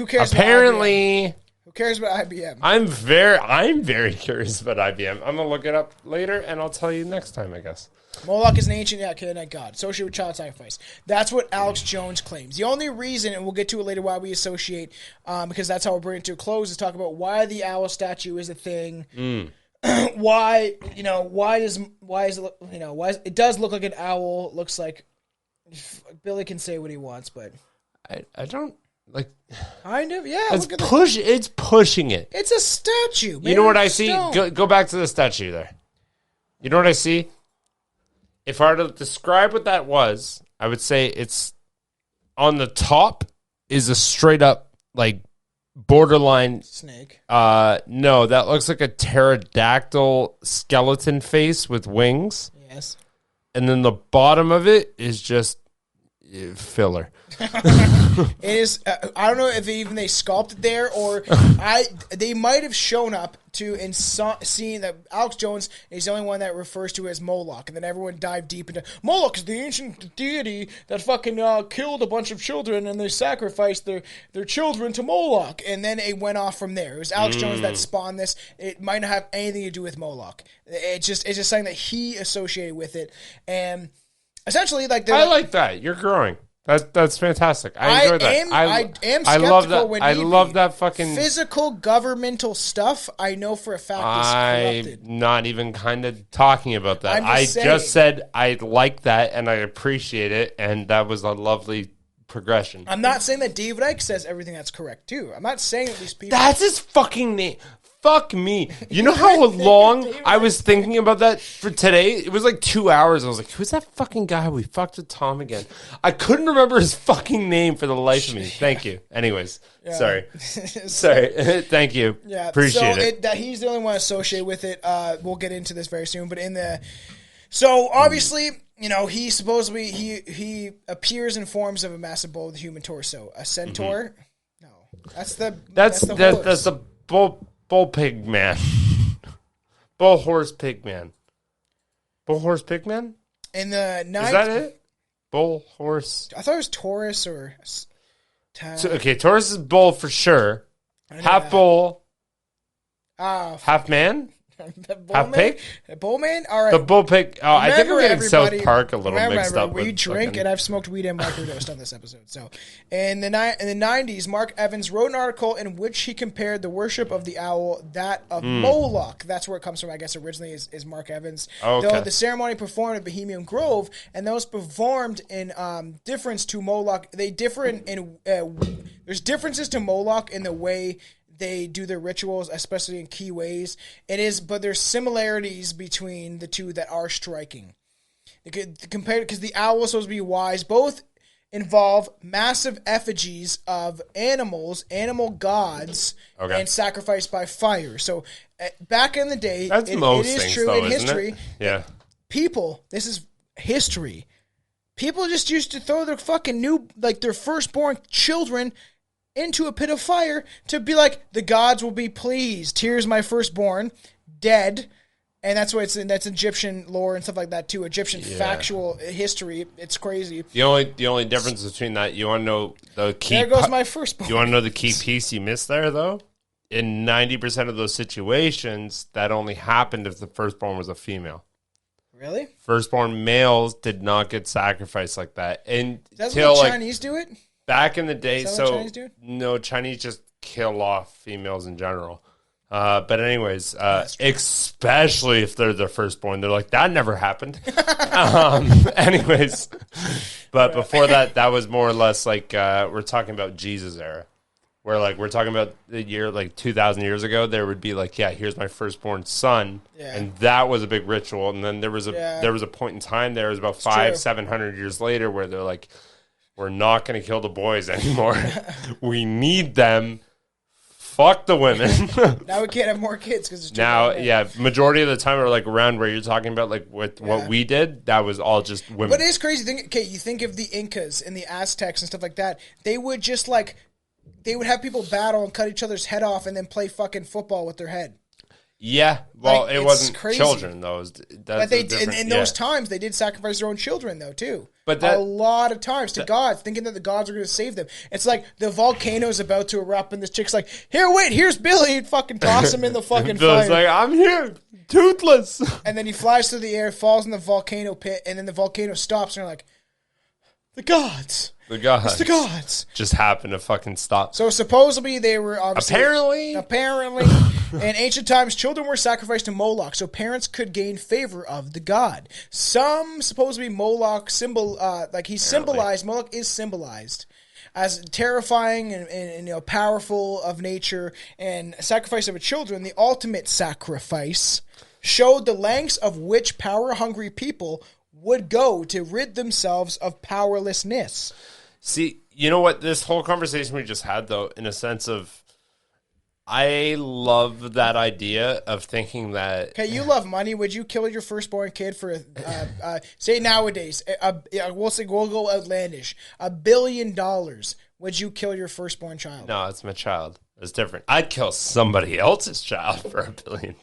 Speaker 2: cares?
Speaker 1: Apparently,
Speaker 2: who cares about IBM?
Speaker 1: I'm very curious about IBM. I'm gonna look it up later, and I'll tell you next time, I guess.
Speaker 2: Moloch is an ancient Canaanite god associated with child sacrifice. That's what Alex Jones claims. The only reason, and we'll get to it later, why we associate, because that's how we'll bring it to a close, is talk about why the owl statue is a thing. Why it does look like an owl. Looks like Billy can say what he wants, but
Speaker 1: I don't like.
Speaker 2: Kind of, yeah.
Speaker 1: It's pushing it.
Speaker 2: It's a statue. Man.
Speaker 1: You know what I see? Go back to the statue there. You know what I see? If I were to describe what that was, I would say it's on the top is a straight up like borderline
Speaker 2: snake.
Speaker 1: No, that looks like a pterodactyl skeleton face with wings.
Speaker 2: Yes.
Speaker 1: And then the bottom of it is just filler.
Speaker 2: It is. I don't know if even they sculpted there or they might have shown up to and seen that Alex Jones is the only one that refers to as Moloch, and then everyone dived deep into Moloch is the ancient deity that fucking killed a bunch of children and they sacrificed their children to Moloch, and then it went off from there. It was Alex Jones that spawned this. It might not have anything to do with Moloch. It's just something that he associated with it, and essentially
Speaker 1: I like that. You're growing. That's fantastic. I enjoy that.
Speaker 2: I am skeptical
Speaker 1: I love that.
Speaker 2: when
Speaker 1: I love that fucking
Speaker 2: physical governmental stuff. I know for a fact is corrupted.
Speaker 1: I'm not even kind of talking about that. I just said I like that and I appreciate it, and that was a lovely progression.
Speaker 2: I'm not saying that David Icke says everything that's correct too. I'm not saying that these people.
Speaker 1: That's his fucking name. Fuck me. You know how long I was thinking about that for today? It was like 2 hours. I was like, who's that fucking guy? We fucked with Tom again. I couldn't remember his fucking name for the life of me. Thank you. Anyways, sorry. Thank you. Yeah, appreciate it.
Speaker 2: That he's the only one associated with it. We'll get into this very soon. But so obviously, he supposedly he appears in forms of a massive bull with a human torso. A centaur? No, that's the
Speaker 1: bull pig man. Bull horse pig man. Bull horse pig man?
Speaker 2: In the night.
Speaker 1: Is that it? Bull horse.
Speaker 2: I thought it was Taurus or.
Speaker 1: Taurus is bull for sure. Half bull. Half man?
Speaker 2: The
Speaker 1: half pig?
Speaker 2: Bull man? All right.
Speaker 1: The bull pig. Oh, I think we're getting South
Speaker 2: everybody-
Speaker 1: Park a little mixed up.
Speaker 2: We
Speaker 1: with
Speaker 2: drink,
Speaker 1: fucking-
Speaker 2: and I've smoked weed and microdosed on this episode. So, in the 90s, Mark Evans wrote an article in which he compared the worship of the owl that of Moloch. That's where it comes from, I guess, originally is Mark Evans.
Speaker 1: Okay.
Speaker 2: Though the ceremony performed at Bohemian Grove, and those performed in difference to Moloch, they differ in there's differences to Moloch in the way they do their rituals, especially in key ways. But there's similarities between the two that are striking. Compared, because the owl is supposed to be wise. Both involve massive effigies of animal gods, and sacrificed by fire. So back in the day,
Speaker 1: That's
Speaker 2: it
Speaker 1: most
Speaker 2: is
Speaker 1: things,
Speaker 2: true
Speaker 1: though,
Speaker 2: in
Speaker 1: isn't
Speaker 2: history.
Speaker 1: it? Yeah.
Speaker 2: People, this is history. People just used to throw their fucking their firstborn children into a pit of fire to be like, the gods will be pleased. Here's my firstborn, dead. And that's why that's Egyptian lore and stuff like that too. Egyptian factual history. It's crazy.
Speaker 1: The only difference between that, you want to know the key.
Speaker 2: There goes my firstborn.
Speaker 1: You want to know the key piece you missed there, though? In 90% of those situations, that only happened if the firstborn was a female.
Speaker 2: Really?
Speaker 1: Firstborn males did not get sacrificed like that.
Speaker 2: That's what Chinese do it?
Speaker 1: Back in the day,
Speaker 2: Chinese do?
Speaker 1: No, Chinese just kill off females in general. But anyways, especially if they're the firstborn, they're like, that never happened. Anyways, but before that was more or less like we're talking about Jesus era, where like we're talking about the year like 2,000 years ago. There would be like, here's my firstborn son, and that was a big ritual. And then there was a point in time there, it was about 500-700 years later, where they're like, we're not going to kill the boys anymore. We need them. Fuck the women.
Speaker 2: Now we can't have more kids because it's
Speaker 1: now, majority of the time are like around where you're talking about, like with what we did. That was all just women.
Speaker 2: But it is crazy. You think of the Incas and the Aztecs and stuff like that. They would just they would have people battle and cut each other's head off and then play fucking football with their head.
Speaker 1: Yeah, well,
Speaker 2: Like,
Speaker 1: it
Speaker 2: it's
Speaker 1: wasn't
Speaker 2: crazy.
Speaker 1: children though.
Speaker 2: But they in those times they did sacrifice their own children though too.
Speaker 1: But
Speaker 2: a lot of times to gods, thinking that the gods are going to save them. It's like the volcano's about to erupt, and this chick's like, here's Billy," and fucking toss him in the fucking
Speaker 1: Billy's
Speaker 2: fire.
Speaker 1: like, I'm here, toothless.
Speaker 2: And then he flies through the air, falls in the volcano pit, and then the volcano stops, and they're like, the gods.
Speaker 1: The gods.
Speaker 2: It's the gods.
Speaker 1: Just happened to fucking stop.
Speaker 2: So supposedly they were
Speaker 1: Apparently,
Speaker 2: in ancient times, children were sacrificed to Moloch so parents could gain favor of the god. Some supposedly Moloch Moloch is symbolized as terrifying and powerful of nature, and sacrifice of a children, the ultimate sacrifice, showed the lengths of which power-hungry people would go to rid themselves of powerlessness.
Speaker 1: See, you know what? This whole conversation we just had, though, in a sense of, I love that idea of thinking that.
Speaker 2: Okay, you love money. Would you kill your firstborn kid for, say nowadays, we'll go outlandish, $1 billion? Would you kill your firstborn child?
Speaker 1: No, it's my child. It's different. I'd kill somebody else's child for $1 billion.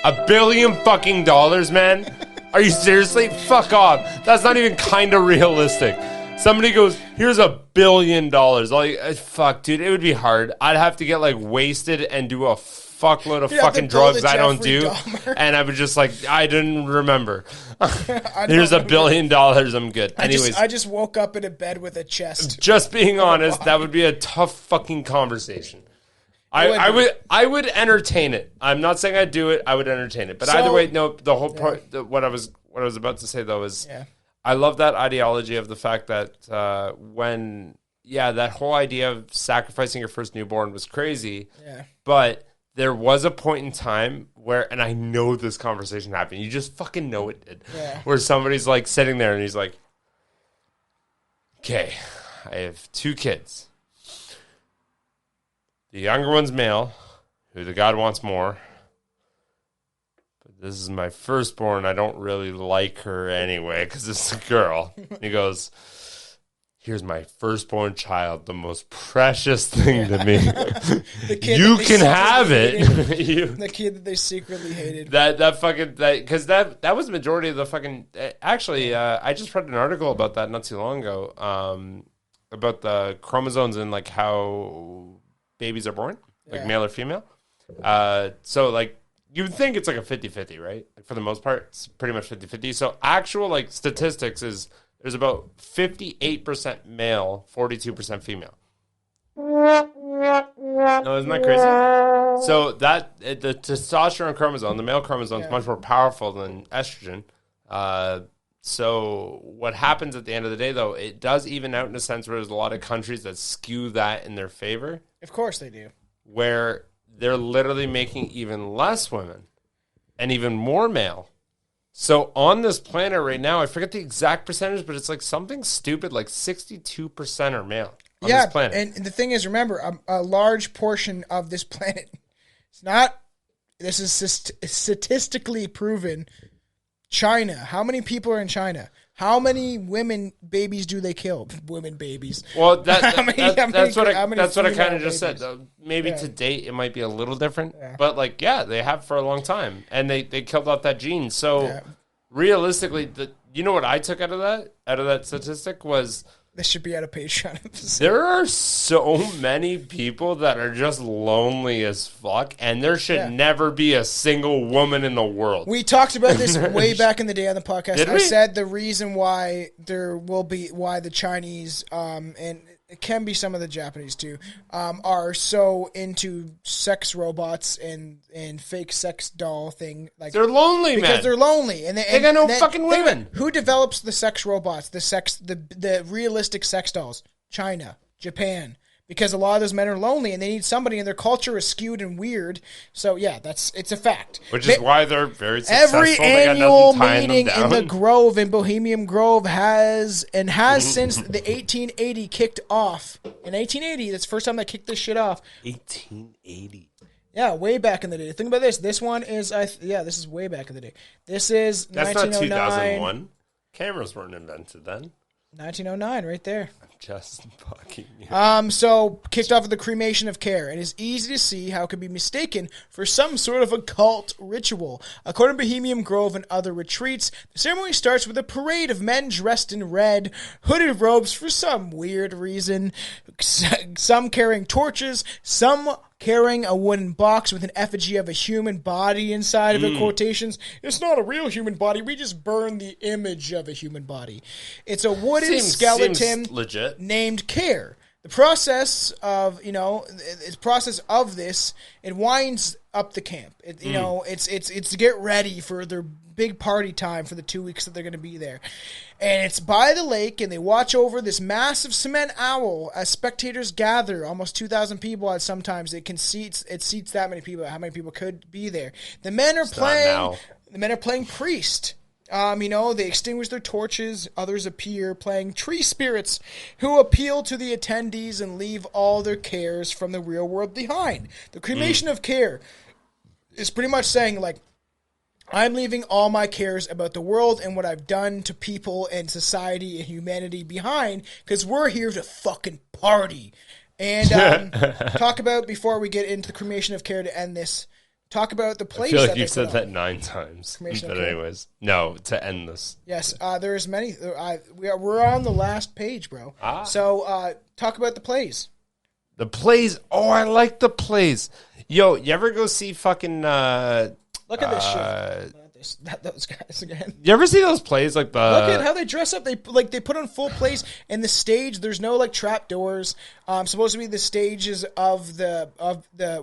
Speaker 1: $1 billion fucking dollars, man? Are you seriously? Fuck off. That's not even kind of realistic. Somebody goes, here's $1 billion. Like, fuck, dude, it would be hard. I'd have to get like wasted and do a fuckload of fucking drugs I don't do. And I would just like, I didn't remember. Here's $1 billion. I'm good. Anyways,
Speaker 2: I just woke up in a bed with a chest.
Speaker 1: Just being honest, that would be a tough fucking conversation. I would entertain it. I'm not saying I'd do it. I would entertain it. But either way, no. The whole point. What I was about to say though is, I love that ideology of the fact that that whole idea of sacrificing your first newborn was crazy. Yeah. But there was a point in time where, and I know this conversation happened. You just fucking know it did. Yeah. Where somebody's like sitting there and he's like, "Okay, I have 2 kids. The younger one's male, who the God wants more. But this is my firstborn. I don't really like her anyway because it's a girl." He goes, "Here's my firstborn child, the most precious thing to me. You can have it."
Speaker 2: The kid that they secretly hated.
Speaker 1: Because that was the majority of the fucking. Actually, I just read an article about that not too long ago. About the chromosomes and like how babies are born, like male or female. So like you would think it's like a 50-50, right? Like for the most part, it's pretty much 50-50. So actual like statistics is there's about 58% male, 42% female. No, isn't that crazy? So that the testosterone chromosome, the male chromosome, is much more powerful than estrogen. So what happens at the end of the day, though, it does even out in a sense where there's a lot of countries that skew that in their favor.
Speaker 2: Of course they do.
Speaker 1: Where they're literally making even less women and even more male. So on this planet right now, I forget the exact percentage, but it's like something stupid, like 62% are male on this planet.
Speaker 2: And the thing is, remember, a large portion of this planet, this is statistically proven, China. How many people are in China? How many women babies do they kill? Women babies.
Speaker 1: Well, that's what I kind of just said. Maybe to date it might be a little different, but like they have for a long time, and they killed out that gene. So realistically, you know what I took out of that statistic was.
Speaker 2: This should be at a Patreon.
Speaker 1: There are so many people that are just lonely as fuck, and there should never be a single woman in the world.
Speaker 2: We talked about this way back in the day on the podcast. I said the reason why the Chinese and it can be some of the Japanese too are so into sex robots and fake sex doll thing. Like
Speaker 1: they're lonely,
Speaker 2: because they're lonely, and
Speaker 1: they got no fucking women.
Speaker 2: Who develops the sex robots? The realistic sex dolls? China, Japan. Because a lot of those men are lonely and they need somebody, and their culture is skewed and weird. So it's a fact.
Speaker 1: Which is why they're very successful.
Speaker 2: Every annual meeting in the Grove, in Bohemian Grove, has since the 1880 kicked off. In 1880, that's the first time they kicked this shit off.
Speaker 1: 1880.
Speaker 2: Yeah, way back in the day. Think about this. This one is this is way back in the day. This is
Speaker 1: that's
Speaker 2: 1909.
Speaker 1: Not 2001. Cameras weren't invented then.
Speaker 2: 1909, right there.
Speaker 1: Just fucking you.
Speaker 2: So kicked off with the cremation of care. It is easy to see how it could be mistaken for some sort of occult ritual. According to Bohemian Grove and other retreats, the ceremony starts with a parade of men dressed in red, hooded robes for some weird reason. Some carrying torches, some carrying a wooden box with an effigy of a human body inside of it, quotations. It's not a real human body. We just burn the image of a human body. It's a wooden skeleton
Speaker 1: legit.
Speaker 2: Named Care. The process of, this, it winds up the camp. It's to get ready for their big party time for the 2 weeks that they're going to be there. And it's by the lake, and they watch over this massive cement owl as spectators gather. Almost 2,000 people at sometimes. It seats that many people. How many people could be there? The men are playing priest. They extinguish their torches. Others appear playing tree spirits who appeal to the attendees and leave all their cares from the real world behind. The cremation of care is pretty much saying, like, I'm leaving all my cares about the world and what I've done to people and society and humanity behind, because we're here to fucking party. And talk about, before we get into the cremation of care to end this, talk about the place.
Speaker 1: I feel like you've said that 9 times. But anyways, no, to end this.
Speaker 2: Yes, there's many. We're on the last page, bro. So talk about the plays.
Speaker 1: The plays. Oh, I like the plays. Yo, you ever go see fucking...
Speaker 2: Look at this shit. Those guys again.
Speaker 1: You ever see those plays like the?
Speaker 2: Look at how they dress up. They put on full plays, and the stage. There's no like trap doors. Supposed to be the stages of the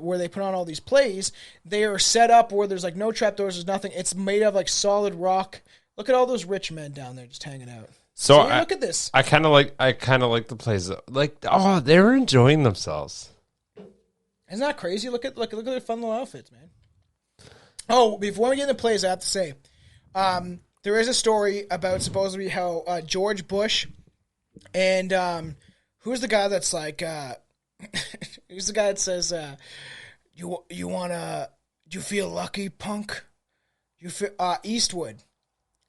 Speaker 2: where they put on all these plays. They are set up where there's like no trap doors. There's nothing. It's made of like solid rock. Look at all those rich men down there just hanging out.
Speaker 1: So
Speaker 2: look at this.
Speaker 1: I kind of like the plays. Like, oh, they were enjoying themselves.
Speaker 2: Isn't that crazy? Look at their fun little outfits, man. Oh, before we get into plays, I have to say, there is a story about supposedly how George Bush and who's the guy that's like, who's the guy that says, you feel lucky, punk? You feel Eastwood,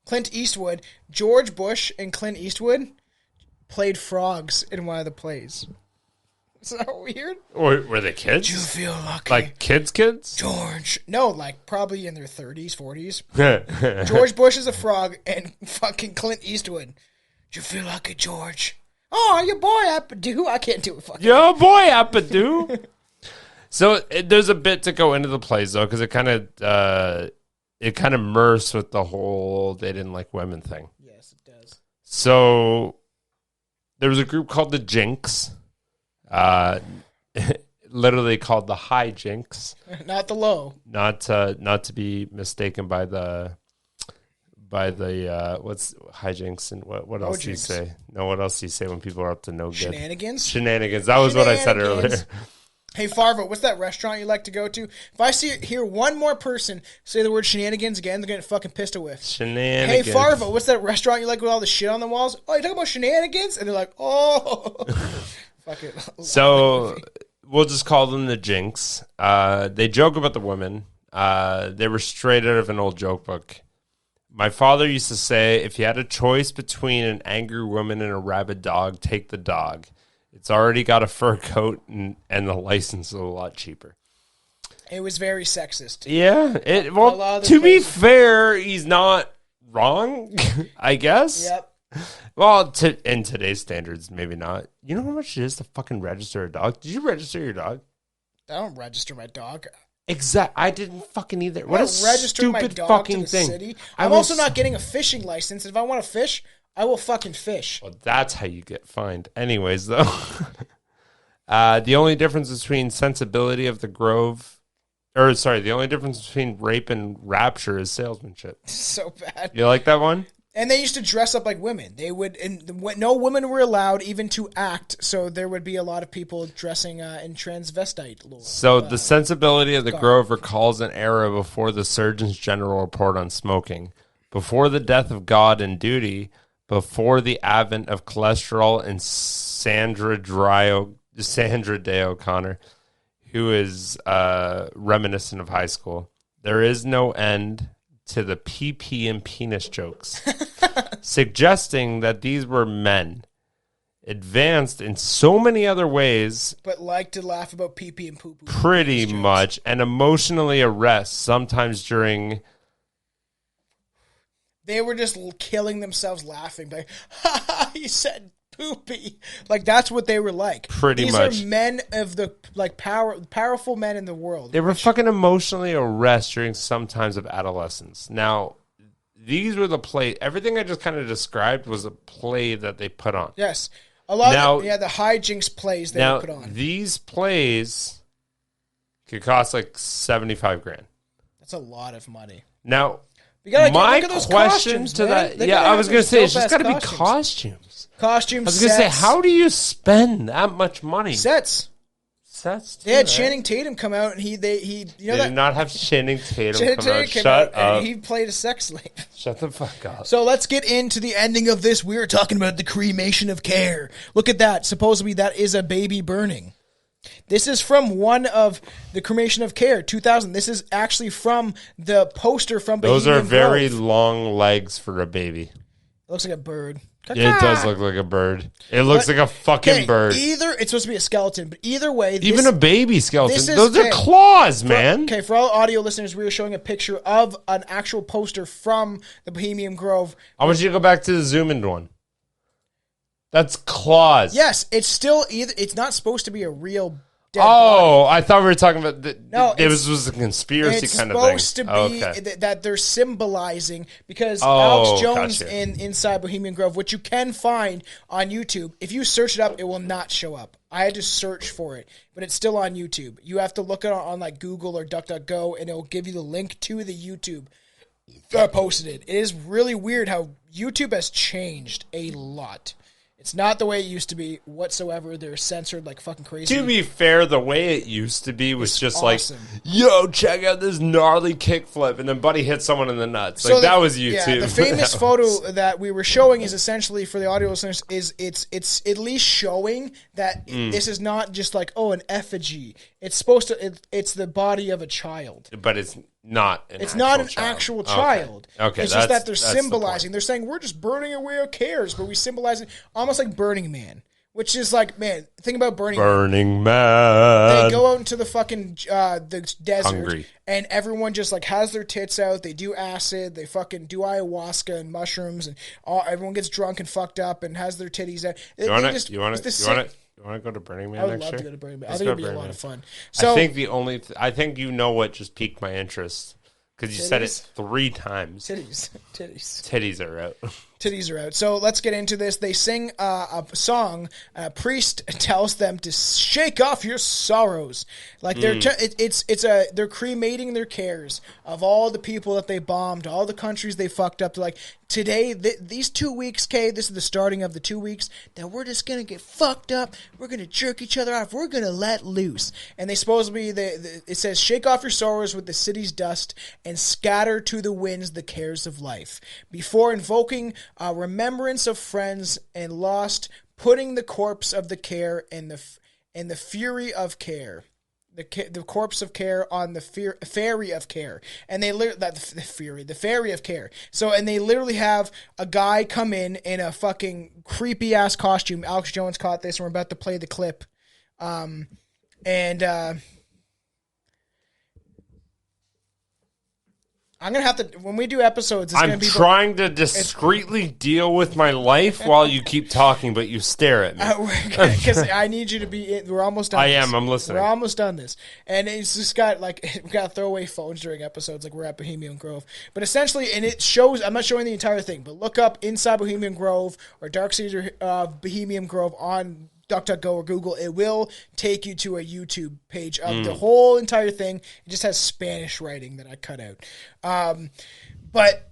Speaker 2: Clint Eastwood, George Bush and Clint Eastwood played frogs in one of the plays. Is that weird?
Speaker 1: Or were they kids?
Speaker 2: You feel lucky.
Speaker 1: Like kids?
Speaker 2: George. No, like probably in their 30s, 40s. George Bush is a frog and fucking Clint Eastwood. You feel lucky, George. Oh, your boy Appadoo. I can't do it fucking.
Speaker 1: Your boy Appadoo. So there's a bit to go into the plays though, because it kind of merged with the whole they didn't like women thing.
Speaker 2: Yes, it does.
Speaker 1: So there was a group called the Jinx, literally called the High Jinx,
Speaker 2: not the low.
Speaker 1: Not to be mistaken by the what's hijinks and what else do you say? No, what else do you say when people are up to no good?
Speaker 2: Shenanigans.
Speaker 1: That was what I said earlier.
Speaker 2: Hey, Farvo, what's that restaurant you like to go to? If I hear one more person say the word shenanigans again, they're getting fucking pissed away.
Speaker 1: Shenanigans.
Speaker 2: Hey, Farvo, what's that restaurant you like with all the shit on the walls? Oh, you talking about shenanigans? And they're like, oh. Fuck it.
Speaker 1: So we'll just call them the Jinx. They joke about the women. They were straight out of an old joke book. My father used to say, if you had a choice between an angry woman and a rabid dog, take the dog. It's already got a fur coat and the license is a lot cheaper.
Speaker 2: It was very sexist.
Speaker 1: Yeah. To be fair, he's not wrong, I guess.
Speaker 2: Yep.
Speaker 1: Well, in today's standards, maybe not. You know how much it is to fucking register a dog? Did you register your dog?
Speaker 2: I don't register my dog.
Speaker 1: I didn't fucking either. What a
Speaker 2: registering
Speaker 1: stupid
Speaker 2: my dog
Speaker 1: fucking
Speaker 2: to the
Speaker 1: thing.
Speaker 2: City. I'm also not getting a fishing license. If I want to fish, I will fucking fish.
Speaker 1: Well, that's how you get fined. Anyways, though, the only difference between sensibility of the grove, the only difference between rape and rapture is salesmanship.
Speaker 2: So bad.
Speaker 1: You like that one?
Speaker 2: And they used to dress up like women. They would, and no women were allowed even to act. So there would be a lot of people dressing in transvestite lore.
Speaker 1: So the sensibility of the grove recalls an era before the Surgeon General report on smoking, before the death of God and duty, before the advent of cholesterol and Sandra Day O'Connor, who is reminiscent of high school. There is no end to the PP and penis jokes, suggesting that these were men, advanced in so many other ways,
Speaker 2: but like to laugh about PP and poo-poo.
Speaker 1: Pretty much, and emotionally arrest, sometimes during...
Speaker 2: They were just killing themselves laughing. Like, ha ha, you said poopy. Like, that's what they were like.
Speaker 1: Pretty much.
Speaker 2: These are men of the, like, powerful men in the world.
Speaker 1: They were fucking emotionally arrest during some times of adolescence. Now, these were the play. Everything I just kind of described was a play that they put on.
Speaker 2: Yes. A lot of the hijinks plays they would put on.
Speaker 1: These plays could cost like $75,000.
Speaker 2: That's a lot of money.
Speaker 1: Now,
Speaker 2: my
Speaker 1: question to that, I was going to say, it's just got to be costumes.
Speaker 2: Costumes,
Speaker 1: I was going to say, how do you spend that much money?
Speaker 2: Sets. They had Channing Tatum come out, and he
Speaker 1: did not have Channing Tatum come out. Shut up.
Speaker 2: And he played a sex slave.
Speaker 1: Shut the fuck up.
Speaker 2: So let's get into the ending of this. We were talking about the cremation of care. Look at that. Supposedly that is a baby burning. This is from one of the cremation of care, 2000. This is actually from the poster from Bohemian
Speaker 1: Those are very
Speaker 2: Grove.
Speaker 1: long legs for a baby.
Speaker 2: It looks like a bird.
Speaker 1: Yeah, it does look like a bird. It looks like a fucking bird.
Speaker 2: It's supposed to be a skeleton, but either way...
Speaker 1: Even a baby skeleton. Those are claws, man.
Speaker 2: Okay, for all audio listeners, we were showing a picture of an actual poster from the Bohemian Grove.
Speaker 1: I want you to go back to the zoom-in one. That's claws.
Speaker 2: Yes, it's still either... It's not supposed to be a real dead
Speaker 1: body.
Speaker 2: I
Speaker 1: thought we were talking about...
Speaker 2: it
Speaker 1: was a conspiracy kind of thing.
Speaker 2: It's supposed to be that they're symbolizing, because Alex Jones in Inside Bohemian Grove, which you can find on YouTube, if you search it up, it will not show up. I had to search for it, but it's still on YouTube. You have to look it on like Google or DuckDuckGo, and it will give you the link to the YouTube that posted it. It is really weird how YouTube has changed a lot. It's not the way it used to be whatsoever. They're censored like fucking crazy.
Speaker 1: To be fair, the way it used to be was just awesome. Like, yo, check out this gnarly kickflip, and then Buddy hit someone in the nuts. So that was YouTube.
Speaker 2: Yeah, the famous photo that we were showing is essentially, for the audio listeners, is it's at least showing that this is not just like, an effigy. It's supposed to. It's the body of a child,
Speaker 1: but it's not.
Speaker 2: It's not an actual child.
Speaker 1: Okay,
Speaker 2: it's just that they're symbolizing. They're saying we're just burning away our cares, but we symbolize it almost like Burning Man, which is like, man, think about Burning Man. They go out into the fucking the desert, and everyone just like has their tits out. They do acid. They fucking do ayahuasca and mushrooms, and everyone gets drunk and fucked up and has their titties out.
Speaker 1: You want You want to go to Burning Man
Speaker 2: I would
Speaker 1: next
Speaker 2: love
Speaker 1: year?
Speaker 2: to go to Burning Man. I
Speaker 1: Let's
Speaker 2: think
Speaker 1: go
Speaker 2: it'd be
Speaker 1: to
Speaker 2: a
Speaker 1: Burning
Speaker 2: lot
Speaker 1: Man.
Speaker 2: of fun. So
Speaker 1: I think you know what just piqued my interest because you said it
Speaker 2: Titties?
Speaker 1: 3 times.
Speaker 2: titties.
Speaker 1: Titties are out.
Speaker 2: Titties are out. So let's get into this. They sing a song. A priest tells them to shake off your sorrows. Like they're cremating their cares of all the people that they bombed, all the countries they fucked up. They're like, today, these 2 weeks, Kay, this is the starting of the 2 weeks that we're just gonna get fucked up. We're gonna jerk each other off. We're gonna let loose. And they supposedly it says, shake off your sorrows with the city's dust and scatter to the winds the cares of life. Before invoking remembrance of friends and lost, putting the corpse of the care and the fury of care. The corpse of care on the ferry of care, and they the ferry of care. So, and they literally have a guy come in a fucking creepy ass costume. Alex Jones caught this, and we're about to play the clip. I'm gonna have to, when we do episodes,
Speaker 1: I'm trying to discreetly deal with my life while you keep talking, but you stare at me.
Speaker 2: Because I need you to be in. We're almost done.
Speaker 1: I'm listening.
Speaker 2: We're almost done this. And it's just got, we got to throw away phones during episodes, like we're at Bohemian Grove. But essentially, and it shows, I'm not showing the entire thing, but look up Inside Bohemian Grove or Dark Seas of Bohemian Grove on DuckDuckGo or Google. It will take you to a YouTube page of the whole entire thing. It just has Spanish writing that I cut out. But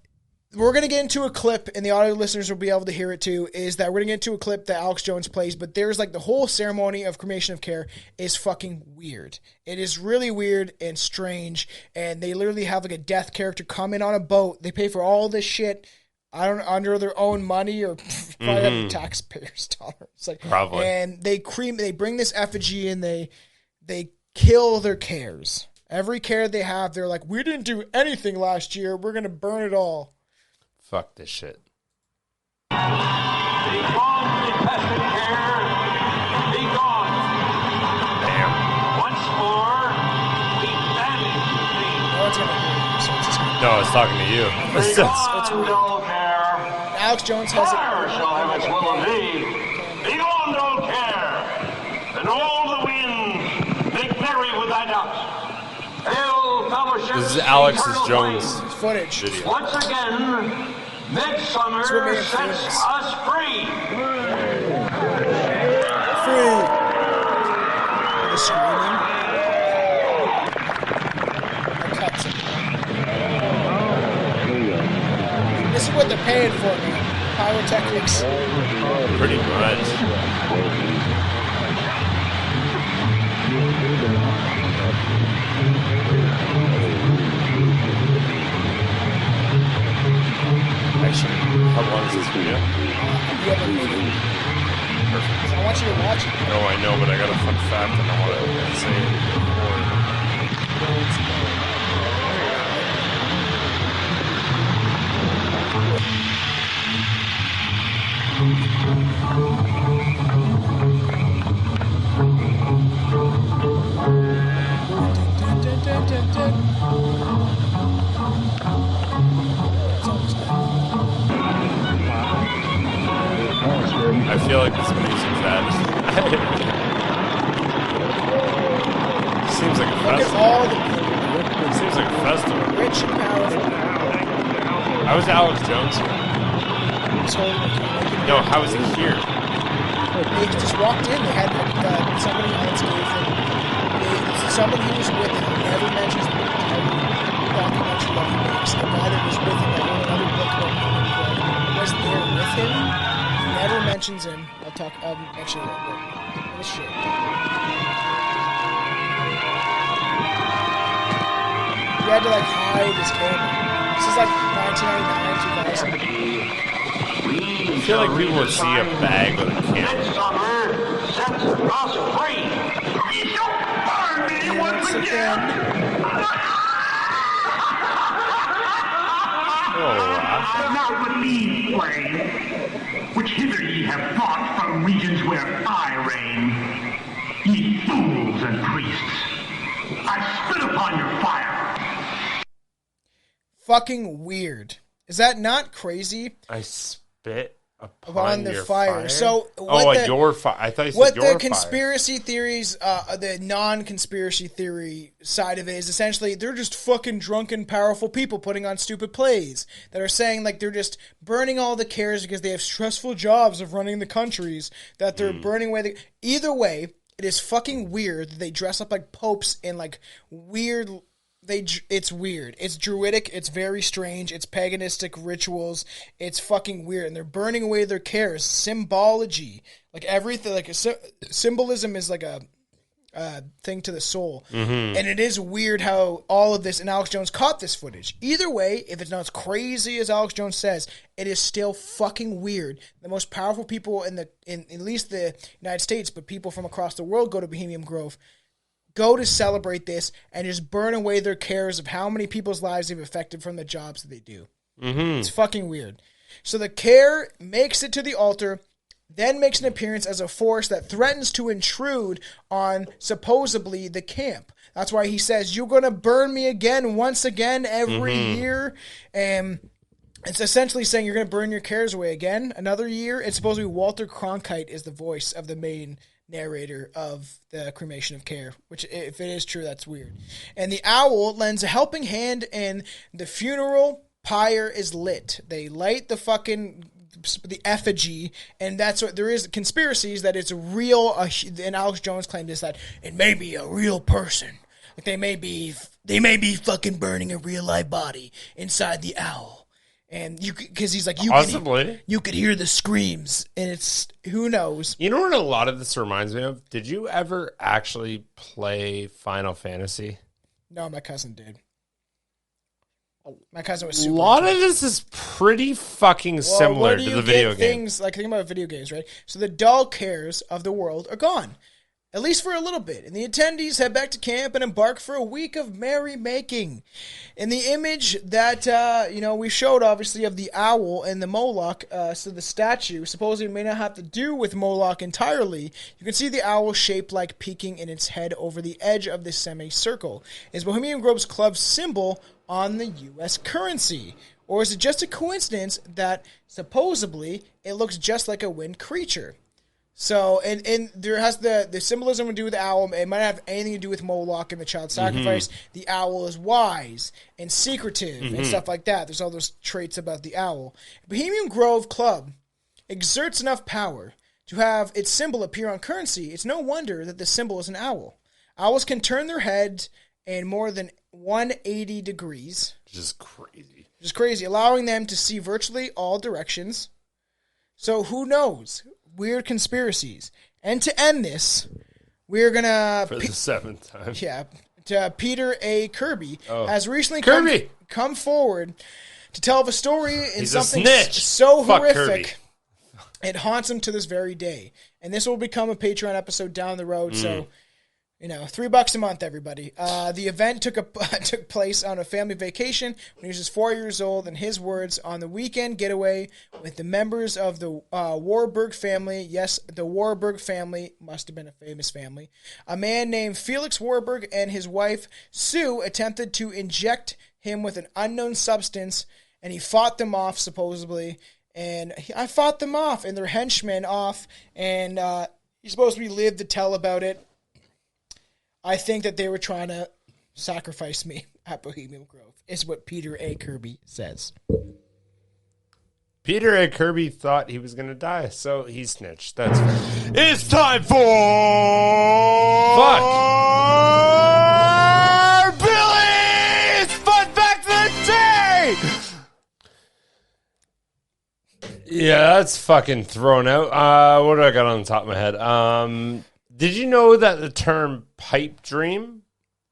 Speaker 2: we're going to get into a clip, and the audio listeners will be able to hear it too, is that we're going to get into a clip that Alex Jones plays, but there's the whole ceremony of cremation of care is fucking weird. It is really weird and strange, and they literally have a death character come in on a boat. They pay for all this shit under their own money or probably under taxpayers' dollars.
Speaker 1: Probably.
Speaker 2: And they bring this effigy and they kill their cares. Every care they have, they're like, we didn't do anything last year. We're going to burn it all.
Speaker 1: Fuck this shit.
Speaker 7: Be gone, detested care. Be gone.
Speaker 1: Damn.
Speaker 7: Once more, be banished to me.
Speaker 2: No one's going to hear it, so it's just gonna
Speaker 1: No, it's talking to you.
Speaker 7: Be gone, dull care.
Speaker 2: Alex Jones has
Speaker 7: Fire shall have its will of thee. Be gone, dull care. And all the winds make merry with thy doubts. Hail, fellowship.
Speaker 1: This is Alex's Jones
Speaker 2: footage.
Speaker 1: video.
Speaker 7: Once again, midsummer sets us free.
Speaker 2: Free. The screaming. The cuts. This is what they're paying for, man. Pyrotechnics.
Speaker 1: Pretty much. Actually, how long is this video?
Speaker 2: You have a minute.
Speaker 1: Perfect.
Speaker 2: I want you to watch it.
Speaker 1: No, I know, but I got a fun fact and I want to say I feel like this music's bad. Seems like a
Speaker 2: Look at
Speaker 1: festival.
Speaker 2: all the people.
Speaker 1: It seems like a festival.
Speaker 2: Rich and powerful.
Speaker 1: How was Alex Jones here?
Speaker 2: This whole
Speaker 1: No, how was he here?
Speaker 2: They just walked in. They had somebody else gave them. Somebody who was with him never mentions the documentary that he makes. The guy that was with him that wrote another book about him was there with him. He never mentions him. I'll mention it. But this shit. He had to hide his camera. This is 1999, 2000.
Speaker 1: I feel like people would see a bag with a camera.
Speaker 7: Midsummer sets us free. Don't burn me once again.
Speaker 8: Not with me, flame, which hither ye have fought from regions where I reign. Ye fools and priests, I spit upon your fire.
Speaker 2: Fucking weird. Is that not crazy?
Speaker 1: I spit
Speaker 2: upon the fire. So
Speaker 1: your fire. I thought you said
Speaker 2: what
Speaker 1: your
Speaker 2: the conspiracy theories, the non-conspiracy theory side of it is essentially they're just fucking drunken, powerful people putting on stupid plays that are saying like they're just burning all the cares because they have stressful jobs of running the countries that they're burning away. Either way, it is fucking weird that they dress up like popes in like weird. It's weird. It's druidic. It's very strange. It's paganistic rituals. It's fucking weird. And they're burning away their cares. Symbology. Like everything. Like symbolism is like a thing to the soul. Mm-hmm. And it is weird how all of this, and Alex Jones caught this footage. Either way, if it's not as crazy as Alex Jones says, it is still fucking weird. The most powerful people in at least the United States, but people from across the world go to Bohemian Grove, go to celebrate this and just burn away their cares of how many people's lives they've affected from the jobs that they do. Mm-hmm. It's fucking weird. So the care makes it to the altar, then makes an appearance as a force that threatens to intrude on supposedly the camp. That's why he says, you're going to burn me again, once again, every year. And it's essentially saying you're going to burn your cares away again, another year. It's supposed to be Walter Cronkite is the voice of the main narrator of the cremation of care, which if it is true, that's weird. And the owl lends a helping hand, and the funeral pyre is lit. They light the effigy, and that's what there is conspiracies that it's real. And Alex Jones claimed this, that it may be a real person. Like they may be fucking burning a real live body inside the owl. And because he's like, you could hear the screams, and it's, who knows?
Speaker 1: You know what a lot of this reminds me of? Did you ever actually play Final Fantasy?
Speaker 2: No, my cousin did. My cousin was super.
Speaker 1: A lot of this is pretty fucking similar to the video game.
Speaker 2: Like, think about video games, right? So the dull cares of the world are gone. At least for a little bit. And the attendees head back to camp and embark for a week of merrymaking. In the image that, we showed, obviously, of the owl and the Moloch, so the statue, supposedly may not have to do with Moloch entirely, you can see the owl shaped like peeking in its head over the edge of the semicircle. Is Bohemian Grove's club symbol on the U.S. currency? Or is it just a coincidence that, supposedly, it looks just like a wind creature? So, and there has the symbolism to do with the owl. It might not have anything to do with Moloch and the child sacrifice. Mm-hmm. The owl is wise and secretive and stuff like that. There's all those traits about the owl. Bohemian Grove Club exerts enough power to have its symbol appear on currency. It's no wonder that the symbol is an owl. Owls can turn their heads in more than 180 degrees.
Speaker 1: Just crazy.
Speaker 2: Just crazy, allowing them to see virtually all directions. So who knows? Weird conspiracies. And to end this, we're going to...
Speaker 1: For the seventh time.
Speaker 2: Yeah. Peter A. Kirby has recently come forward to tell of a story in something so horrific. It haunts him to this very day. And this will become a Patreon episode down the road, so... $3 a month, everybody. The event took place on a family vacation when he was just 4 years old. In his words, on the weekend getaway with the members of the Warburg family. Yes, the Warburg family must have been a famous family. A man named Felix Warburg and his wife Sue attempted to inject him with an unknown substance, and he fought them off supposedly. And I fought them off, and their henchmen off, and he's supposed to be lived to tell about it. I think that they were trying to sacrifice me at Bohemian Grove, is what Peter A. Kirby says.
Speaker 1: Peter A. Kirby thought he was going to die, so he snitched. That's fair. It's time for... Fuck! Billy's Fun Fact of the Day! Yeah, that's fucking thrown out. What do I got on the top of my head? Did you know that the term pipe dream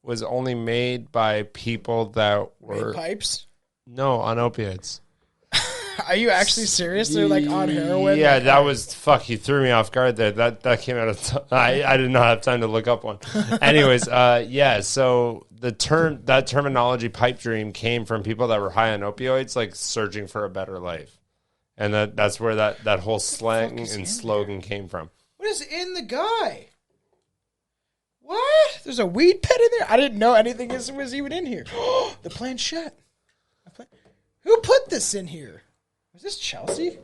Speaker 1: was only made by people that were...
Speaker 2: Made pipes?
Speaker 1: No, on opiates.
Speaker 2: Are you actually serious? They're like on heroin?
Speaker 1: Yeah, that was... Fuck, you threw me off guard there. That came out of... I did not have time to look up one. Anyways, so that terminology pipe dream came from people that were high on opioids, like searching for a better life. And that's where that whole slang and slogan came from.
Speaker 2: What is in the guy? What? There's a weed pen in there? I didn't know anything was even in here. The planchette. Who put this in here? Was this Chelsea?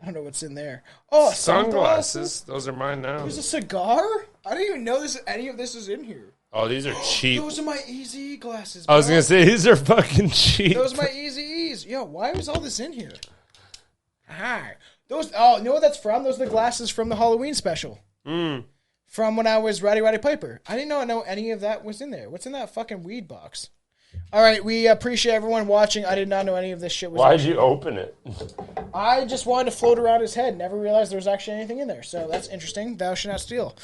Speaker 2: I don't know what's in there. Oh,
Speaker 1: sunglasses. Those are mine now.
Speaker 2: There's a cigar? I didn't even know any of this is in here.
Speaker 1: Oh, these are cheap.
Speaker 2: Those are my Easy glasses.
Speaker 1: I was going to say, these are fucking cheap.
Speaker 2: Those are my Easy. Yo, why was all this in here? Hi. You know what that's from? Those are the glasses from the Halloween special. From when I was Roddy Piper. I didn't know any of that was in there. What's in that fucking weed box? All right, we appreciate everyone watching. I did not know any of this shit was
Speaker 1: Why'd you open it?
Speaker 2: I just wanted to float around his head. Never realized there was actually anything in there. So that's interesting. Thou shalt not steal.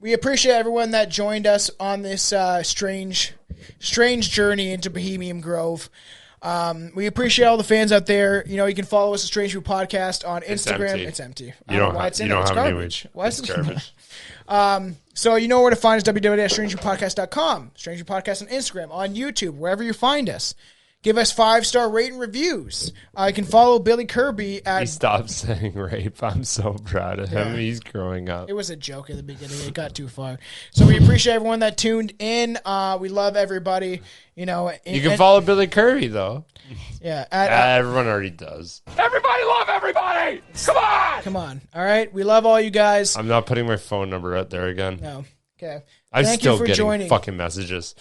Speaker 2: We appreciate everyone that joined us on this strange journey into Bohemian Grove. We appreciate all the fans out there. You know, you can follow us at Strange Brew Podcast on Instagram. It's empty.
Speaker 1: You don't have any.
Speaker 2: Why is it garbage? So you know where to find us, www.strangerpodcast.com. Stranger Podcast on Instagram, on YouTube, wherever you find us. Give us 5-star rate and reviews. You can follow Billy Kirby at...
Speaker 1: He stopped saying rape. I'm so proud of him. He's growing up.
Speaker 2: It was a joke at the beginning. It got too far. So we appreciate everyone that tuned in. We love everybody. You know,
Speaker 1: you can follow Billy Kirby, though.
Speaker 2: Yeah.
Speaker 1: Everyone already does. Everybody love everybody! Come on!
Speaker 2: Come on. All right? We love all you guys.
Speaker 1: I'm not putting my phone number out there again.
Speaker 2: No. Okay.
Speaker 1: I'm
Speaker 2: Thank
Speaker 1: still
Speaker 2: you for
Speaker 1: getting
Speaker 2: joining.
Speaker 1: fucking messages.